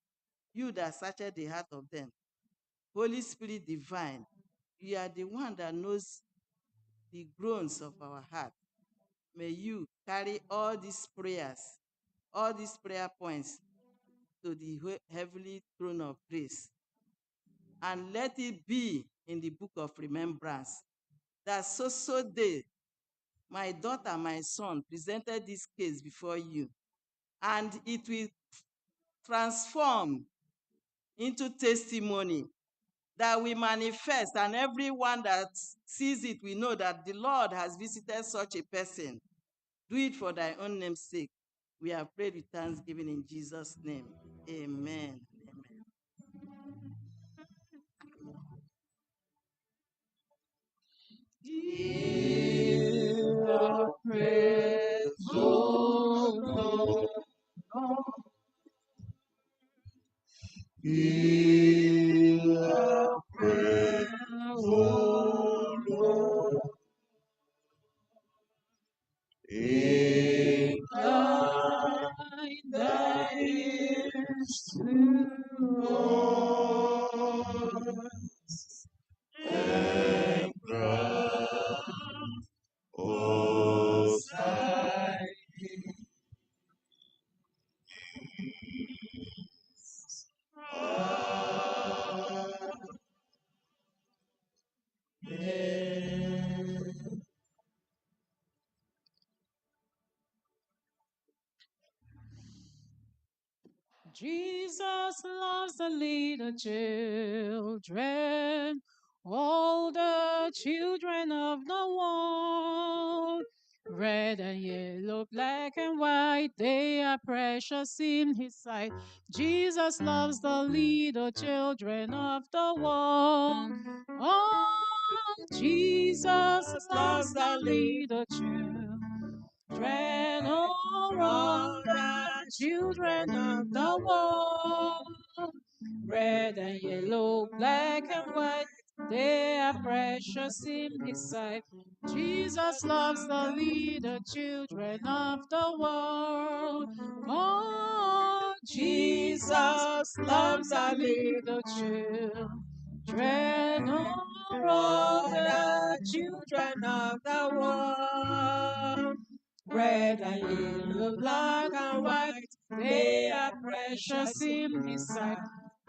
you that searched the heart of them, Holy Spirit divine, you are the one that knows the groans of our heart. May you carry all these prayers, all these prayer points to the heavenly throne of grace. And let it be in the book of remembrance that so day, my daughter, my son presented this case before you, and it will transform into testimony that we manifest, and everyone that sees it will know that the Lord has visited such a person. Do it for thy own name's sake. We have prayed with thanksgiving in Jesus' name. Amen. Amen. Give the praise, O Lord. Give the praise, O Lord. Incline thy ears to us and grant us thy Amen. Jesus loves the little children, all the children of the world. Red and yellow, black and white, they are precious in his sight. Jesus loves the little children of the world. Oh, Jesus loves the little children. Dread all the children of the world. Red and yellow, black and white, they are precious in His sight. Jesus loves the little children of the world. Oh, Jesus loves the little children. Oh, the children of the world. Red and yellow, black and white, they are precious in His sight.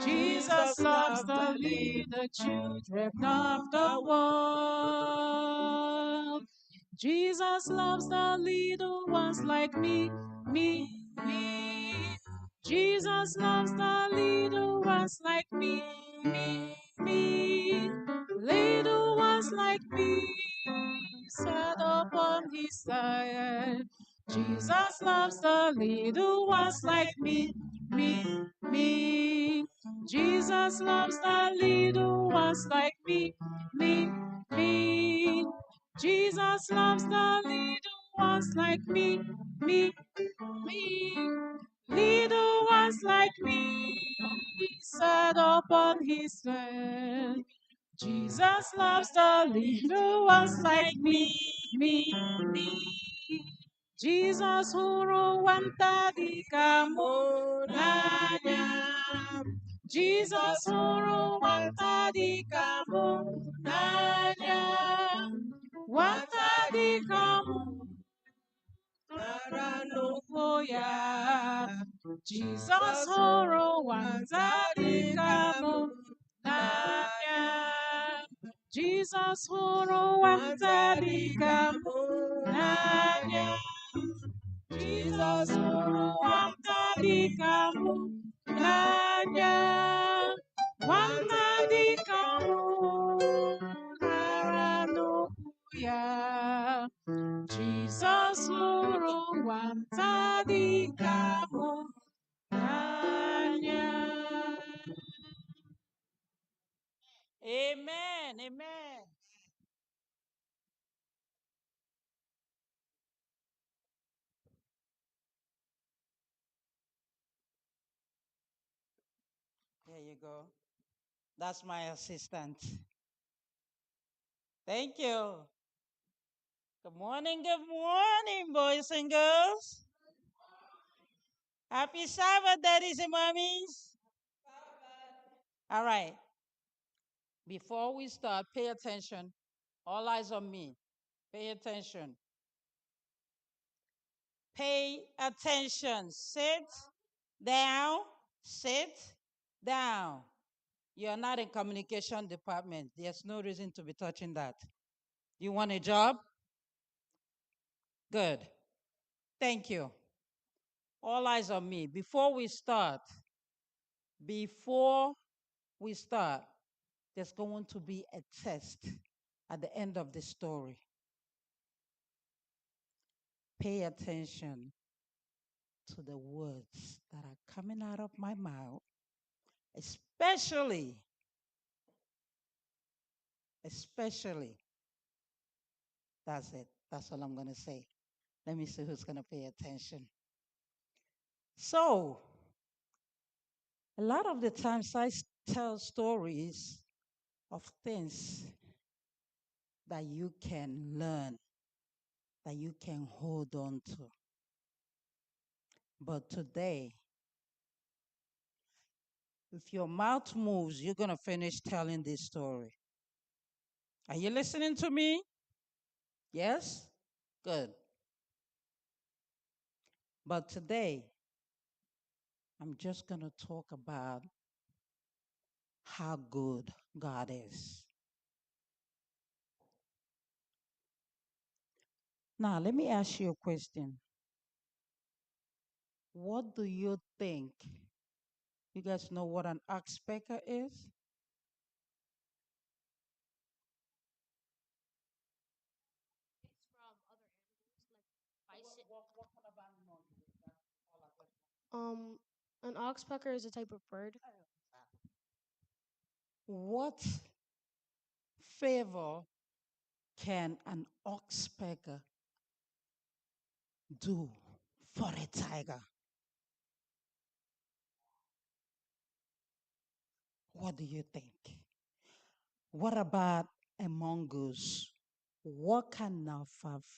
Jesus loves the little children of the world. Jesus loves the little ones like me. Jesus loves the little ones like me. Little ones like me, sat upon His side. Jesus loves the little ones like me. Jesus loves the little ones like me. Jesus loves the little ones like me. Little ones like me, sat upon His side. Jesus loves the little ones like me. Jesus huru wanta di kamu nanya. Jesus huru wanta di kamu nanya. Wanta di kamu ya. Jesus huru wanta di kamu nanya. Jesus huru wanta di kamu nanya. Jesus huru wanta di kamu nanya. Wanta di kamu ya. Jesus huru wanta di kamu nanya. Amen. Amen. There you go. That's my assistant. Thank you. Good morning, boys and girls. Happy Sabbath, daddies and mommies. All right. Before we start, pay attention. All eyes on me. Pay attention. Pay attention. Sit down. Sit down. You're not in communication department. There's no reason to be touching that. You want a job? Good. Thank you. All eyes on me. Before we start, there's going to be a test at the end of the story. Pay attention to the words that are coming out of my mouth, especially, that's it. That's all I'm going to say. Let me see who's going to pay attention. So, a lot of the times I tell stories of things that you can learn, that you can hold on to. But today, if your mouth moves, you're going to finish telling this story. Are you listening to me? Yes? Good. But today, I'm just going to talk about how good God is. Now, let me ask you a question. What do you think? You guys know what an oxpecker is? An oxpecker is a type of bird. What favor can an oxpecker do for a tiger? What do you think? What about a mongoose? What kind of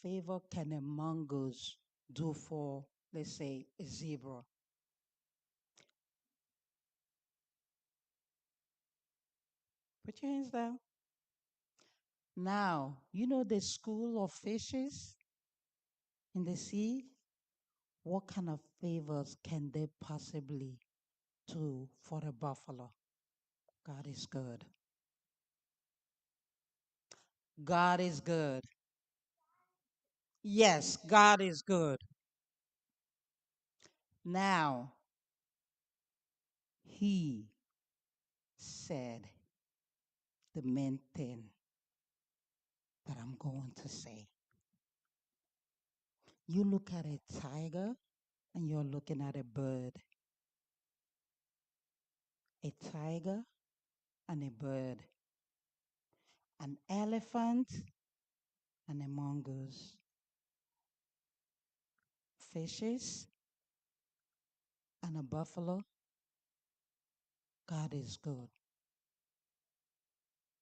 favor can a mongoose do for, let's say, a zebra? Put your hands down. Now, you know the school of fishes in the sea? What kind of favors can they possibly do for a buffalo? God is good. God is good. Yes, God is good. Now, he said the main thing that I'm going to say. You look at a tiger and you're looking at a bird. A tiger and a bird. An elephant and a mongoose. Fishes and a buffalo. God is good.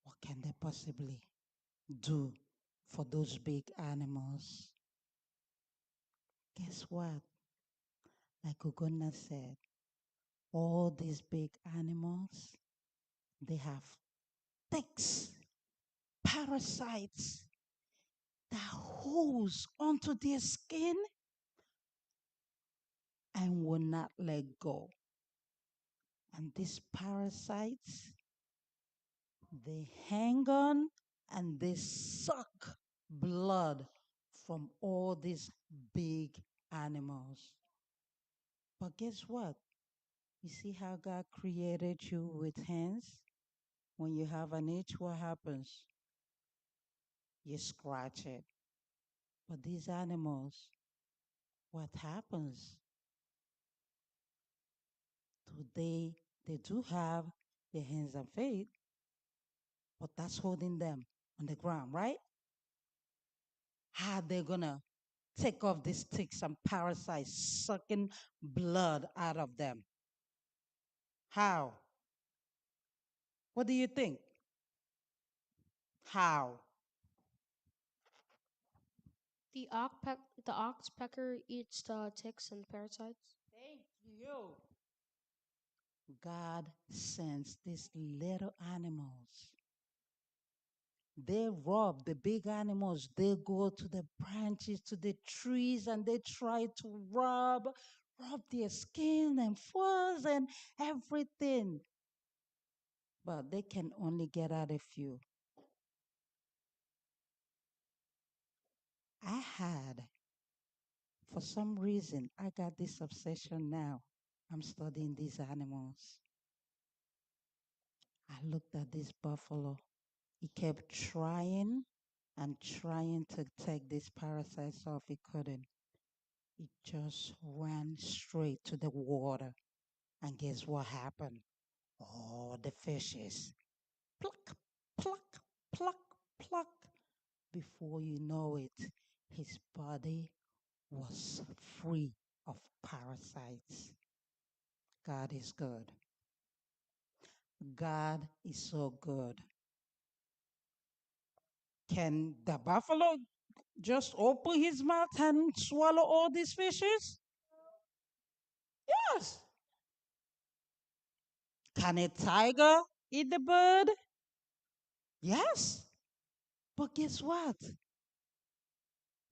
What can they possibly do for those big animals? Guess what? Like Ugonna said, all these big animals, they have ticks, parasites that holds onto their skin and will not let go. And these parasites, they hang on and they suck blood from all these big animals. But guess what? You see how God created you with hands? When you have an itch, what happens? You scratch it. But these animals, what happens? They do have their hands and feet, but that's holding them on the ground, right? How are they gonna take off these ticks and parasites, sucking blood out of them? How? What do you think? How? The oxpecker eats the ticks and parasites. Thank you. God sends these little animals. They rob the big animals. They go to the branches, to the trees, and they try to rob their skin and furs and everything. But they can only get out a few. For some reason, I got this obsession now. I'm studying these animals. I looked at this buffalo. He kept trying and trying to take these parasites off. He couldn't. He just ran straight to the water. And guess what happened? Oh, the fishes. Pluck, pluck, pluck, pluck. Before you know it, his body was free of parasites. God is good. God is so good. Can the buffalo just open his mouth and swallow all these fishes? Yes. Can a tiger eat the bird? Yes. But guess what?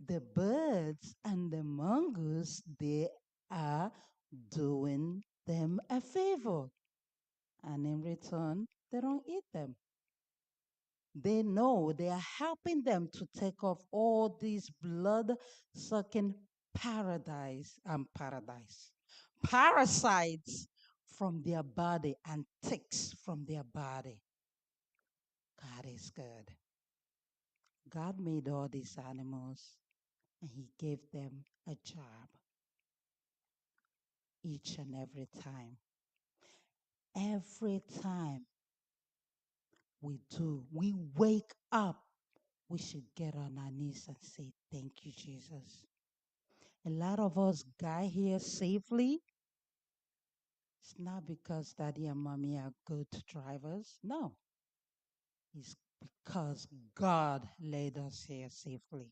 The birds and the mongoose, they are doing them a favor. And in return, they don't eat them. They know they are helping them to take off all these blood-sucking parasites from their body and ticks from their body. God is good. God made all these animals and he gave them a job each and every time. Every time we wake up, we should get on our knees and say, thank you, Jesus. A lot of us got here safely. It's not because daddy and mommy are good drivers. No. It's because God led us here safely.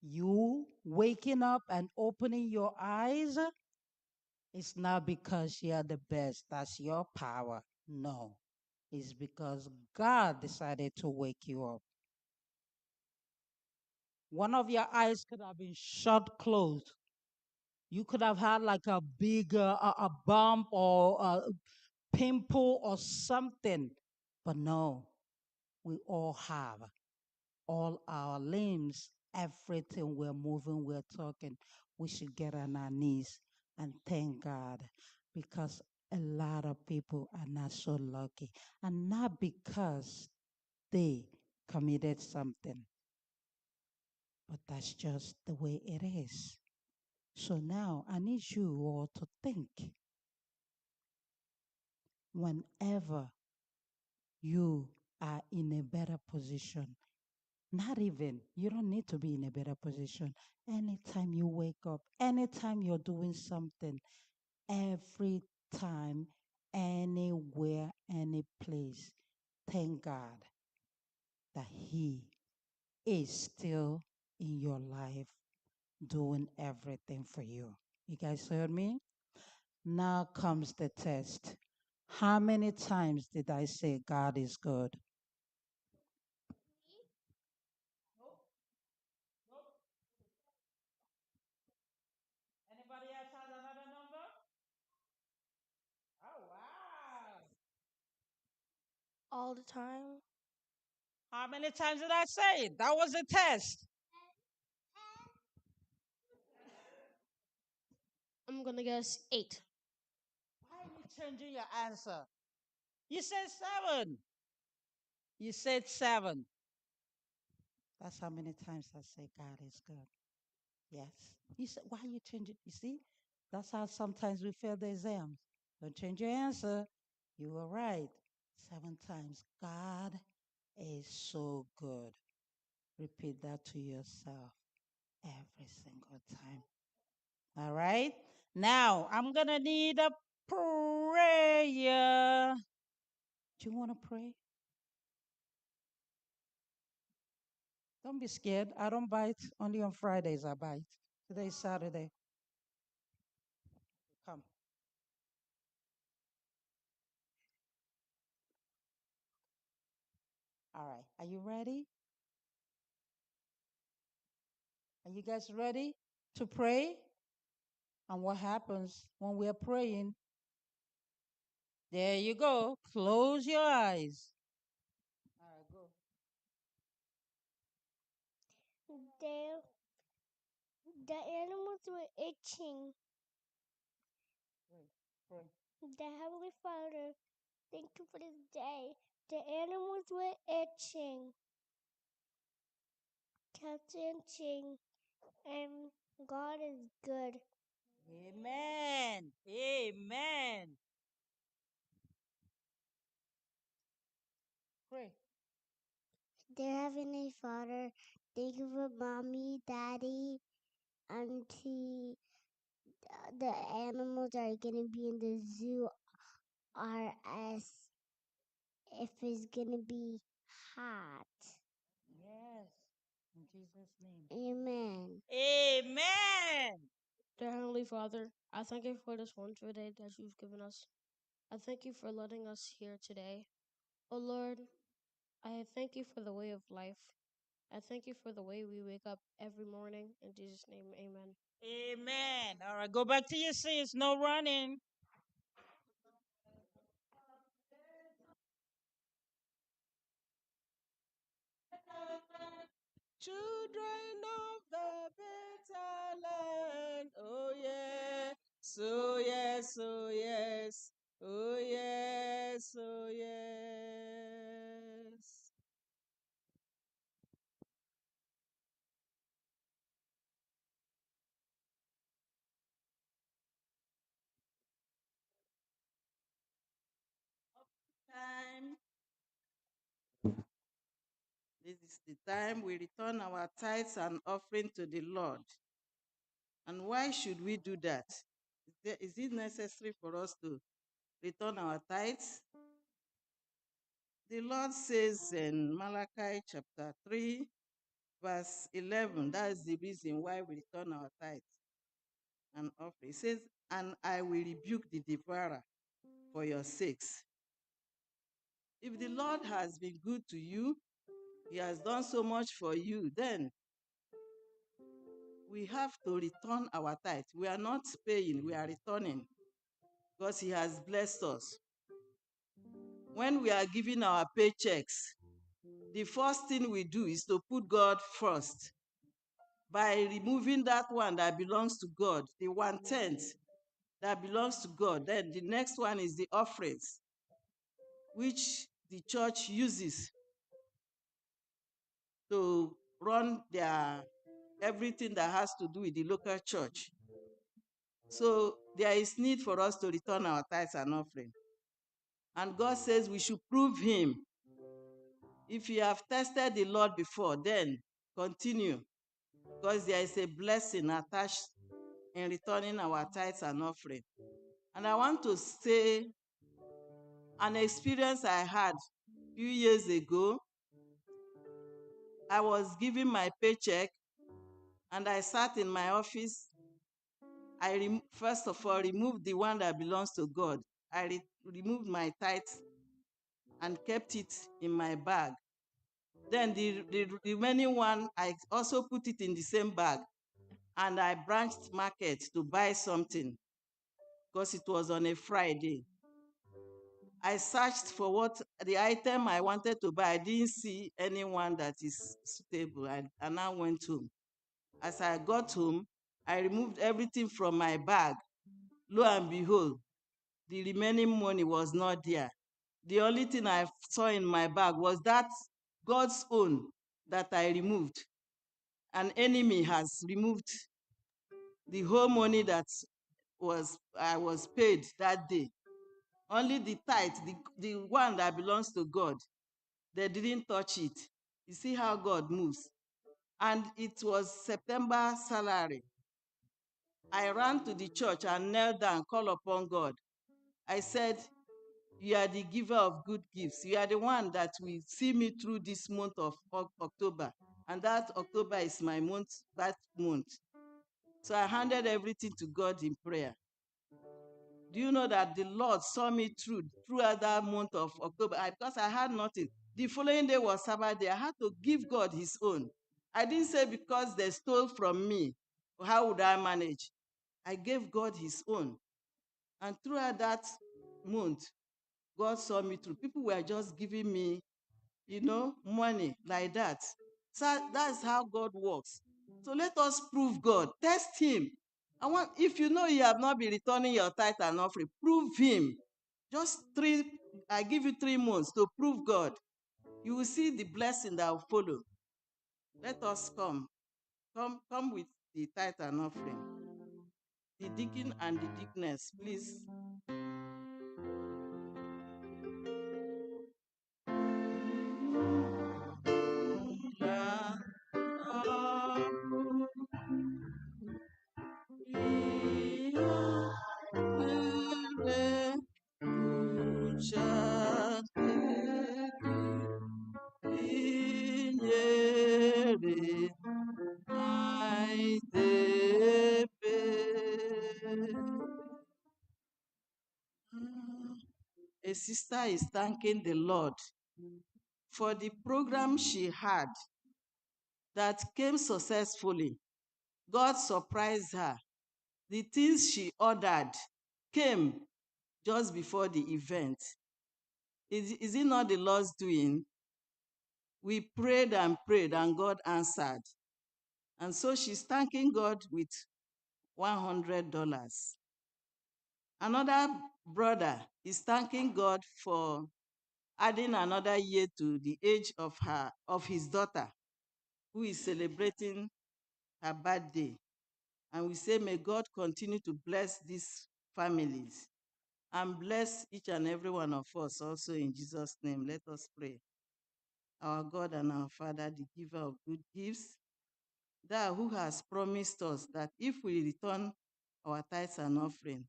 You waking up and opening your eyes, it's not because you're the best. That's your power. No. It's because God decided to wake you up. One of your eyes could have been shut closed. You could have had like a big a bump or a pimple or something. But no, we all have all our limbs, everything we're moving, we're talking. We should get on our knees and thank God, because a lot of people are not so lucky, and not because they committed something, but that's just the way it is. So now I need you all to think, whenever you are in a better position, not even, you don't need to be in a better position. Anytime you wake up, anytime you're doing something, every time, anywhere, any place, thank God that He is still in your life doing everything for you. You guys heard me? Now comes the test. How many times did I say God is good? Anybody else has another number? Oh, wow. All the time. How many times did I say it? That was a test. I'm gonna guess 8. Why are you changing your answer? You said 7. You said 7. That's how many times I say God is good. Yes. You said, why are you changing? You see, that's how sometimes we fail the exams. Don't change your answer. You were right. 7 times. God is so good. Repeat that to yourself every single time. All right? Now, I'm going to need a prayer. Do you want to pray? Don't be scared. I don't bite. Only on Fridays I bite. Today's Saturday. Come. All right. Are you ready? Are you guys ready to pray? And what happens when we're praying? There you go. Close your eyes. All right, go. The animals were itching. Pray. The Heavenly Father, thank you for this day. The animals were itching, catching, and God is good. Amen. Amen. Pray. Dear Heavenly Father, thank you for mommy, daddy, auntie. The animals are gonna be in the zoo are as if it's gonna be hot. Yes. In Jesus' name. Amen. Amen. Dear Heavenly Father, I thank you for this wonderful day that you've given us. I thank you for letting us here today. Oh Lord, I thank you for the way of life. I thank you for the way we wake up every morning. In Jesus' name, amen. Amen. All right, go back to your seats. No running. Children of the better land. Oh, yes. Oh, yes. Oh, yes. Oh, yes. Oh, yes. Time. It is the time we return our tithes and offering to the Lord. And why should we do that? Is it necessary for us to return our tithes? The Lord says in Malachi chapter 3, verse 11, that is the reason why we return our tithes and offering. It says, and I will rebuke the devourer for your sakes. If the Lord has been good to you, he has done so much for you, then we have to return our tithe. We are not paying, we are returning because he has blessed us. When we are giving our paychecks, the first thing we do is to put God first by removing that one that belongs to God, the 1/10 that belongs to God. Then the next one is the offerings, which the church uses to run their everything that has to do with the local church. So there is need for us to return our tithes and offering. And God says we should prove him. If you have tested the Lord before, then continue, because there is a blessing attached in returning our tithes and offering. And I want to say an experience I had a few years ago. I was giving my paycheck and I sat in my office. I first of all removed the one that belongs to God. I removed my tithes and kept it in my bag. Then the remaining one, I also put it in the same bag. And I branched market to buy something because it was on a Friday. I searched for what the item I wanted to buy. I didn't see anyone that is suitable. I now went home. As I got home, I removed everything from my bag. Lo and behold, the remaining money was not there. The only thing I saw in my bag was that God's own that I removed. An enemy has removed the whole money that I was paid that day. Only the tithe, the one that belongs to God, they didn't touch it. You see how God moves. And it was September salary. I ran to the church and knelt down, called upon God. I said, you are the giver of good gifts. You are the one that will see me through this month of October. And that October is my month, that month. So I handed everything to God in prayer. Do you know that the Lord saw me throughout that month of October? Because I had nothing. The following day was Sabbath day. I had to give God his own. I didn't say because they stole from me, how would I manage? I gave God his own. And throughout that month, God saw me through. People were just giving me, money like that. So that's how God works. So let us prove God. Test him. If you know you have not been returning your tithe and offering, prove him. I give you 3 months to prove God. You will see the blessing that will follow. Let us come with the tithe and offering. The deacon and the deaconess, please. A sister is thanking the Lord for the program she had that came successfully. God surprised her. The things she ordered came just before the event. Is it not the Lord's doing? We prayed and prayed and God answered. And so she's thanking God with $100. Another brother is thanking God for adding another year to the age of his daughter, who is celebrating her birthday. And we say, may God continue to bless these families and bless each and every one of us also in Jesus' name. Let us pray. our God and our Father, the giver of good gifts, thou who has promised us that if we return our tithes and offering,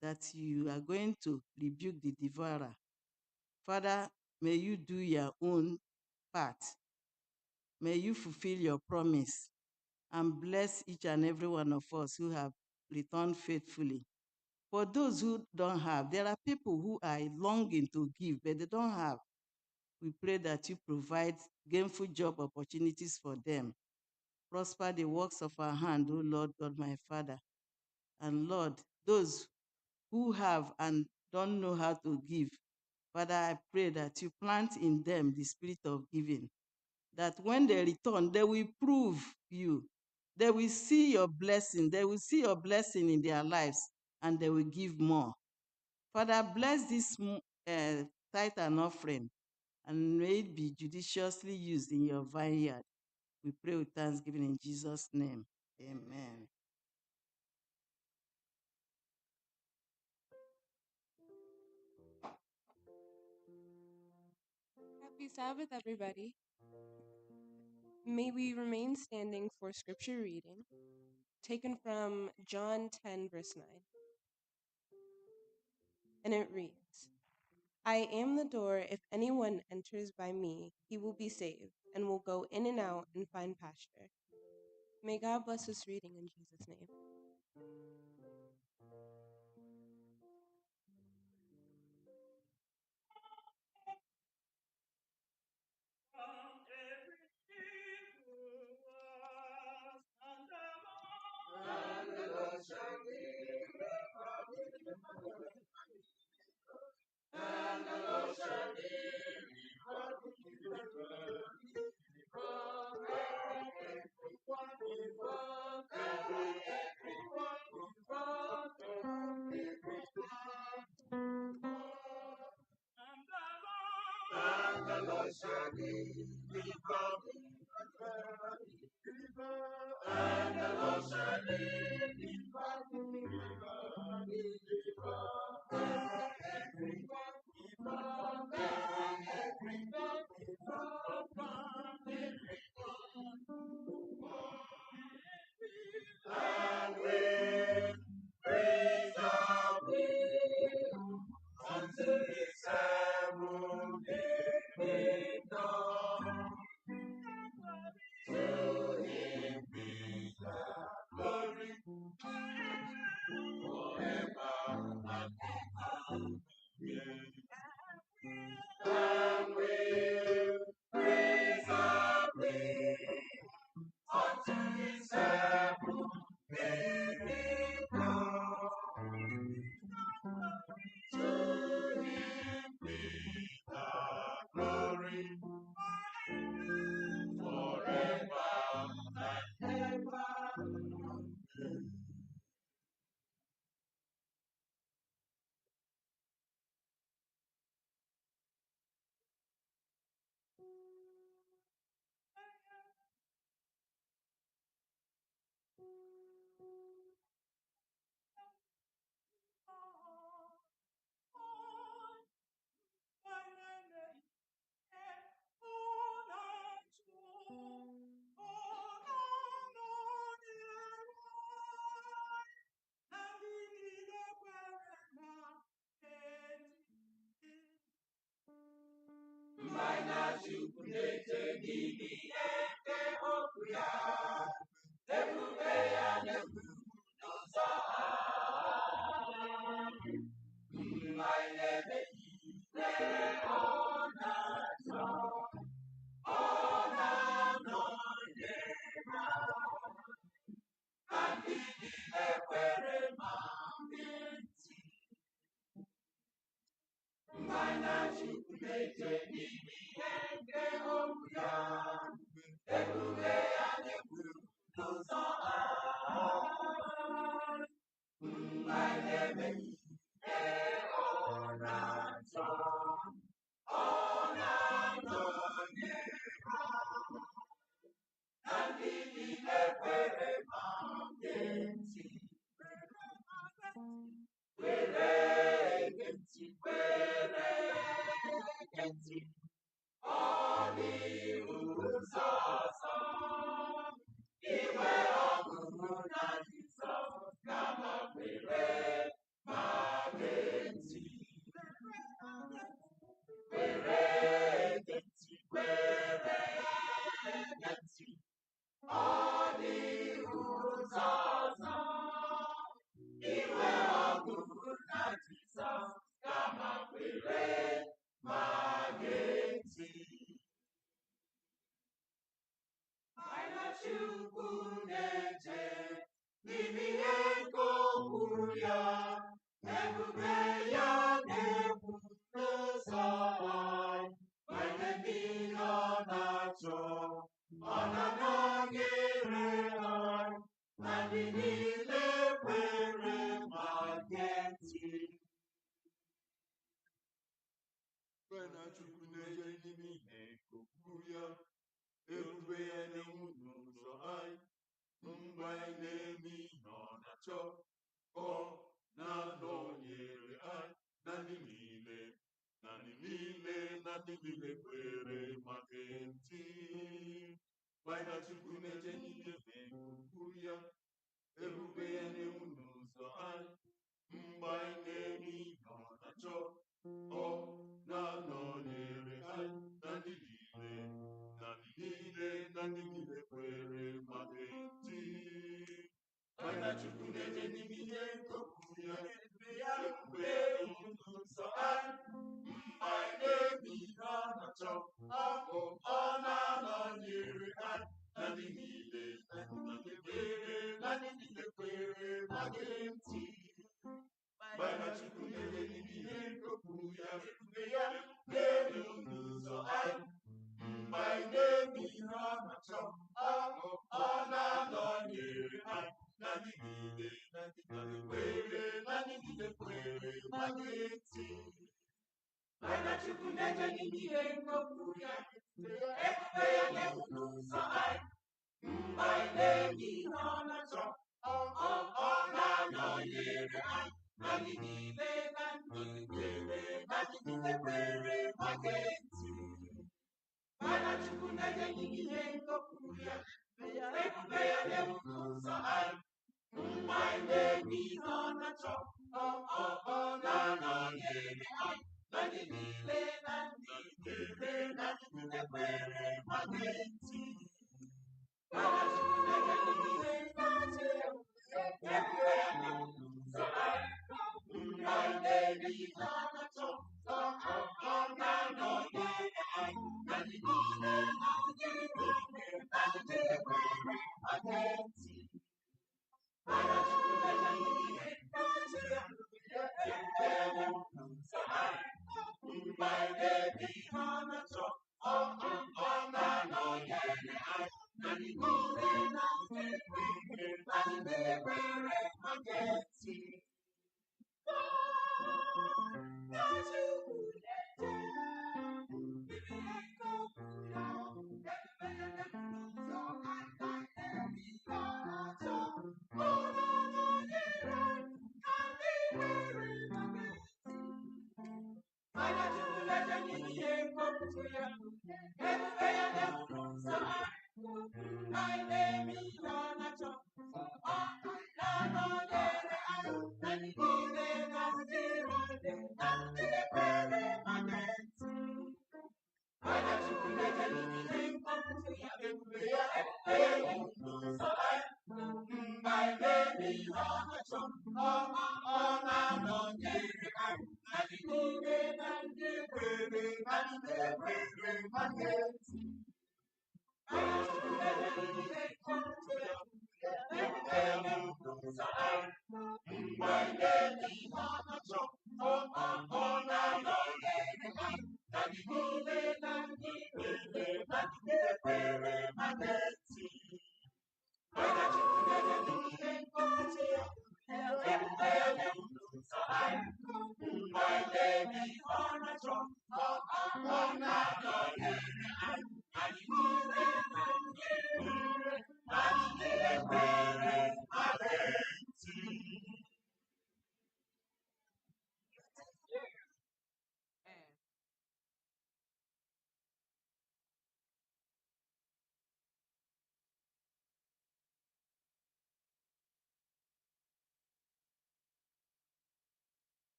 that you are going to rebuke the devourer. Father, may you do your own part. May you fulfill your promise and bless each and every one of us who have returned faithfully. For those who don't have, there are people who are longing to give, but they don't have. We pray that you provide gainful job opportunities for them. Prosper the works of our hand, O Lord God, my Father. And Lord, those who have and don't know how to give, Father, I pray that you plant in them the spirit of giving, that when they return, they will prove you. They will see your blessing. They will see your blessing in their lives, and they will give more. Father, bless this tithe and offering, and may it be judiciously used in your vineyard. We pray with thanksgiving in Jesus' name. Amen. Happy Sabbath, everybody. May we remain standing for scripture reading, taken from John 10, verse 9. And it reads, I am the door. If anyone enters by me, he will be saved and will go in and out and find pasture. May God bless this reading in Jesus' name. And the Lord shall be from and the Lord shall be and will preserve you unto his heaven kingdom. To him be the glory forever and ever. And will preserve me unto his heaven kingdom. To him be the glory forever and ever. Mana chukwunete gini eke okuya, ebube ya n'ụzọ mmanya mere ọ na-achọ, ọ na-anọnye ha, ka ndị niile kwere ma gee ntị. Mmanya chukwunete gini eke okuya, ebube ya n'ụzọ mmanya ọ na-achọ, ọ na-anọnye ha, na ndị niile kwere ma gee ntị. Were gee ntị, were gee ntị.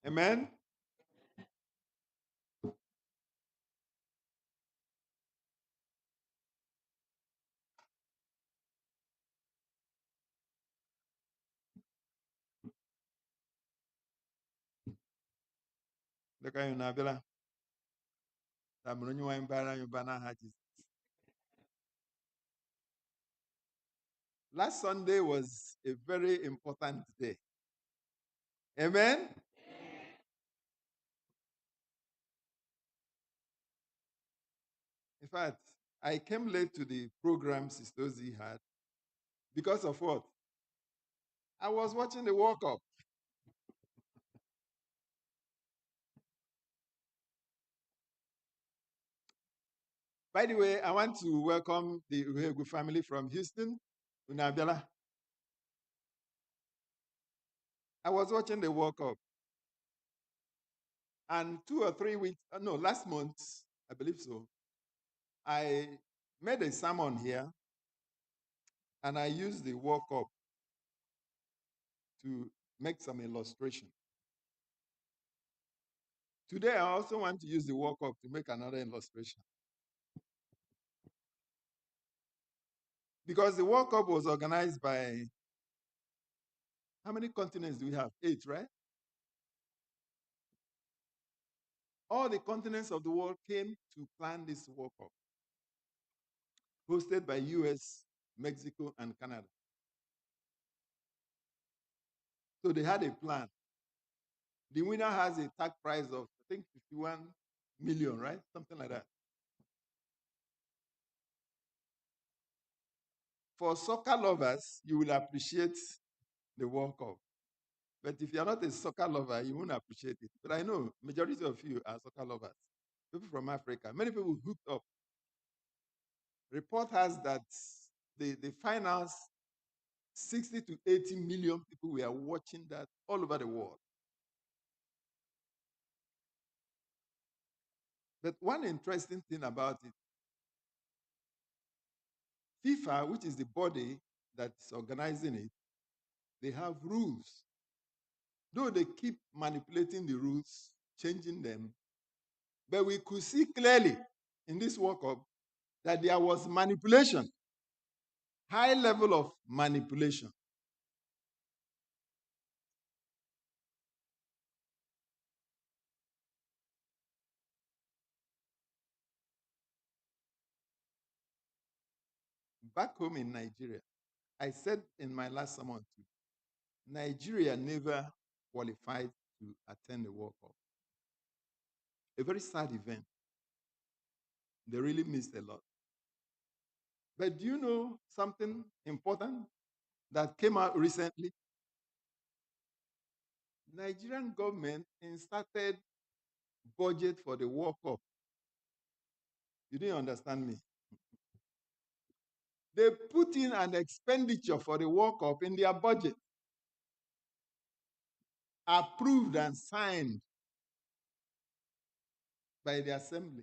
Amen. Look at you now, Bella. I'm running wine bar and you banana hatches. Last Sunday was a very important day. Amen. In fact, I came late to the program Sister Ozzy had because of what? I was watching the World Cup. By the way, I want to welcome the Uhegu family from Houston, Unabella. I was watching the World Cup. And 2 or 3 weeks, no, last month, I believe so, I made a sermon here and I used the World Cup to make some illustration. Today, I also want to use the World Cup to make another illustration. Because the World Cup was organized by, how many continents do we have? 8, right? All the continents of the world came to plan this World Cup, hosted by US, Mexico, and Canada. So they had a plan. The winner has a tag prize of, I think, 51 million, right? Something like that. For soccer lovers, you will appreciate the World Cup. But if you're not a soccer lover, you won't appreciate it. But I know majority of you are soccer lovers. People from Africa, many people hooked up. Report has that the finals, 60 to 80 million people were watching that all over the world. But one interesting thing about it, FIFA, which is the body that's organizing it, they have rules. Though they keep manipulating the rules, changing them, but we could see clearly in this World Cup that there was manipulation, high level of manipulation. Back home in Nigeria, I said in my last sermon too, Nigeria never qualified to attend the World Cup. A very sad event. They really missed a lot. But do you know something important that came out recently? Nigerian government started budget for the World Cup. You didn't understand me. They put in an expenditure for the World Cup in their budget, approved and signed by the assembly.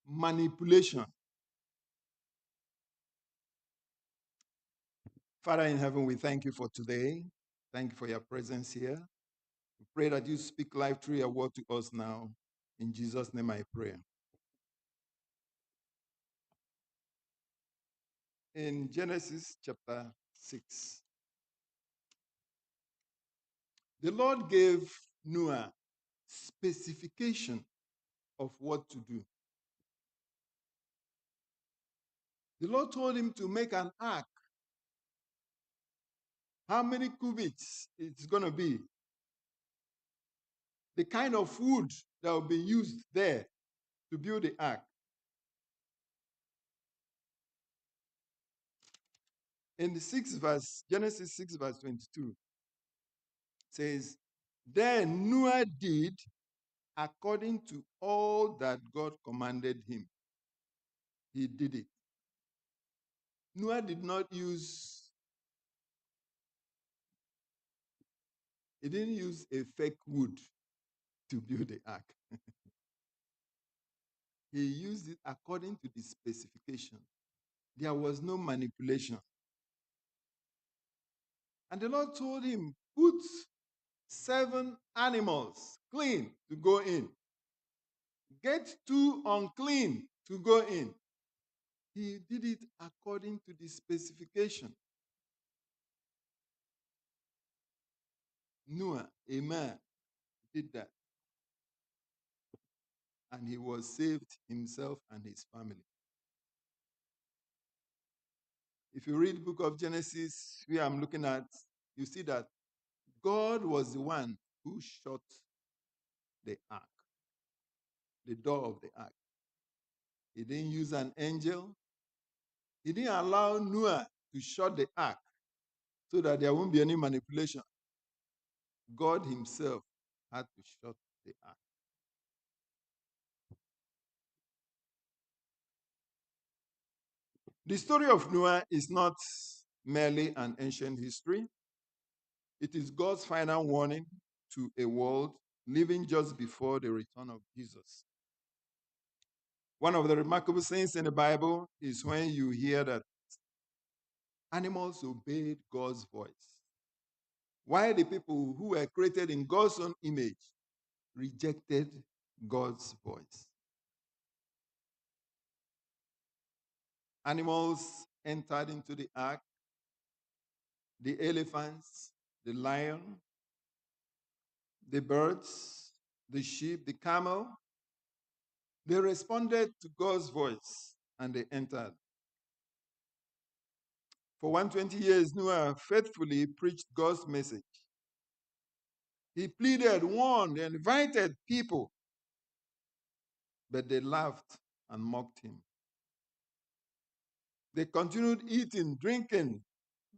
Manipulation. Father in heaven, we thank you for today. Thank you for your presence here. We pray that you speak life through your word to us now. In Jesus' name I pray. In Genesis chapter 6, the Lord gave Noah specification of what to do. The Lord told him to make an ark. How many cubits it's going to be? The kind of wood that will be used there to build the ark. In the 6th verse, Genesis 6 verse 22, says, Then Noah did according to all that God commanded him. He did it. Noah did not use, he didn't use a fake wood to build the ark. He used it according to the specification. There was no manipulation. And the Lord told him, put 7 animals clean to go in. Get 2 unclean to go in. He did it according to the specification. Noah, a man, did that. And he was saved himself and his family. If you read the book of Genesis, where I'm looking at, you see that God was the one who shut the ark, the door of the ark. He didn't use an angel. He didn't allow Noah to shut the ark so that there won't be any manipulation. God himself had to shut the ark. The story of Noah is not merely an ancient history. It is God's final warning to a world living just before the return of Jesus. One of the remarkable things in the Bible is when you hear that animals obeyed God's voice, while the people who were created in God's own image rejected God's voice. Animals entered into the ark, the elephants, the lion, the birds, the sheep, the camel. They responded to God's voice and they entered. For 120 years, Noah faithfully preached God's message. He pleaded, warned, and invited people, but they laughed and mocked him. They continued eating, drinking,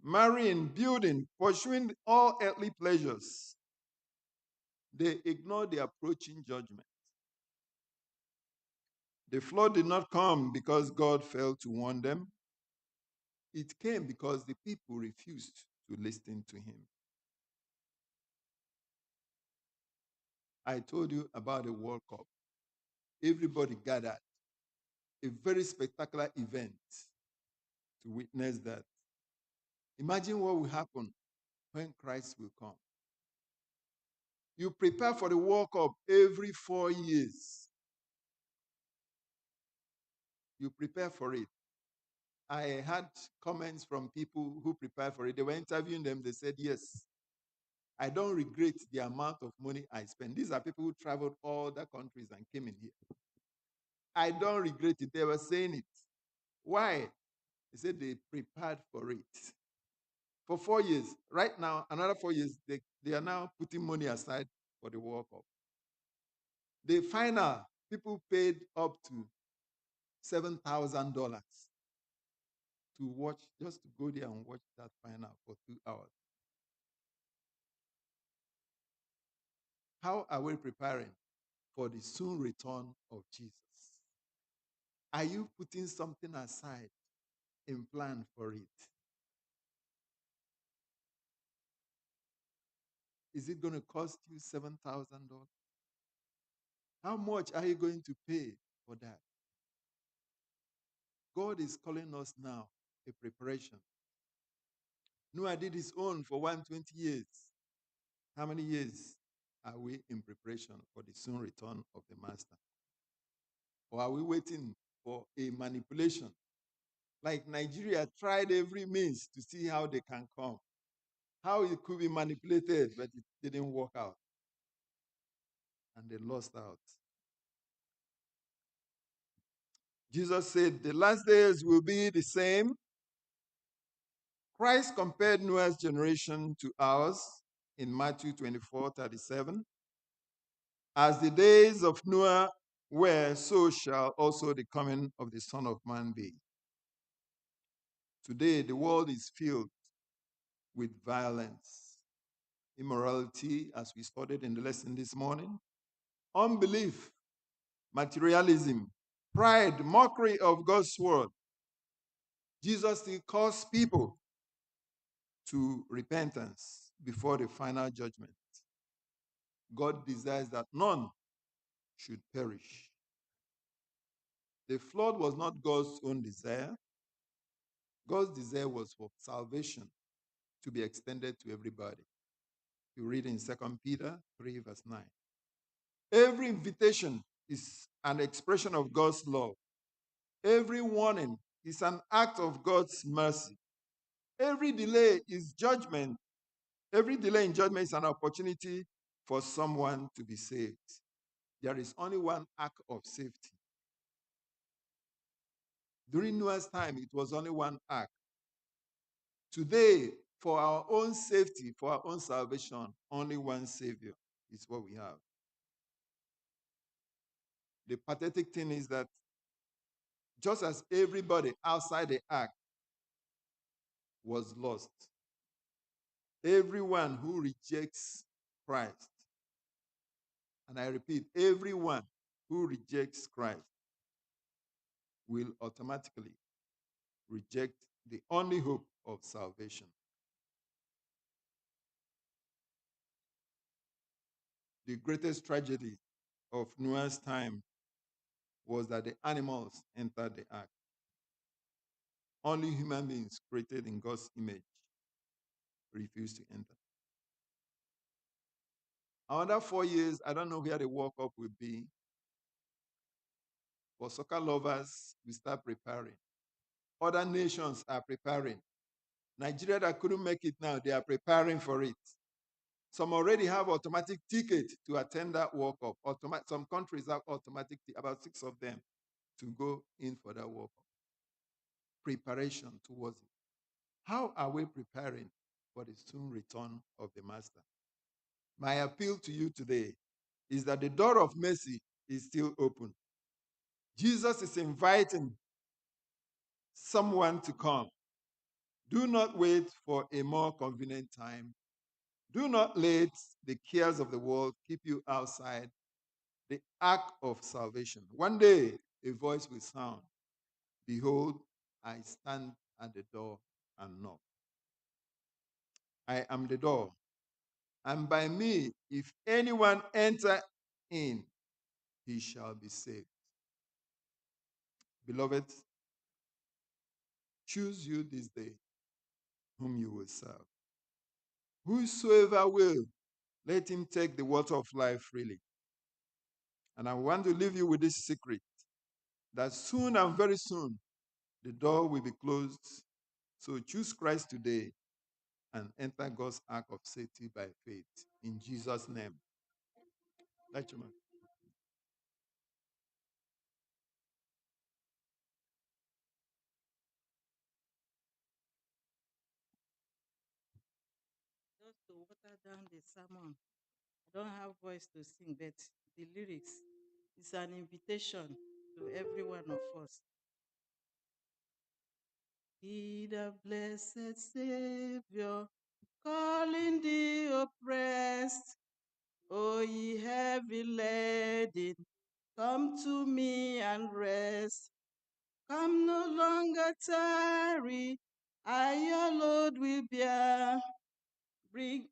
marrying, building, pursuing all earthly pleasures. They ignored the approaching judgment. The flood did not come because God failed to warn them. It came because the people refused to listen to him. I told you about the World Cup. Everybody gathered. A very spectacular event to witness that. Imagine what will happen when Christ will come. You prepare for the World Cup every 4 years. You prepare for it. I had comments from people who prepare for it. They were interviewing them. They said, yes, I don't regret the amount of money I spent. These are people who traveled all the countries and came in here. I don't regret it. They were saying it. Why? They said they prepared for it. For 4 years. Right now, another 4 years, they are now putting money aside for the World Cup. The final, people paid up to $7,000 to watch, just to go there and watch that final for 2 hours. How are we preparing for the soon return of Jesus? Are you putting something aside in plan for it? Is it going to cost you $7,000? How much are you going to pay for that? God is calling us now a preparation. Noah did his own for 120 years. How many years are we in preparation for the soon return of the Master? Or are we waiting for a manipulation? Like Nigeria tried every means to see how they can come, how it could be manipulated, but it didn't work out. And they lost out. Jesus said the last days will be the same. Christ compared Noah's generation to ours in Matthew 24:37. As the days of Noah were, so shall also the coming of the Son of Man be. Today, the world is filled with violence, immorality, as we studied in the lesson this morning, unbelief, materialism, pride, mockery of God's word. Jesus still calls people to repentance before the final judgment. God desires that none should perish. The flood was not God's own desire. God's desire was for salvation to be extended to everybody. You read in 2 Peter 3, verse 9. Every invitation is an expression of God's love. Every warning is an act of God's mercy. Every delay is judgment. Every delay in judgment is an opportunity for someone to be saved. There is only one act of safety. During Noah's time, it was only one act. Today, for our own safety, for our own salvation, only one Savior is what we have. The pathetic thing is that just as everybody outside the ark was lost, everyone who rejects Christ, and I repeat, everyone who rejects Christ will automatically reject the only hope of salvation. The greatest tragedy of Noah's time was that the animals entered the ark. Only human beings created in God's image refused to enter. Another 4 years, I don't know where the World Cup will be. For soccer lovers, we start preparing. Other nations are preparing. Nigeria that couldn't make it now, they are preparing for it. Some already have automatic ticket to attend that World Cup. Some countries have automatic, about 6 of them, to go in for that World Cup. Preparation towards it. How are we preparing for the soon return of the Master? My appeal to you today is that the door of mercy is still open. Jesus is inviting someone to come. Do not wait for a more convenient time. Do not let the cares of the world keep you outside the ark of salvation. One day, a voice will sound, "Behold, I stand at the door and knock. I am the door, and by me, if anyone enter in, he shall be saved." Beloved, choose you this day whom you will serve. Whosoever will, let him take the water of life freely. And I want to leave you with this secret, that soon and very soon, the door will be closed. So choose Christ today and enter God's ark of safety by faith. In Jesus' name. Let you, man. Just to water down the sermon, I don't have voice to sing, but the lyrics is an invitation to every one of us. He, the blessed Savior, calling the oppressed, O ye heavy laden, come to me and rest. Come no longer tarry, I your load will bear. Bring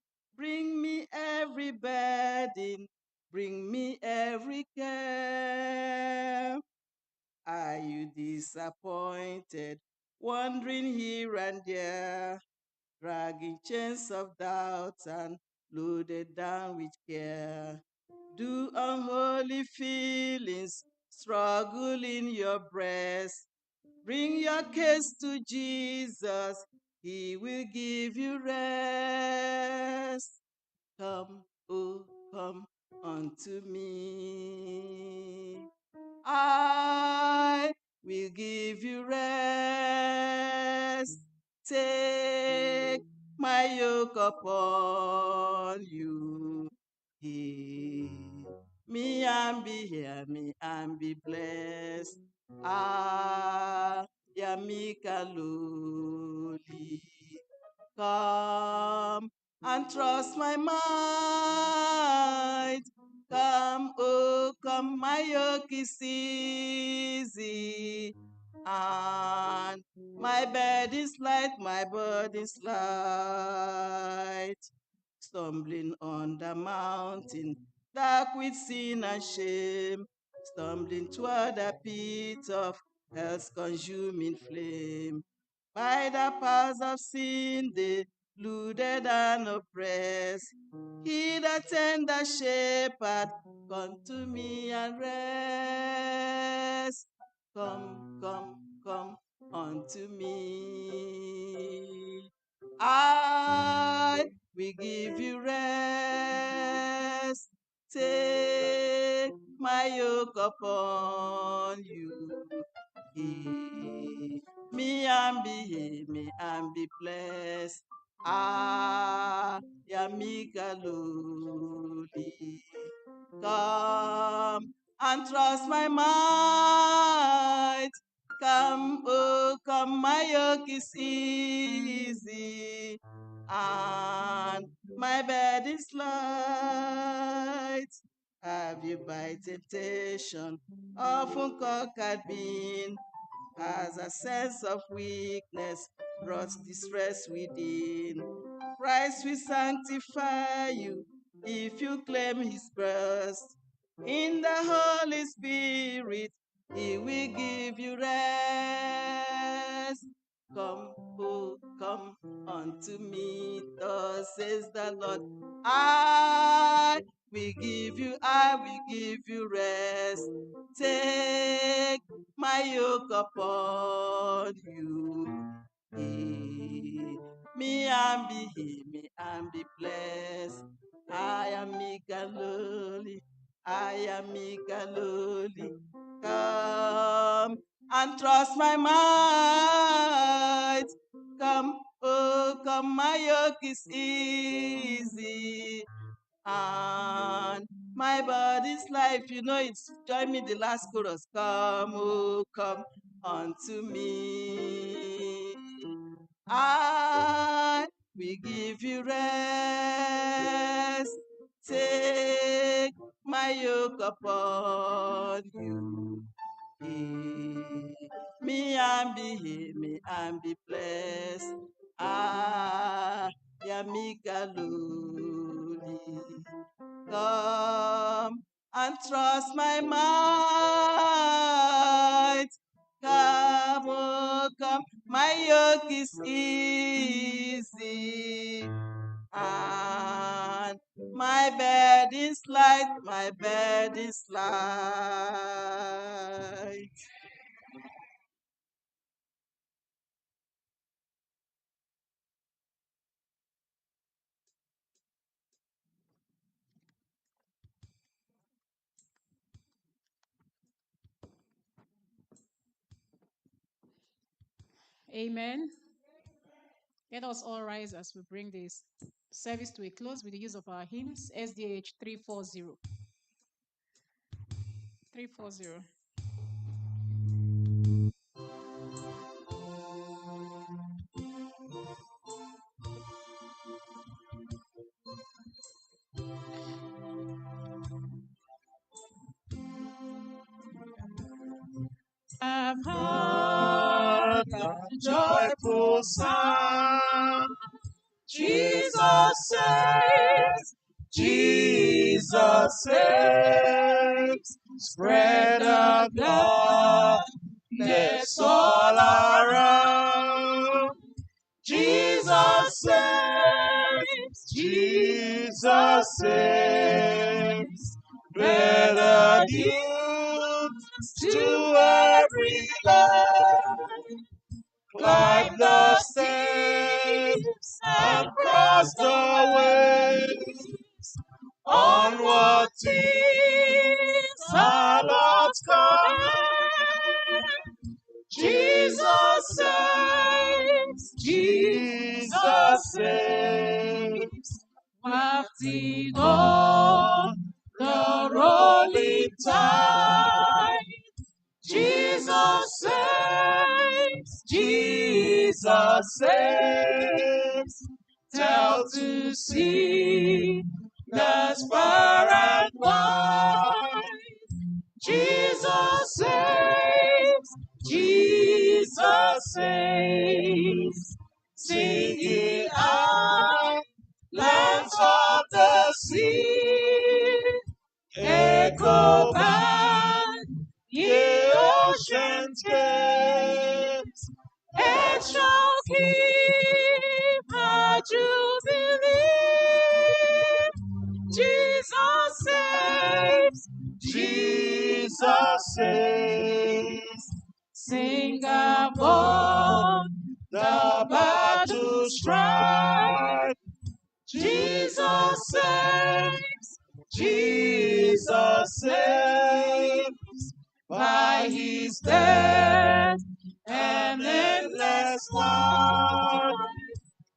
me every burden, bring me every care. Are you disappointed, wandering here and there, dragging chains of doubt and loaded down with care? Do unholy feelings struggle in your breast? Bring your case to Jesus, he will give you rest. Come, oh, come unto me. I will give you rest. Take my yoke upon you. Hear me and be blessed. Ah, ya meek and lowly. Come and trust my might. Come, oh, come, my yoke is easy, and my bed is light, my burden's light. Stumbling on the mountain, dark with sin and shame, stumbling toward the pit of hell's consuming flame. by the powers of sin, deluded and oppressed. He that tender shepherd, come to me and rest. Come, come, come unto me. I will give you rest. Take my yoke upon you. Hear me and be blessed. Ah, Yamika Lodi. Come and trust my might. Come, oh, come, my yoke is easy, and my bed is light. Have you by temptation often conquered been? Has a sense of weakness brought distress within? Christ will sanctify you if you claim his breast. In the Holy Spirit, he will give you rest. Come, oh, come unto me, thus says the Lord. I will give you rest. Take my yoke upon you. Me and be blessed. I am meek and lowly. I am meek and lowly. Come and trust my might. Come, oh, come, my yoke is easy, and my body's life. You know, it's join me the last chorus. Come, oh, come unto me. I will give you rest. Take my yoke upon you. Me and be blessed. Ah, Yamika Lodi. Come and trust my might. Come, oh, come, my yoke is easy, and my bed is light, my bed is light. Amen. Let us all rise as we bring this service to a close with the use of our hymns, SDH 340. 340. I've heard The joyful sound, Jesus saves, Jesus saves, spread the gladness all around. Jesus saves, Jesus saves, better news to every land. Climb the steps and cross the ways. Onward is our Lord's command. Jesus saves, Jesus saves, wafting on the rolling tide. Jesus saves, Jesus saves, tell to see that's far and wide. Jesus saves, Jesus saves, sing ye lands of the sea, echo back ye ocean's gates, and shall keep her jubilee. Jesus saves, Jesus saves. sing above The battle strife. Jesus saves, Jesus saves. by his death And and endless endless life. life.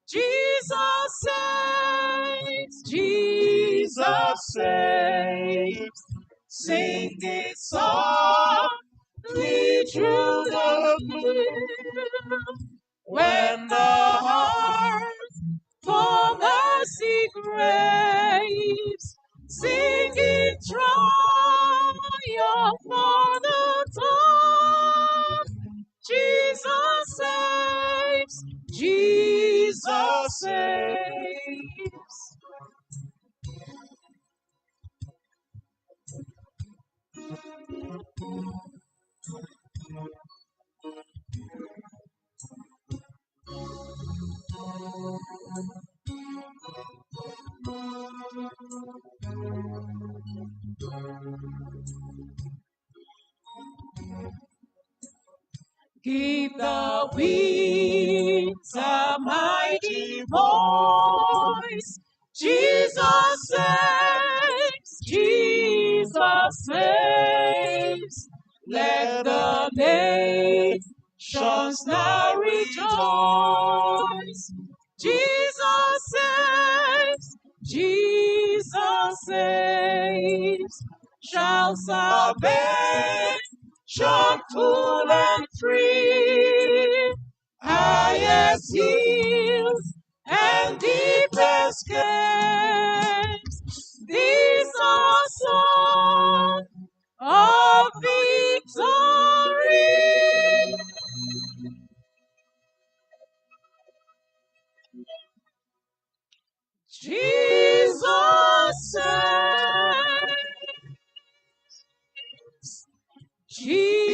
Jesus saves, Jesus saves. sing it softly through the gloom. When the heart for mercy craves, singing triumph for the dawn. Jesus saves, Jesus saves. Give the winds a mighty voice. Jesus saves, Jesus saves. Let the nations now rejoice. Jesus saves, Jesus saves. Shall salvation full and free, highest hills and deepest caves. These are songs of victory. Jesus saves, Jesus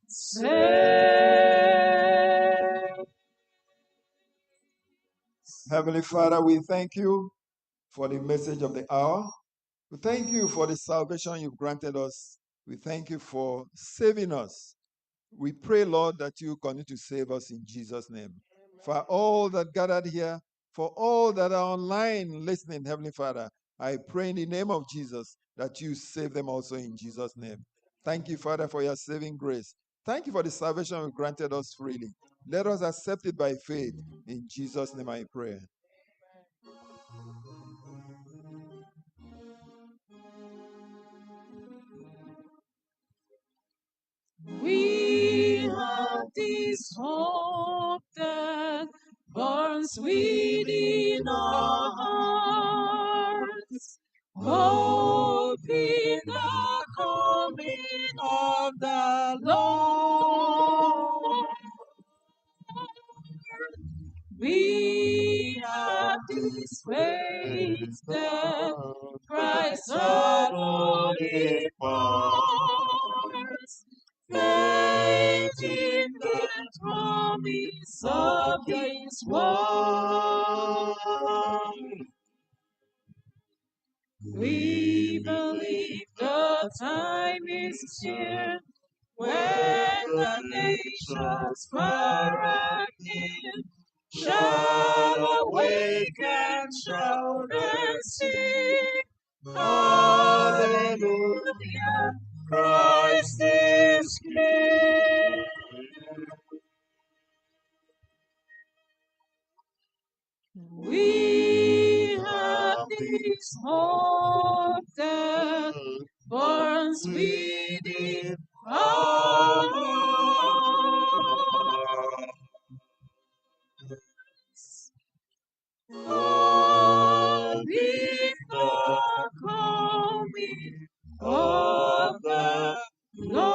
saves. Heavenly Father, we thank you for the message of the hour. We thank you for the salvation you've granted us. We thank you for saving us. We pray, Lord, that you continue to save us in Jesus' name. For all that gathered here, for all that are online listening, Heavenly Father, I pray in the name of Jesus that you save them also in Jesus' name. Thank you, Father, for your saving grace. Thank you for the salvation you granted us freely. Let us accept it by faith. In Jesus' name I pray. We have this hope that burns within our hearts, hope in the coming of the Lord. We have this faith that Christ our Lord imparts, faith in the promise of His word. We believe the time is here when the nations far and near shall awake and shout and sing, Hallelujah, Christ is King. We have this hope that burns within our hearts. Oh, in the coming of the Lord.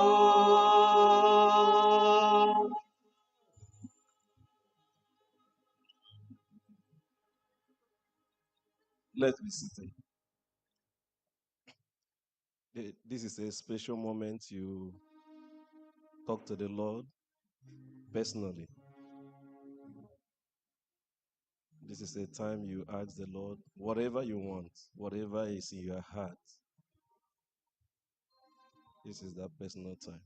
Let's be seated. This is a special moment. You talk to the Lord personally. This is a time you ask the Lord whatever you want, whatever is in your heart. This is that personal time.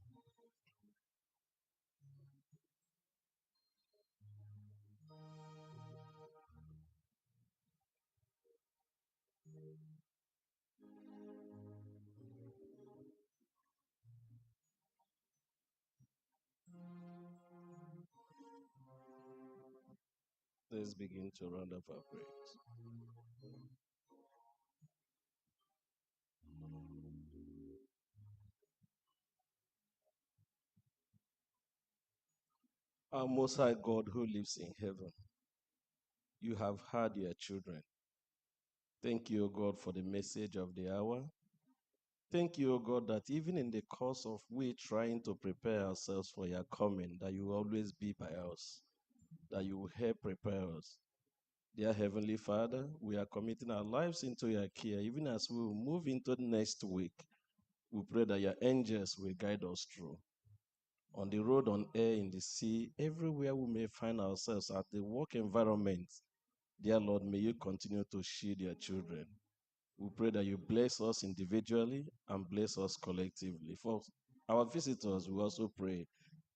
Let's begin to round up our prayers. Our Most High God who lives in heaven, you have heard your children. Thank you, O God, for the message of the hour. Thank you, O God, that even in the course of we trying to prepare ourselves for your coming, that you will always be by us, that you will help prepare us. Dear Heavenly Father, we are committing our lives into your care, even as we will move into the next week. We pray that your angels will guide us through. On the road, on air, in the sea, everywhere we may find ourselves at the work environment, dear Lord, may you continue to shield your children. We pray that you bless us individually and bless us collectively. For our visitors, we also pray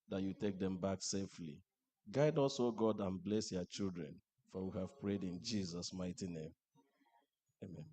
that you take them back safely. Guide us, O God, and bless your children, for we have prayed in Jesus' mighty name. Amen.